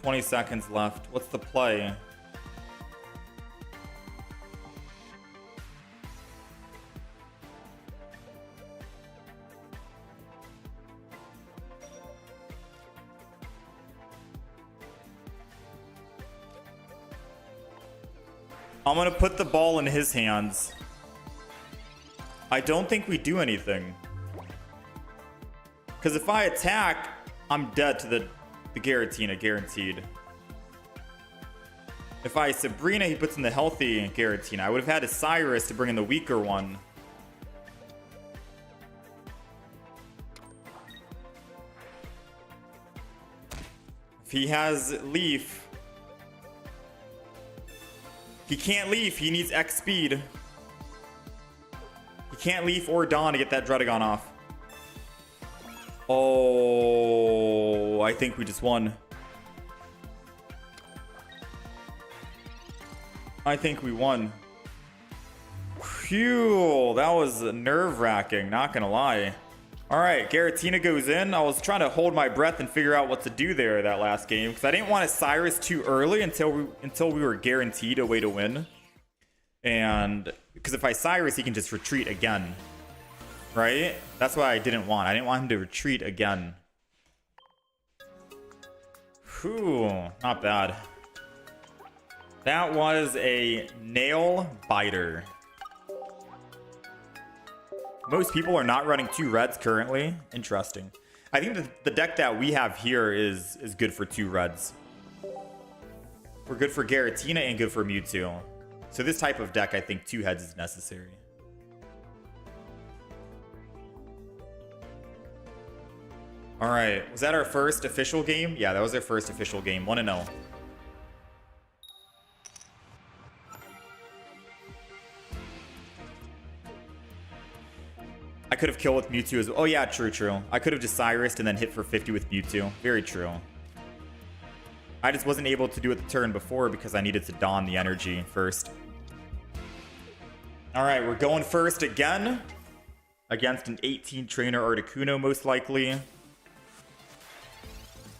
$20 seconds left. What's the play? I'm gonna put the ball in his hands. I don't think we do anything. Because if I attack, I'm dead to the Giratina, guaranteed. If I Sabrina, he puts in the healthy Giratina. I would have had a Cyrus to bring in the weaker one. If he has Leaf, he can't Leaf. He needs X speed. He can't Leaf or Dawn to get that Druddigon off. Oh, I think we just won. I think we won. Phew, that was nerve-wracking, not gonna lie. Alright, Giratina goes in. I was trying to hold my breath and figure out what to do there that last game, because I didn't want to Cyrus too early until we were guaranteed a way to win. And because if I Cyrus, he can just retreat again. Right? That's what I didn't want. I didn't want him to retreat again. Whew, not bad. That was a nail biter. Most people are not running 2 reds currently. Interesting. I think the deck that we have here is good for 2 reds. We're good for Giratina and good for Mewtwo. So this type of deck, I think 2 heads is necessary. All right, was that our first official game? Yeah, that was our first official game. 1-0. I could have killed with Mewtwo as well. Oh yeah, true. I could have just Cyrused and then hit for 50 with Mewtwo. Very true. I just wasn't able to do it the turn before because I needed to don the energy first. All right, we're going first again. Against an 18 trainer Articuno, most likely.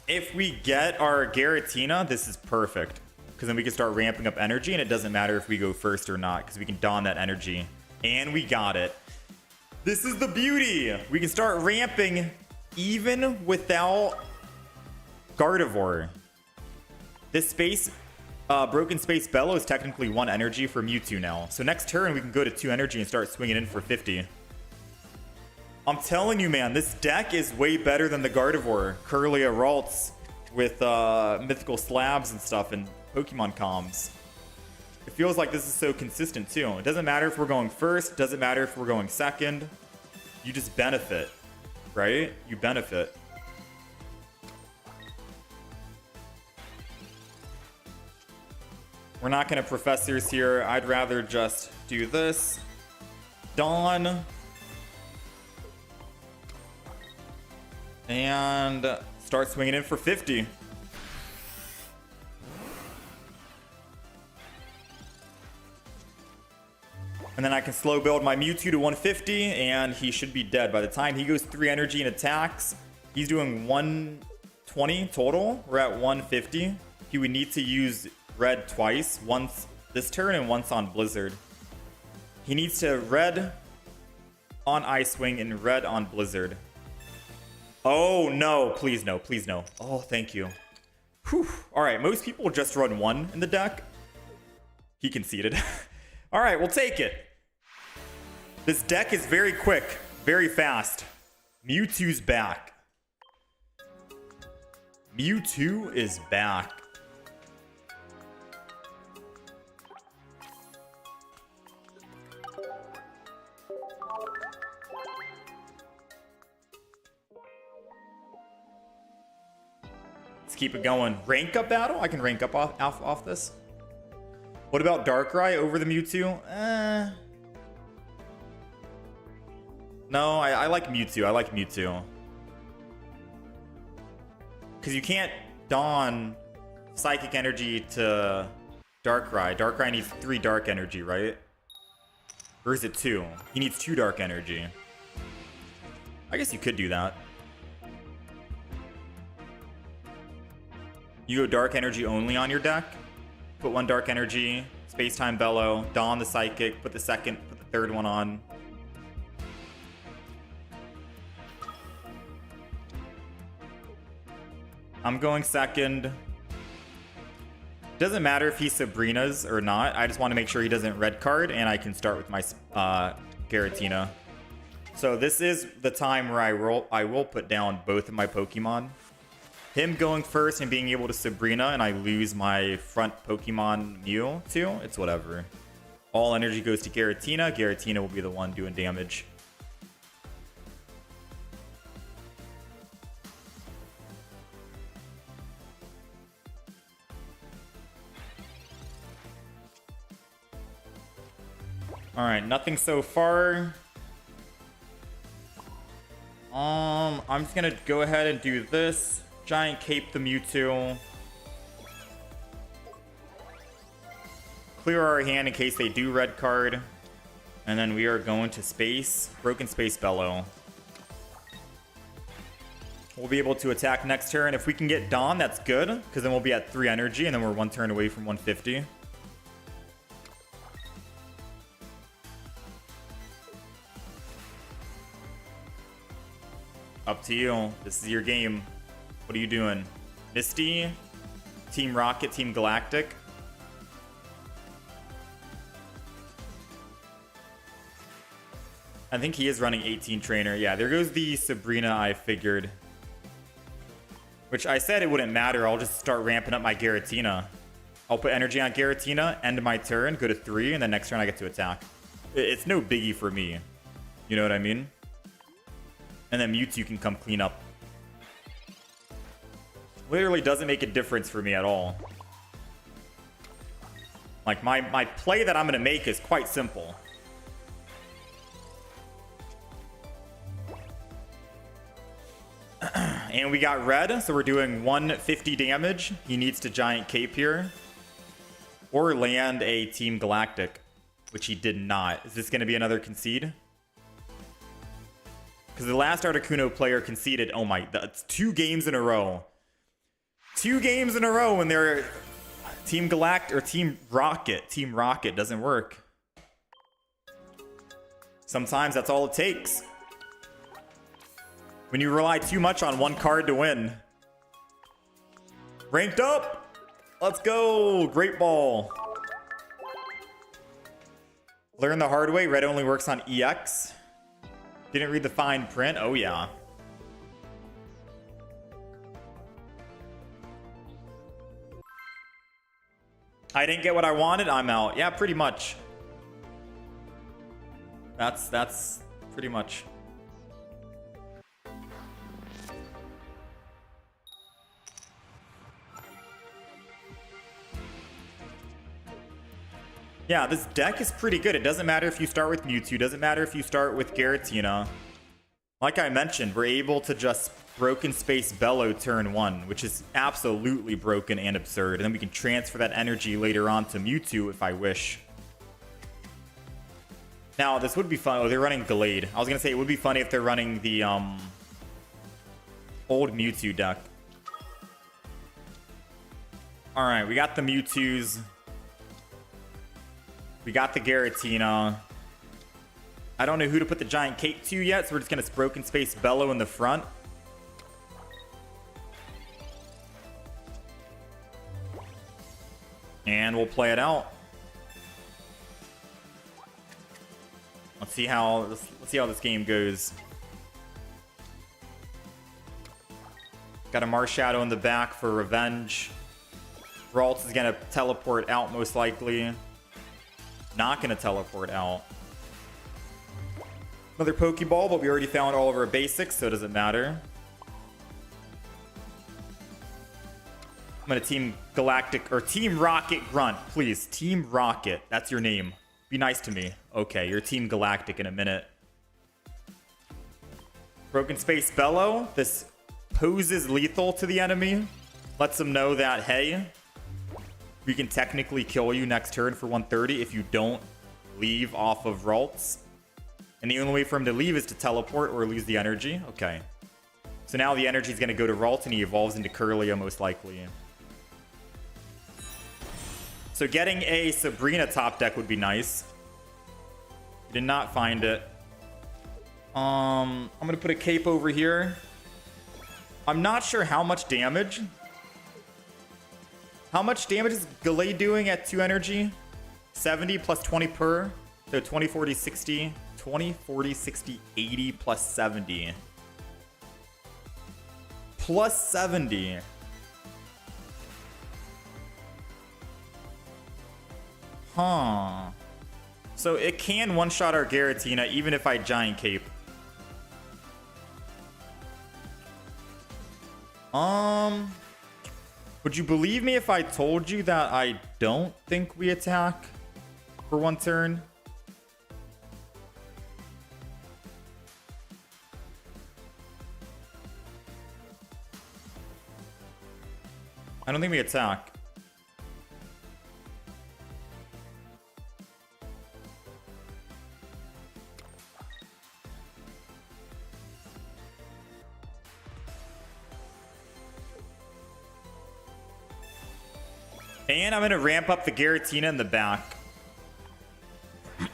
If we get our Giratina, this is perfect. Because then we can start ramping up energy, and it doesn't matter if we go first or not, because we can don that energy. And we got it. This is the beauty. We can start ramping even without Gardevoir. This space, Broken Space Bellow is technically 1 energy for Mewtwo now. So next turn, we can go to 2 energy and start swinging in for 50. I'm telling you, man, this deck is way better than the Gardevoir. Curlia Ralts with mythical slabs and stuff and Pokemon comms. It feels like this is so consistent too. It doesn't matter if we're going first, doesn't matter if we're going second. You just benefit, right? You benefit. We're not going to Professors here. I'd rather just do this. Dawn. And start swinging in for 50. And then I can slow build my Mewtwo to 150, and he should be dead. By the time he goes 3 energy and attacks, he's doing 120 total. We're at 150. He would need to use red twice, once this turn and once on Blizzard. He needs to red on Ice Wing and red on Blizzard. Oh, no. Please, no. Please, no. Oh, thank you. Whew. All right, most people just run one in the deck. He conceded. All right, we'll take it. This deck is very quick, very fast. Mewtwo's back. Mewtwo is back. Let's keep it going. Rank up battle? I can rank up off this. What about Darkrai over the Mewtwo? No, I like Mewtwo. I like Mewtwo. Because you can't Dawn Psychic Energy to Darkrai. Darkrai needs 3 Dark Energy, right? Or is it 2? He needs 2 Dark Energy. I guess you could do that. You go Dark Energy only on your deck. Put 1 Dark Energy, Space-Time Bellow, Dawn the Psychic, put the 3rd one on. I'm going second. Doesn't matter if he Sabrina's or not. I just want to make sure he doesn't red card, and I can start with my Giratina. So this is the time where I will put down both of my Pokemon. Him going first and being able to Sabrina, and I lose my front Pokemon Mewtwo, it's whatever. All energy goes to Giratina. Giratina will be the one doing damage. Alright, nothing so far. I'm just gonna go ahead and do this. Giant Cape the Mewtwo. Clear our hand in case they do red card. And then we are going to space. Broken Space Bellow. We'll be able to attack next turn. If we can get Dawn, that's good. Because then we'll be at 3 energy. And then we're 1 turn away from 150. Up to you. This is your game. What are you doing? Misty? Team Rocket, Team Galactic? I think he is running 18 trainer. Yeah, there goes the Sabrina I figured. Which I said it wouldn't matter. I'll just start ramping up my Giratina. I'll put energy on Giratina, end my turn, go to 3, and then next turn I get to attack. It's no biggie for me. You know what I mean? And then Mewtwo can come clean up. Literally doesn't make a difference for me at all. Like, my play that I'm going to make is quite simple. And we got red, so we're doing 150 damage. He needs to Giant Cape here. Or land a Team Galactic, which he did not. Is this going to be another concede? Because the last Articuno player conceded. Oh my, that's 2 games in a row. 2 games in a row when they're Team Galactic or Team Rocket. Team Rocket doesn't work. Sometimes that's all it takes. When you rely too much on one card to win. Ranked up. Let's go. Great ball. Learn the hard way. Red only works on EX. Didn't read the fine print. Oh, yeah. I didn't get what I wanted. I'm out. Yeah, pretty much. That's pretty much. Yeah, this deck is pretty good. It doesn't matter if you start with Mewtwo. Doesn't matter if you start with Giratina. Like I mentioned, we're able to just Broken Space Bellow turn 1, which is absolutely broken and absurd. And then we can transfer that energy later on to Mewtwo if I wish. Now, this would be fun. Oh, they're running Glade. I was going to say it would be funny if they're running the old Mewtwo deck. Alright, we got the Mewtwo's. We got the Giratina. I don't know who to put the Giant Cape to yet, so we're just going to Broken Space Bellow in the front. And we'll play it out. Let's see how this game goes. Got a Marshadow in the back for revenge. Ralts is gonna teleport out most likely. Not gonna teleport out. Another Pokeball, but we already found all of our basics, so it doesn't matter. I'm gonna Team Galactic or Team Rocket Grunt, please. Team Rocket, that's your name. Be nice to me. Okay, you're Team Galactic in a minute. Broken Space Bellow. This poses lethal to the enemy. Lets them know that, hey, we can technically kill you next turn for 130 if you don't leave off of Ralts. And the only way for him to leave is to teleport or lose the energy. Okay. So now the energy is going to go to Ralts and he evolves into Kirlia most likely. So getting a Sabrina top deck would be nice. Did not find it. I'm going to put a cape over here. I'm not sure how much damage. How much damage is Gallade doing at 2 energy? 70 plus 20 per. So 20, 40, 60. 20, 40, 60, 80 plus 70. Plus 70. Huh. So it can one-shot our Giratina even if I Giant Cape. Would you believe me if I told you that I don't think we attack for 1 turn? I don't think we attack. And I'm going to ramp up the Giratina in the back. So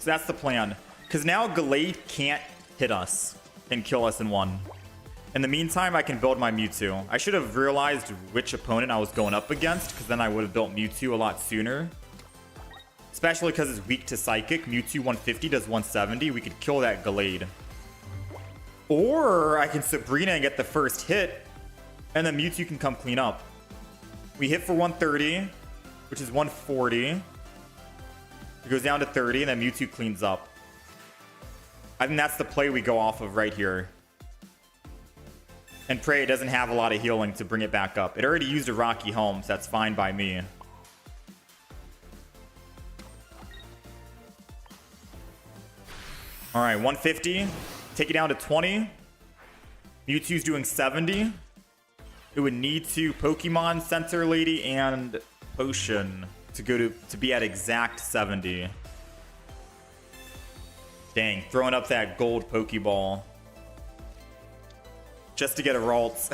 that's the plan. Because now Gallade can't hit us and kill us in 1. In the meantime, I can build my Mewtwo. I should have realized which opponent I was going up against, because then I would have built Mewtwo a lot sooner. Especially because it's weak to Psychic. Mewtwo 150 does 170. We could kill that Gallade. Or I can Sabrina and get the first hit, and then Mewtwo can come clean up. We hit for 130, which is 140. It goes down to 30, and then Mewtwo cleans up. I think that's the play we go off of right here. And Prey doesn't have a lot of healing to bring it back up. It already used a Rocky Helm, so that's fine by me. All right, 150. Take it down to 20. Mewtwo's doing 70. It would need to Pokemon Center Lady and Potion to go to be at exact 70. Dang, throwing up that gold Pokeball. Just to get a Ralts.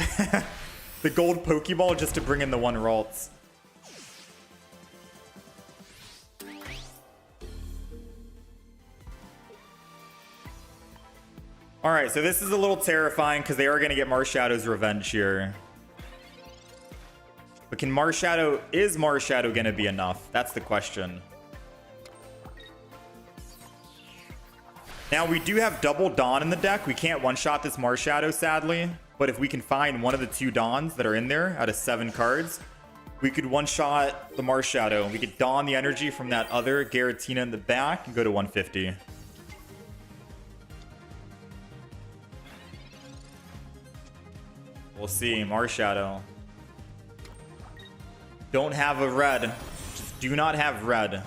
The gold Pokeball just to bring in the 1 Ralts. Alright, so this is a little terrifying because they are going to get Marshadow's revenge here. But is Marshadow going to be enough? That's the question. Now, we do have double Dawn in the deck. We can't one-shot this Marshadow, sadly. But if we can find one of the 2 Dawns that are in there out of 7 cards, we could one-shot the Marshadow. We could Dawn the energy from that other Giratina in the back and go to 150. We'll see. Marshadow. Don't have a red. Just do not have red.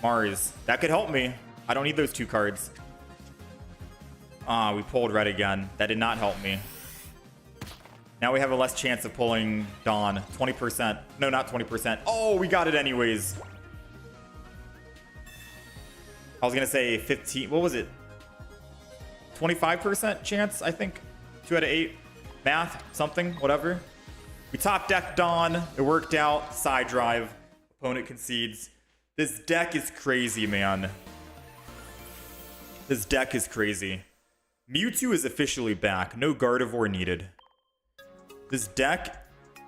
Mars. That could help me. I don't need those 2 cards. We pulled red again. That did not help me. Now we have a less chance of pulling Dawn. 20%. No, not 20%. Oh, we got it anyways. I was going to say 15. What was it? 25% chance, I think. 2 out of 8. Math, something, whatever. We top deck Dawn. It worked out. Side drive. Opponent concedes. This deck is crazy, man. This deck is crazy. Mewtwo is officially back. No Gardevoir needed. This deck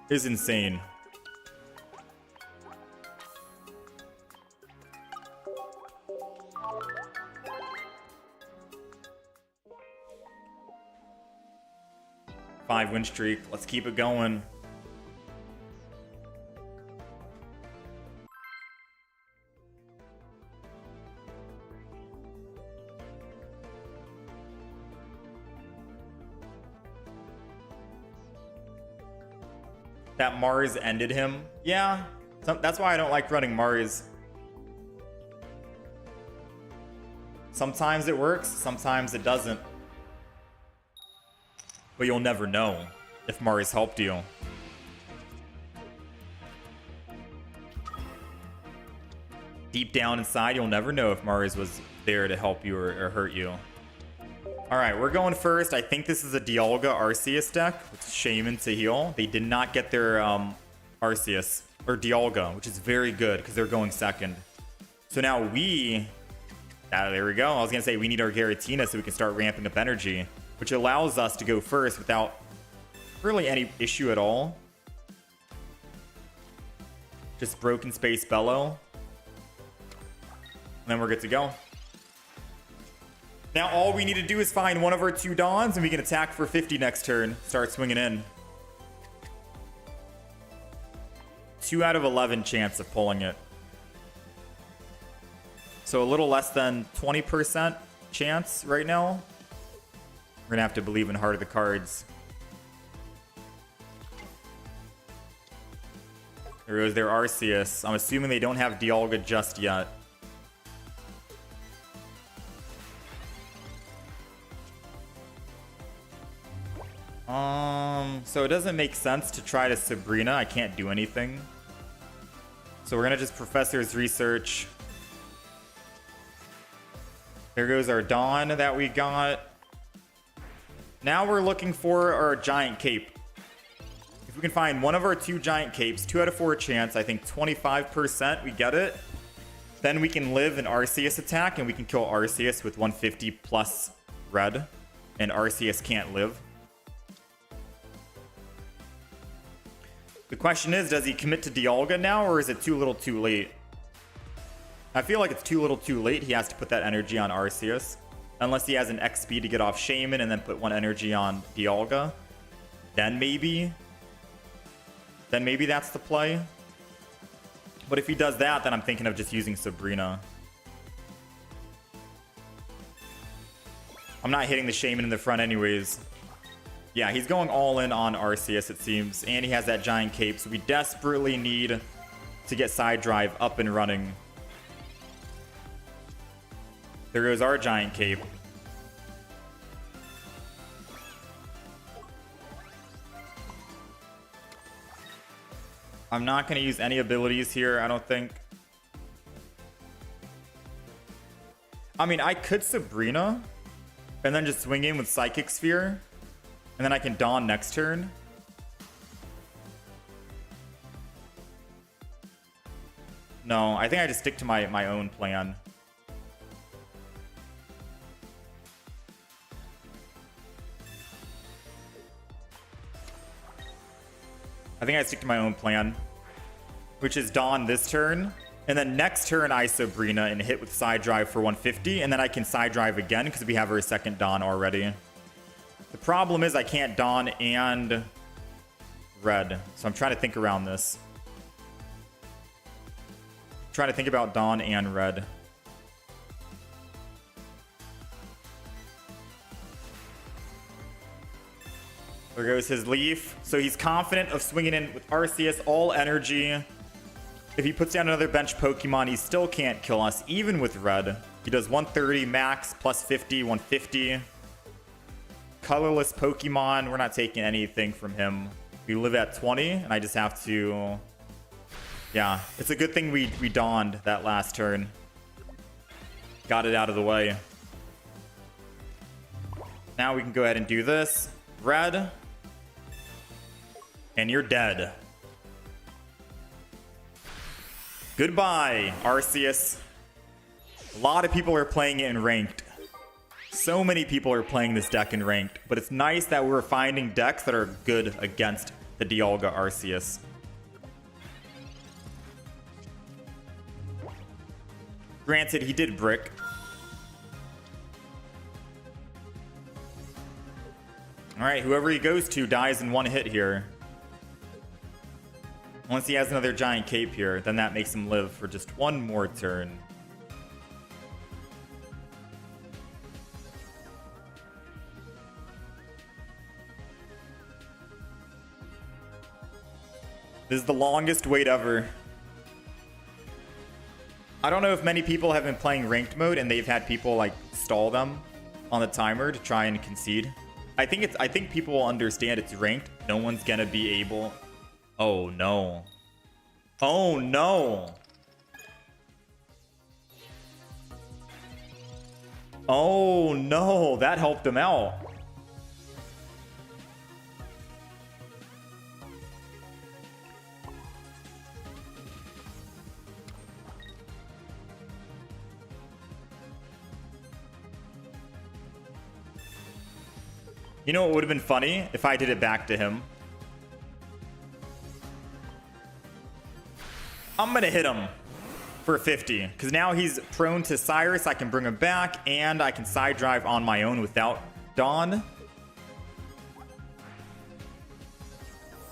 is insane. 5-win streak. Let's keep it going. That Mars ended him. Yeah, that's why I don't like running Mars. Sometimes it works, sometimes it doesn't. But you'll never know if Mars helped you. Deep down inside, you'll never know if Mars was there to help you or hurt you. Alright, we're going first. I think this is a Dialga Arceus deck with Shaman to heal. They did not get their Arceus, or Dialga, which is very good because they're going second. So now we... there we go. I was going to say we need our Giratina so we can start ramping up energy, which allows us to go first without really any issue at all. Just Broken Space Bellow. And then we're good to go. Now all we need to do is find one of our 2 Dawns and we can attack for 50 next turn. Start swinging in. 2 out of 11 chance of pulling it. So a little less than 20% chance right now. We're gonna have to believe in Heart of the Cards. There goes their Arceus. I'm assuming they don't have Dialga just yet. So it doesn't make sense to try to Sabrina. I can't do anything. So we're gonna just Professor's Research. There goes our Dawn that we got. Now we're looking for our Giant Cape. If we can find one of our 2 Giant Capes, 2 out of 4 chance, I think 25% we get it. Then we can live an Arceus attack and we can kill Arceus with 150 plus red. And Arceus can't live. The question is, does he commit to Dialga now or is it too little too late? I feel like it's too little too late. He has to put that energy on Arceus. Unless he has an XP to get off Shaman and then put 1 energy on Dialga. Then maybe that's the play. But if he does that, then I'm thinking of just using Sabrina. I'm not hitting the Shaman in the front anyways. Yeah, he's going all in on Arceus, it seems. And he has that Giant Cape, so we desperately need to get Side Drive up and running. There goes our Giant Cape. I'm not going to use any abilities here, I don't think. I mean, I could Sabrina and then just swing in with Psychic Sphere. And then I can Dawn next turn. No, I think I just stick to my own plan. I think I stick to my own plan, which is Dawn this turn. And then next turn, I Sabrina and hit with Side Drive for 150. And then I can Side Drive again because we have our second Dawn already. The problem is I can't Dawn and red. So I'm trying to think around this. I'm trying to think about Dawn and red. There goes his Leaf. So he's confident of swinging in with Arceus, all energy. If he puts down another bench Pokemon, he still can't kill us, even with red. He does 130 max, plus 50, 150. Colorless Pokemon, we're not taking anything from him. We live at 20, and I just have to... Yeah, it's a good thing we Dawned that last turn. Got it out of the way. Now we can go ahead and do this. Red. And you're dead. Goodbye, Arceus. A lot of people are playing it in ranked. So many people are playing this deck in ranked, but it's nice that we're finding decks that are good against the Dialga Arceus. Granted, he did brick. All right, whoever he goes to dies in one hit here. Once he has another giant cape here, then that makes him live for just one more turn. This is the longest wait ever. I don't know if many people have been playing ranked mode and they've had people like stall them on the timer to try and concede. I think people will understand it's ranked. No one's gonna be able. Oh no. Oh no. Oh no, that helped him out. You know what would have been funny? If I did it back to him. I'm gonna hit him for 50. Because now he's prone to Cyrus. I can bring him back. And I can side drive on my own without Dawn.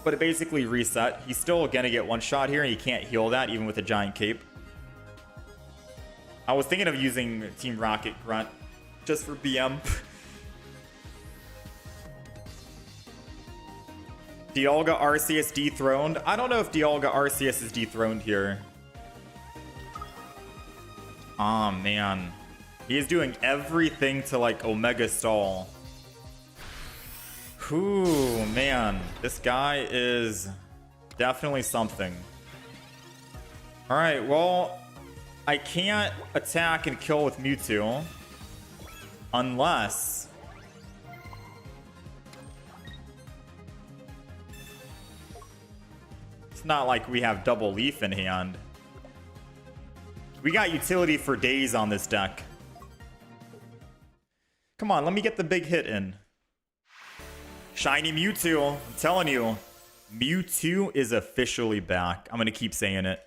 But it basically reset. He's still gonna get one shot here. And he can't heal that even with a giant cape. I was thinking of using Team Rocket Grunt just for BM. Dialga Arceus dethroned. I don't know if Dialga Arceus is dethroned here. Aw, man. He is doing everything to, like, Omega stall. Whew, man. This guy is definitely something. Alright, well, I can't attack and kill with Mewtwo. Unless... not like we have double leaf in hand. We got utility for days on this deck. Come on, let me get the big hit in. Shiny Mewtwo. I'm telling you, Mewtwo is officially back. I'm gonna keep saying it.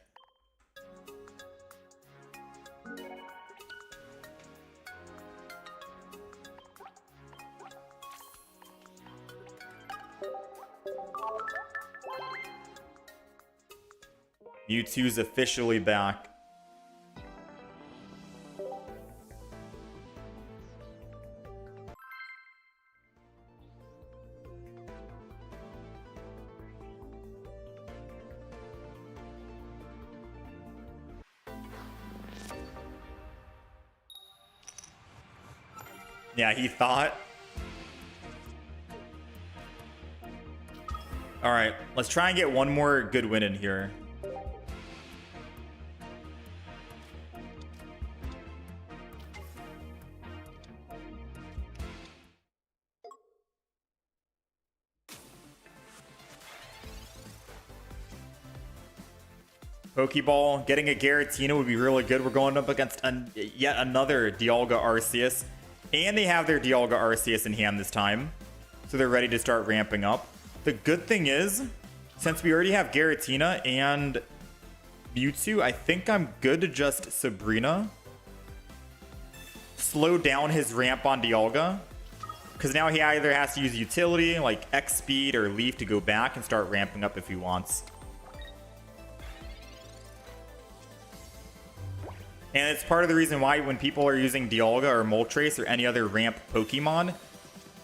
Mewtwo's officially back. Yeah, he thought. All right, let's try and get one more good win in here. Pokeball, getting a Giratina would be really good. We're going up against yet another Dialga Arceus. And they have their Dialga Arceus in hand this time. So they're ready to start ramping up. The good thing is, since we already have Giratina and Mewtwo, I think I'm good to just Sabrina. Slow down his ramp on Dialga. Because now he either has to use utility, like X speed or Leaf to go back and start ramping up if he wants. And it's part of the reason why when people are using Dialga or Moltres or any other ramp Pokemon,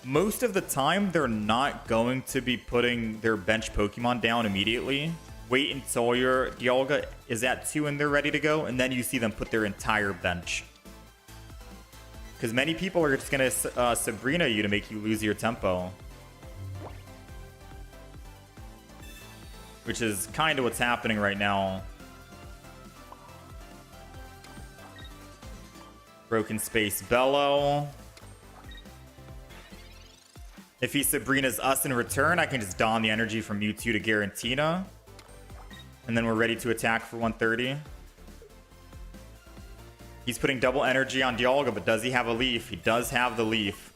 most of the time they're not going to be putting their bench Pokemon down immediately. Wait until your Dialga is at 2 and they're ready to go, and then you see them put their entire bench. Because many people are just going to Sabrina you to make you lose your tempo. Which is kind of what's happening right now. Broken Space Bellow. If he Sabrina's us in return, I can just don the energy from Mewtwo to Giratina. And then we're ready to attack for 130. He's putting double energy on Dialga, but does he have a leaf? He does have the leaf.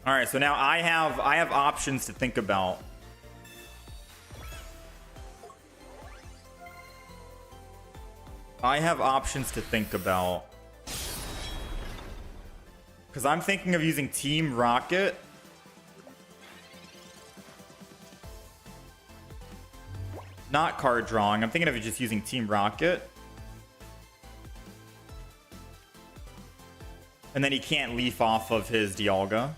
Alright, so now I have options to think about. I have options to think about. Because I'm thinking of using Team Rocket. Not card drawing. I'm thinking of just using Team Rocket. And then he can't leaf off of his Dialga.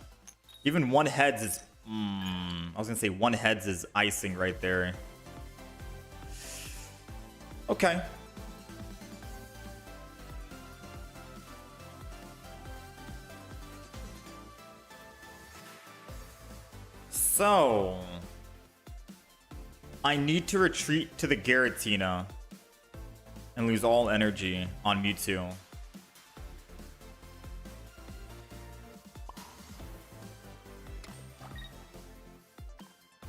Even one heads is... I was going to say one heads is icing right there. Okay. So... I need to retreat to the Giratina and lose all energy on Mewtwo.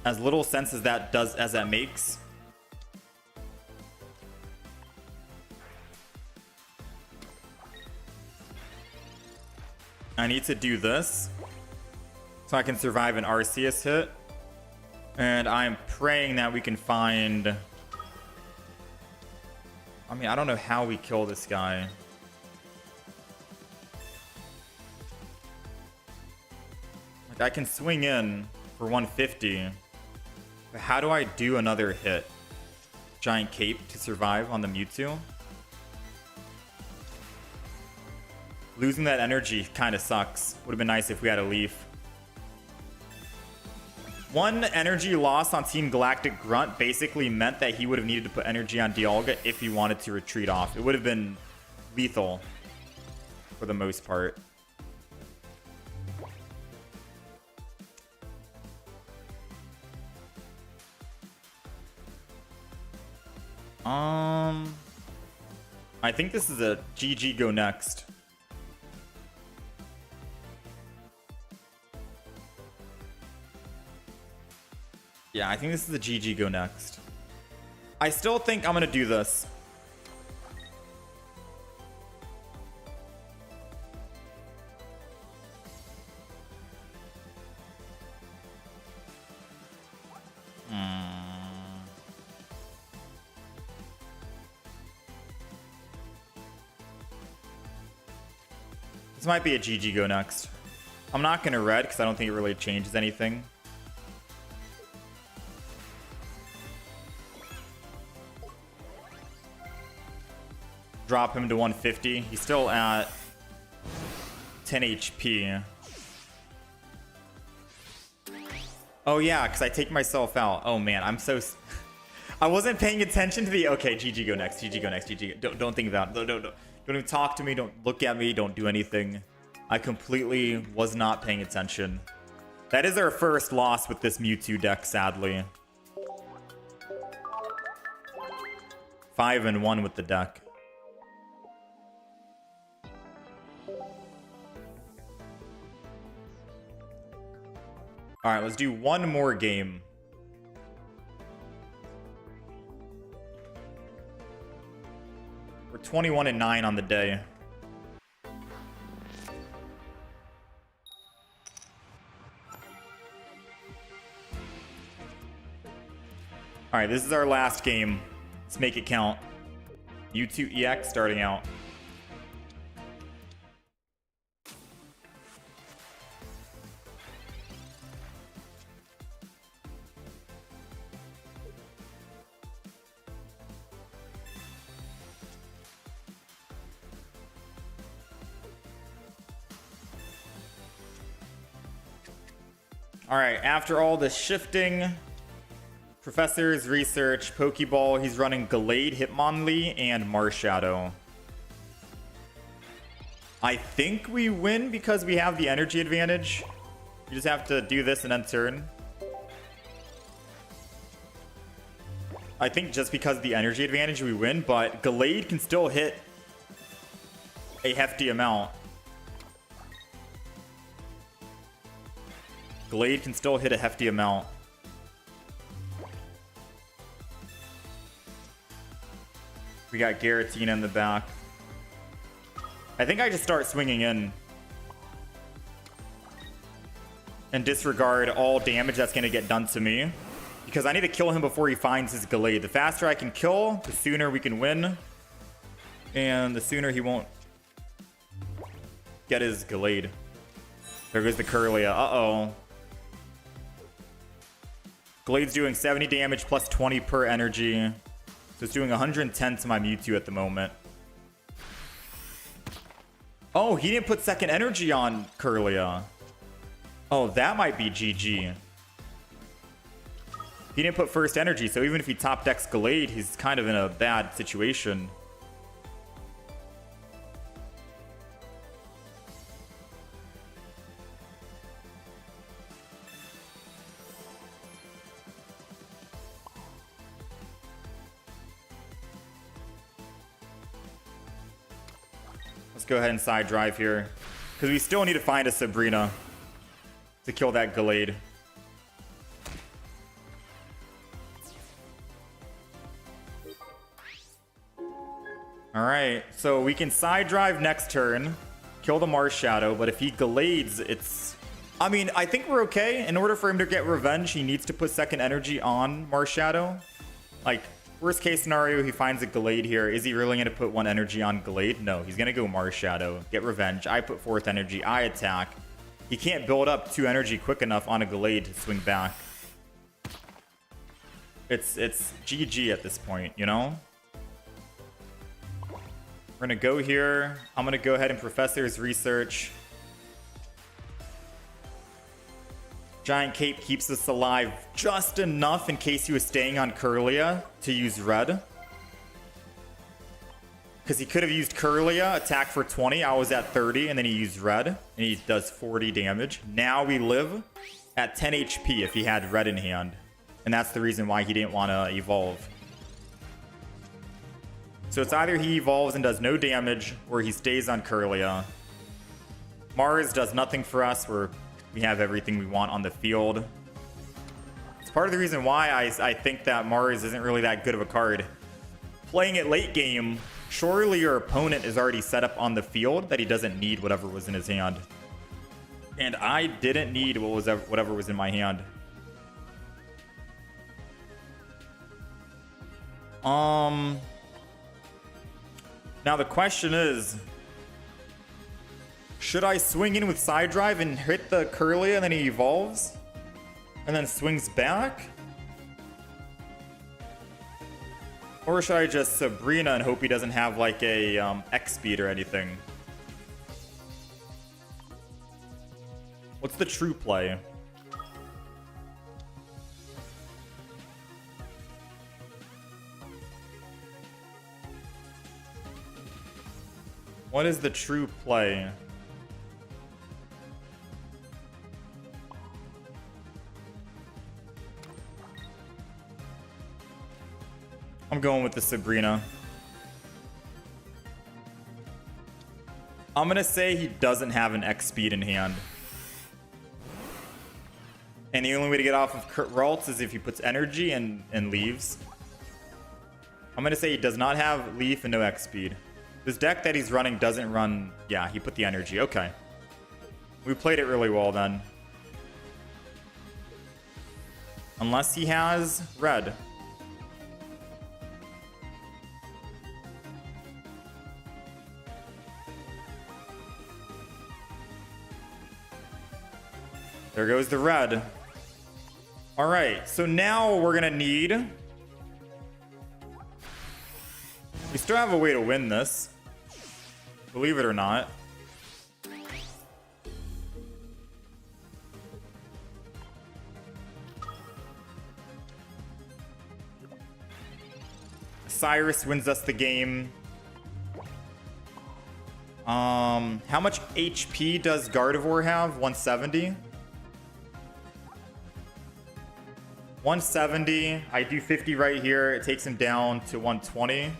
As little sense as that makes. I need to do this so I can survive an Arceus hit. And I'm praying that we can find... I mean, I don't know how we kill this guy. Like, I can swing in for 150. But how do I do another hit? Giant Cape to survive on the Mewtwo? Losing that energy kind of sucks. Would have been nice if we had a Leaf. One energy loss on Team Galactic Grunt basically meant that he would have needed to put energy on Dialga if he wanted to retreat off. It would have been lethal for the most part. I think this is a GG go next. Yeah, I think this is a GG go next. I still think I'm going to do this. This might be a GG go next. I'm not going to red because I don't think it really changes anything. Drop him to 150. He's still at 10 HP. Oh yeah, because I take myself out. Oh man, I'm so... I wasn't paying attention to the... Okay, GG go next, GG go next, GG. Don't think about it. Don't even talk to me. Don't look at me. Don't do anything. I completely was not paying attention. That is our first loss with this Mewtwo deck, sadly. 5-1 with the deck. All right, let's do one more game. We're 21-9 on the day. All right, this is our last game. Let's make it count. Mewtwo EX starting out. All right, after all this shifting, Professor's research, Pokeball, he's running Gallade, Hitmonlee, and Marshadow. I think we win because we have the energy advantage. You just have to do this and end turn. I think just because of the energy advantage we win, but Gallade can still hit a hefty amount. Glade can still hit a hefty amount. We got Giratina in the back. I think I just start swinging in. And disregard all damage that's going to get done to me. Because I need to kill him before he finds his Gallade. The faster I can kill, the sooner we can win. And the sooner he won't get his Gallade. There goes the Curlia. Uh-oh. Glade's doing 70 damage plus 20 per energy. So it's doing 110 to my Mewtwo at the moment. Oh, he didn't put second energy on Curlia. Oh, that might be GG. He didn't put first energy, so even if he top decks Glade, he's kind of in a bad situation. Let's go ahead and side drive here, because we still need to find a Sabrina to kill that Glade. Alright, so we can side drive next turn, kill the Mars Shadow, but if he Glades, it's... I mean, I think we're okay. In order for him to get revenge, he needs to put second energy on Mars Shadow. Like, worst case scenario, he finds a Glade here. Is he really going to put one energy on Glade? No, he's going to go Mars Shadow, get revenge. I put fourth energy, I attack. He can't build up 2 energy quick enough on a Glade to swing back. It's GG at this point, you know? We're going to go here. I'm going to go ahead and Professor's Research. Giant Cape keeps us alive just enough in case he was staying on Curlia to use red. Because he could have used Curlia, attack for 20. I was at 30, and then he used red, and he does 40 damage. Now we live at 10 HP if he had red in hand. And that's the reason why he didn't want to evolve. So it's either he evolves and does no damage, or he stays on Curlia. Mars does nothing for us. We have everything we want on the field. It's part of the reason why I think that Mars isn't really that good of a card. Playing it late game, surely your opponent is already set up on the field that he doesn't need whatever was in his hand. And I didn't need whatever was in my hand. Now the question is, should I swing in with side drive and hit the Curlia and then he evolves? And then swings back? Or should I just Sabrina and hope he doesn't have like a X speed or anything? What's the true play? What is the true play? I'm going with the Sabrina. I'm going to say he doesn't have an X speed in hand. And the only way to get off of Ralts is if he puts energy and leaves. I'm going to say he does not have Leaf and no X speed. This deck that he's running doesn't run... Yeah, he put the energy. Okay. We played it really well then. Unless he has red. There goes the red. Alright, so now we're going to need... We still have a way to win this. Believe it or not. Cyrus wins us the game. How much HP does Gardevoir have? 170? 170. I do 50 right here. It takes him down to 120.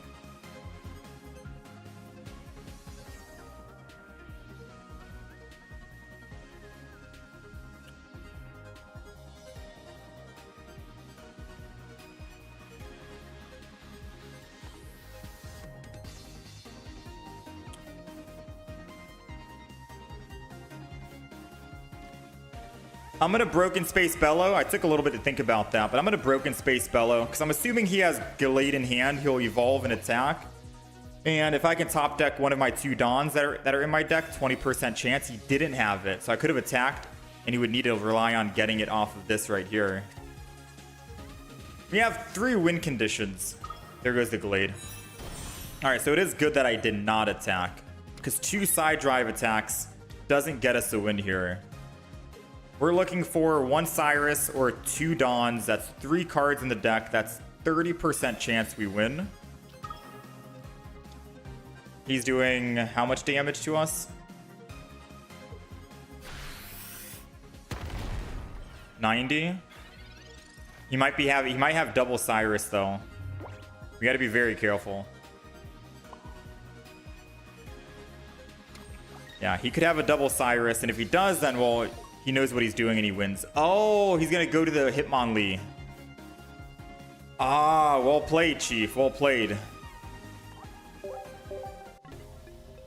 I'm going to Broken Space Bellow. I took a little bit to think about that, but I'm going to Broken Space Bellow because I'm assuming he has Gallade in hand. He'll evolve and attack. And if I can top deck one of my 2 Dons that are in my deck, 20% chance. He didn't have it, so I could have attacked, and he would need to rely on getting it off of this right here. We have 3 win conditions. There goes the Glade. Alright, so it is good that I did not attack, because 2 side drive attacks doesn't get us a win here. We're looking for 1 Cyrus or 2 Dons. That's 3 cards in the deck. That's 30% chance we win. He's doing how much damage to us? 90. He might have double Cyrus though. We got to be very careful. Yeah, he could have a double Cyrus, and if he does, then well, he knows what he's doing and he wins. Oh, he's gonna go to the Hitmonlee. Ah, well played, Chief. Well played.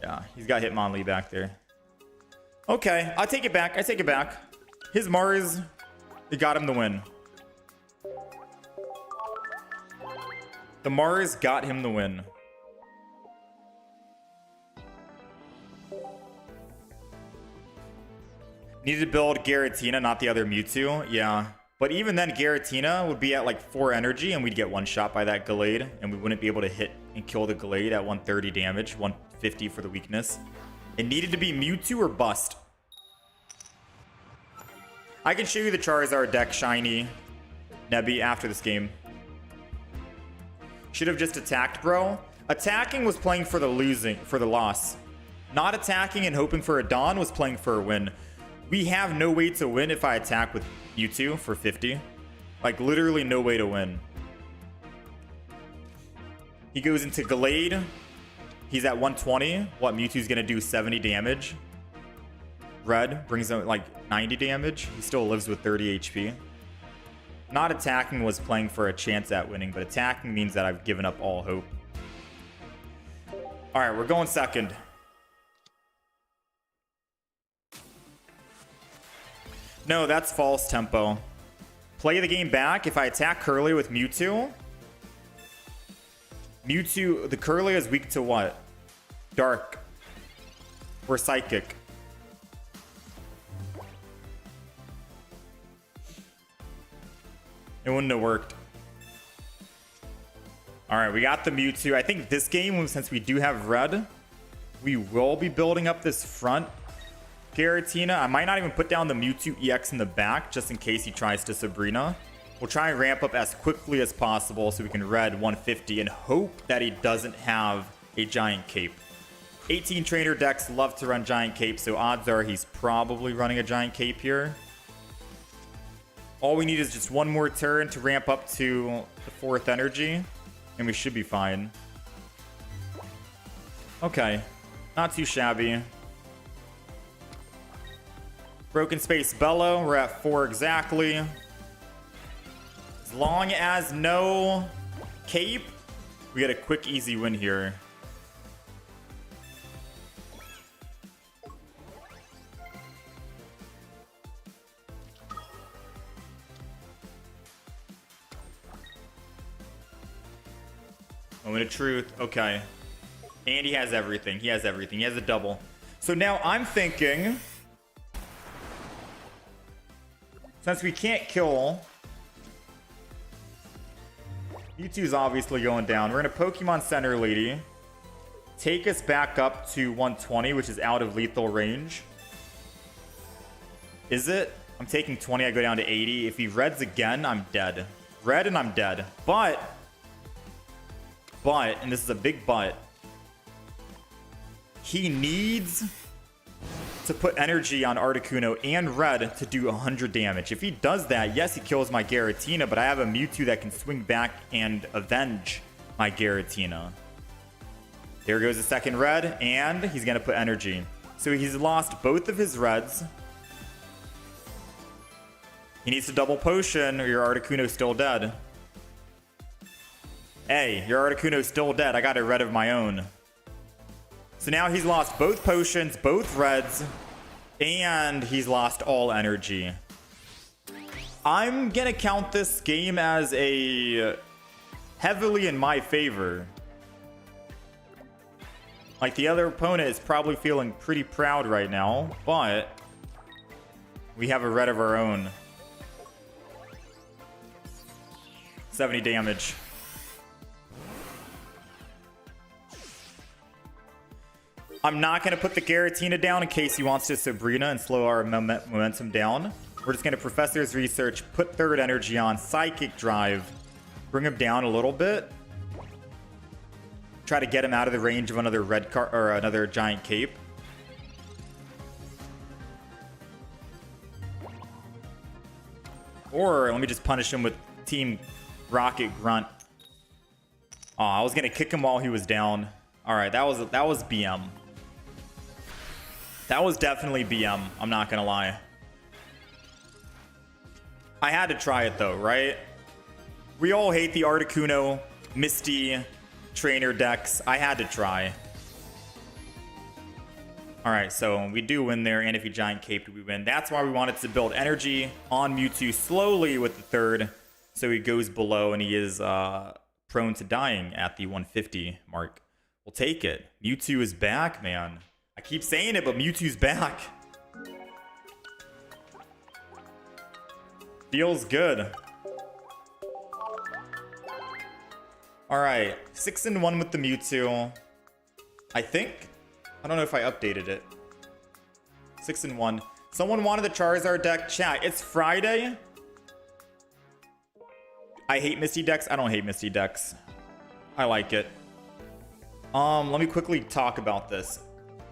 Yeah, he's got Hitmonlee back there. Okay, I'll take it back. I take it back. His Mars, it got him the win. The Mars got him the win. Needed to build Giratina, not the other Mewtwo. Yeah. But even then, Giratina would be at like 4 energy, and we'd get one shot by that Glade, and we wouldn't be able to hit and kill the Glade at 130 damage, 150 for the weakness. It needed to be Mewtwo or bust. I can show you the Charizard deck, Shiny Nebby, after this game. Should have just attacked, bro. Attacking was playing for the loss. Not attacking and hoping for a Dawn was playing for a win. We have no way to win if I attack with Mewtwo for 50. Like, literally no way to win. He goes into Glade. He's at 120. What, Mewtwo's gonna do 70 damage. Red brings him like 90 damage. He still lives with 30 HP. Not attacking was playing for a chance at winning, but attacking means that I've given up all hope. Alright, we're going second. No, that's false tempo. Play the game back. If I attack Curly with Mewtwo, the Curly is weak to what? Dark. Or Psychic. It wouldn't have worked. Alright, we got the Mewtwo. I think this game, since we do have red, we will be building up this front Giratina. I might not even put down the Mewtwo EX in the back, just in case he tries to Sabrina. We'll try and ramp up as quickly as possible so we can red 150 and hope that he doesn't have a Giant Cape. 18 trainer decks love to run Giant Cape, so odds are he's probably running a Giant Cape here. All we need is just one more turn to ramp up to the 4th energy, and we should be fine. Okay, not too shabby. Broken Space Bellow, we're at 4 exactly. As long as no Cape, we get a quick, easy win here. Moment of truth. Okay. And he has everything. He has everything. He has a double. So now I'm thinking, since we can't kill, Mewtwo's obviously going down. We're going to Pokemon Center Lady. Take us back up to 120, which is out of lethal range. Is it? I'm taking 20. I go down to 80. If he reds again, I'm dead. Red and I'm dead. But, and this is a big but, he needs to put energy on Articuno and red to do 100 damage. If he does that, yes, he kills my Giratina, but I have a Mewtwo that can swing back and avenge my Giratina. There goes the second red, and he's going to put energy. So he's lost both of his reds. He needs to double potion or your Articuno's still dead. Hey, your Articuno's still dead. I got a red of my own. So now he's lost both potions, both reds, and he's lost all energy. I'm going to count this game as a heavily in my favor. Like, the other opponent is probably feeling pretty proud right now, but we have a red of our own. 70 damage. I'm not going to put the Giratina down in case he wants to Sabrina and slow our momentum down. We're just going to Professor's Research, put third energy on, Psychic Drive, bring him down a little bit. Try to get him out of the range of another red card or another giant cape. Or let me just punish him with Team Rocket Grunt. Oh, I was gonna kick him while he was down. All right, that was BM. That was definitely BM. I'm not gonna lie. I had to try it though, right? We all hate the Articuno, Misty, trainer decks. I had to try. All right, so we do win there, and if he giant caped, we win. That's why we wanted to build energy on Mewtwo slowly with the third, so he goes below and he is prone to dying at the 150 mark. We'll take it. Mewtwo is back, man. I keep saying it, but Mewtwo's back. Feels good. All right, 6-1 with the Mewtwo. I think. I don't know if I updated it. 6-1. Someone wanted the Charizard deck. Chat, it's Friday. I hate Misty decks. I don't hate Misty decks. I like it. Let me quickly talk about this.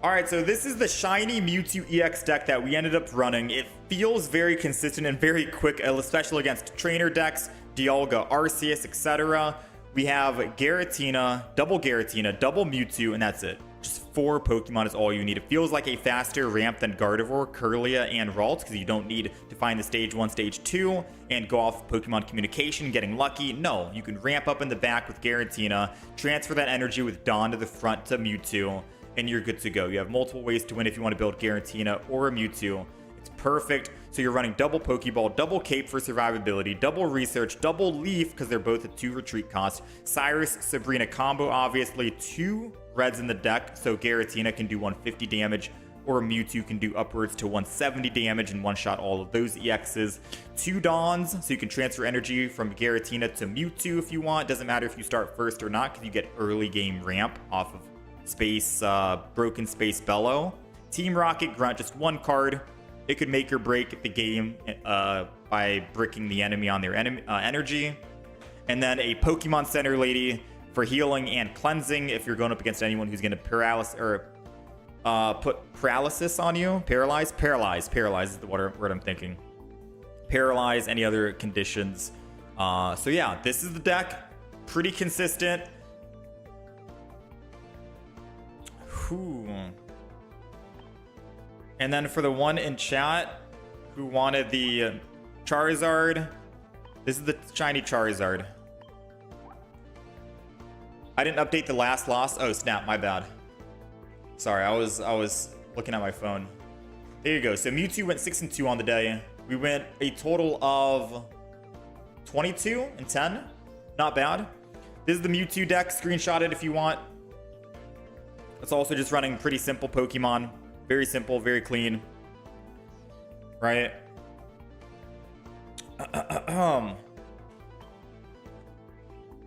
All right, so this is the Shiny Mewtwo EX deck that we ended up running. It feels very consistent and very quick, especially against trainer decks, Dialga, Arceus, etc. We have Giratina, double Mewtwo, and that's it. Just 4 Pokemon is all you need. It feels like a faster ramp than Gardevoir, Kirlia, and Ralt, because you don't need to find the stage 1, stage 2, and go off Pokemon communication, getting lucky. No, you can ramp up in the back with Giratina, transfer that energy with Dawn to the front to Mewtwo, and you're good to go. You have multiple ways to win if you want to build Giratina or a Mewtwo. It's perfect. So you're running double Pokeball, double Cape for survivability, double Research, double Leaf because they're both at 2 retreat cost. Cyrus, Sabrina combo, obviously 2 reds in the deck, so Giratina can do 150 damage, or Mewtwo can do upwards to 170 damage and one-shot all of those EXs. 2 Dawns, so you can transfer energy from Giratina to Mewtwo if you want. Doesn't matter if you start first or not because you get early game ramp off of Space, Broken Space Bellow. Team Rocket Grunt, just 1 card. It could make or break the game by bricking the enemy on their energy. And then a Pokemon Center Lady for healing and cleansing if you're going up against anyone who's going to put paralysis on you. Paralyze is the word I'm thinking. Paralyze any other conditions. So yeah, this is the deck. Pretty consistent. Whew. And then for the one in chat who wanted the Charizard, this is the shiny Charizard. I didn't update the last loss. Oh snap, my bad. Sorry, I was looking at my phone. There you go. So Mewtwo went 6-2 on the day. We went a total of 22-10. Not bad. This is the Mewtwo deck. Screenshot it if you want. It's also just running pretty simple Pokemon. Very simple, very clean. Right?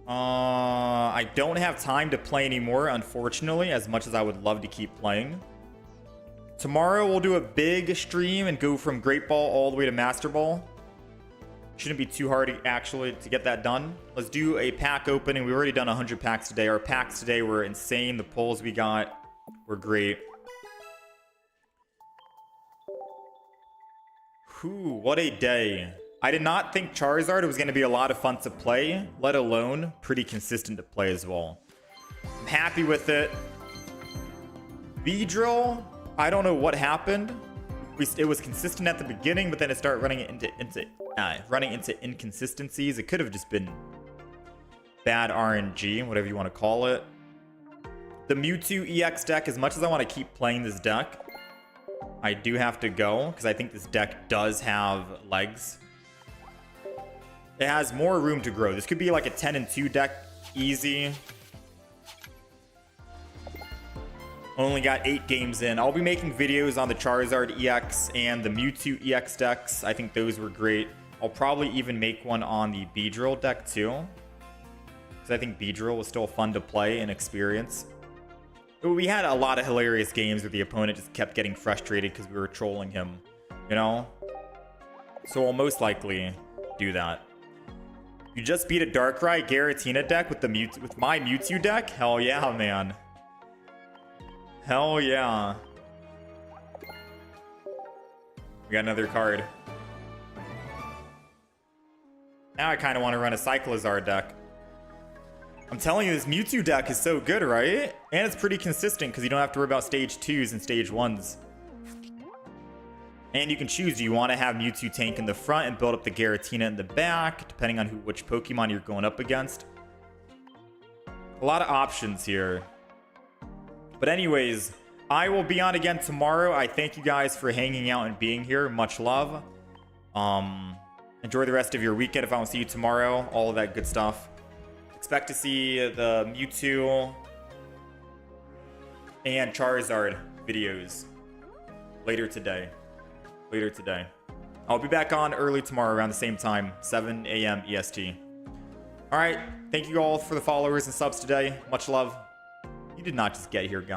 I don't have time to play anymore, unfortunately, as much as I would love to keep playing. Tomorrow we'll do a big stream and go from Great Ball all the way to Master Ball. Shouldn't be too hard actually to get that done. Let's do a pack opening. We've already done 100 packs today. Our packs today were insane. The pulls we got were great. Whew, what a day. I did not think Charizard was going to be a lot of fun to play, let alone pretty consistent to play as well. I'm happy with it. Beedrill, I don't know what happened. It was consistent at the beginning, but then it started running into inconsistencies. It could have just been bad RNG, whatever you want to call it. The Mewtwo EX deck, as much as I want to keep playing this deck, I do have to go because I think this deck does have legs. It has more room to grow. This could be like a 10-2 deck, easy. Only got 8 games in. I'll be making videos on the Charizard EX and the Mewtwo EX decks. I think those were great. I'll probably even make one on the Beedrill deck too, because I think Beedrill was still fun to play and experience. We had a lot of hilarious games where the opponent just kept getting frustrated because we were trolling him, you know? So I'll most likely do that. You just beat a Darkrai Giratina deck with my Mewtwo deck? Hell yeah, man. Hell yeah. We got another card. Now I kind of want to run a Cyclizar deck. I'm telling you, this Mewtwo deck is so good, right? And it's pretty consistent because you don't have to worry about stage 2s and stage 1s. And you can choose, do you want to have Mewtwo tank in the front and build up the Giratina in the back, depending on which Pokemon you're going up against. A lot of options here. But anyways, I will be on again tomorrow. I thank you guys for hanging out and being here. Much love. Enjoy the rest of your weekend if I don't see you tomorrow. All of that good stuff. Expect to see the Mewtwo and Charizard videos later today. I'll be back on early tomorrow around the same time, 7 a.m. EST. All right. Thank you all for the followers and subs today. Much love. You did not just get here, guys.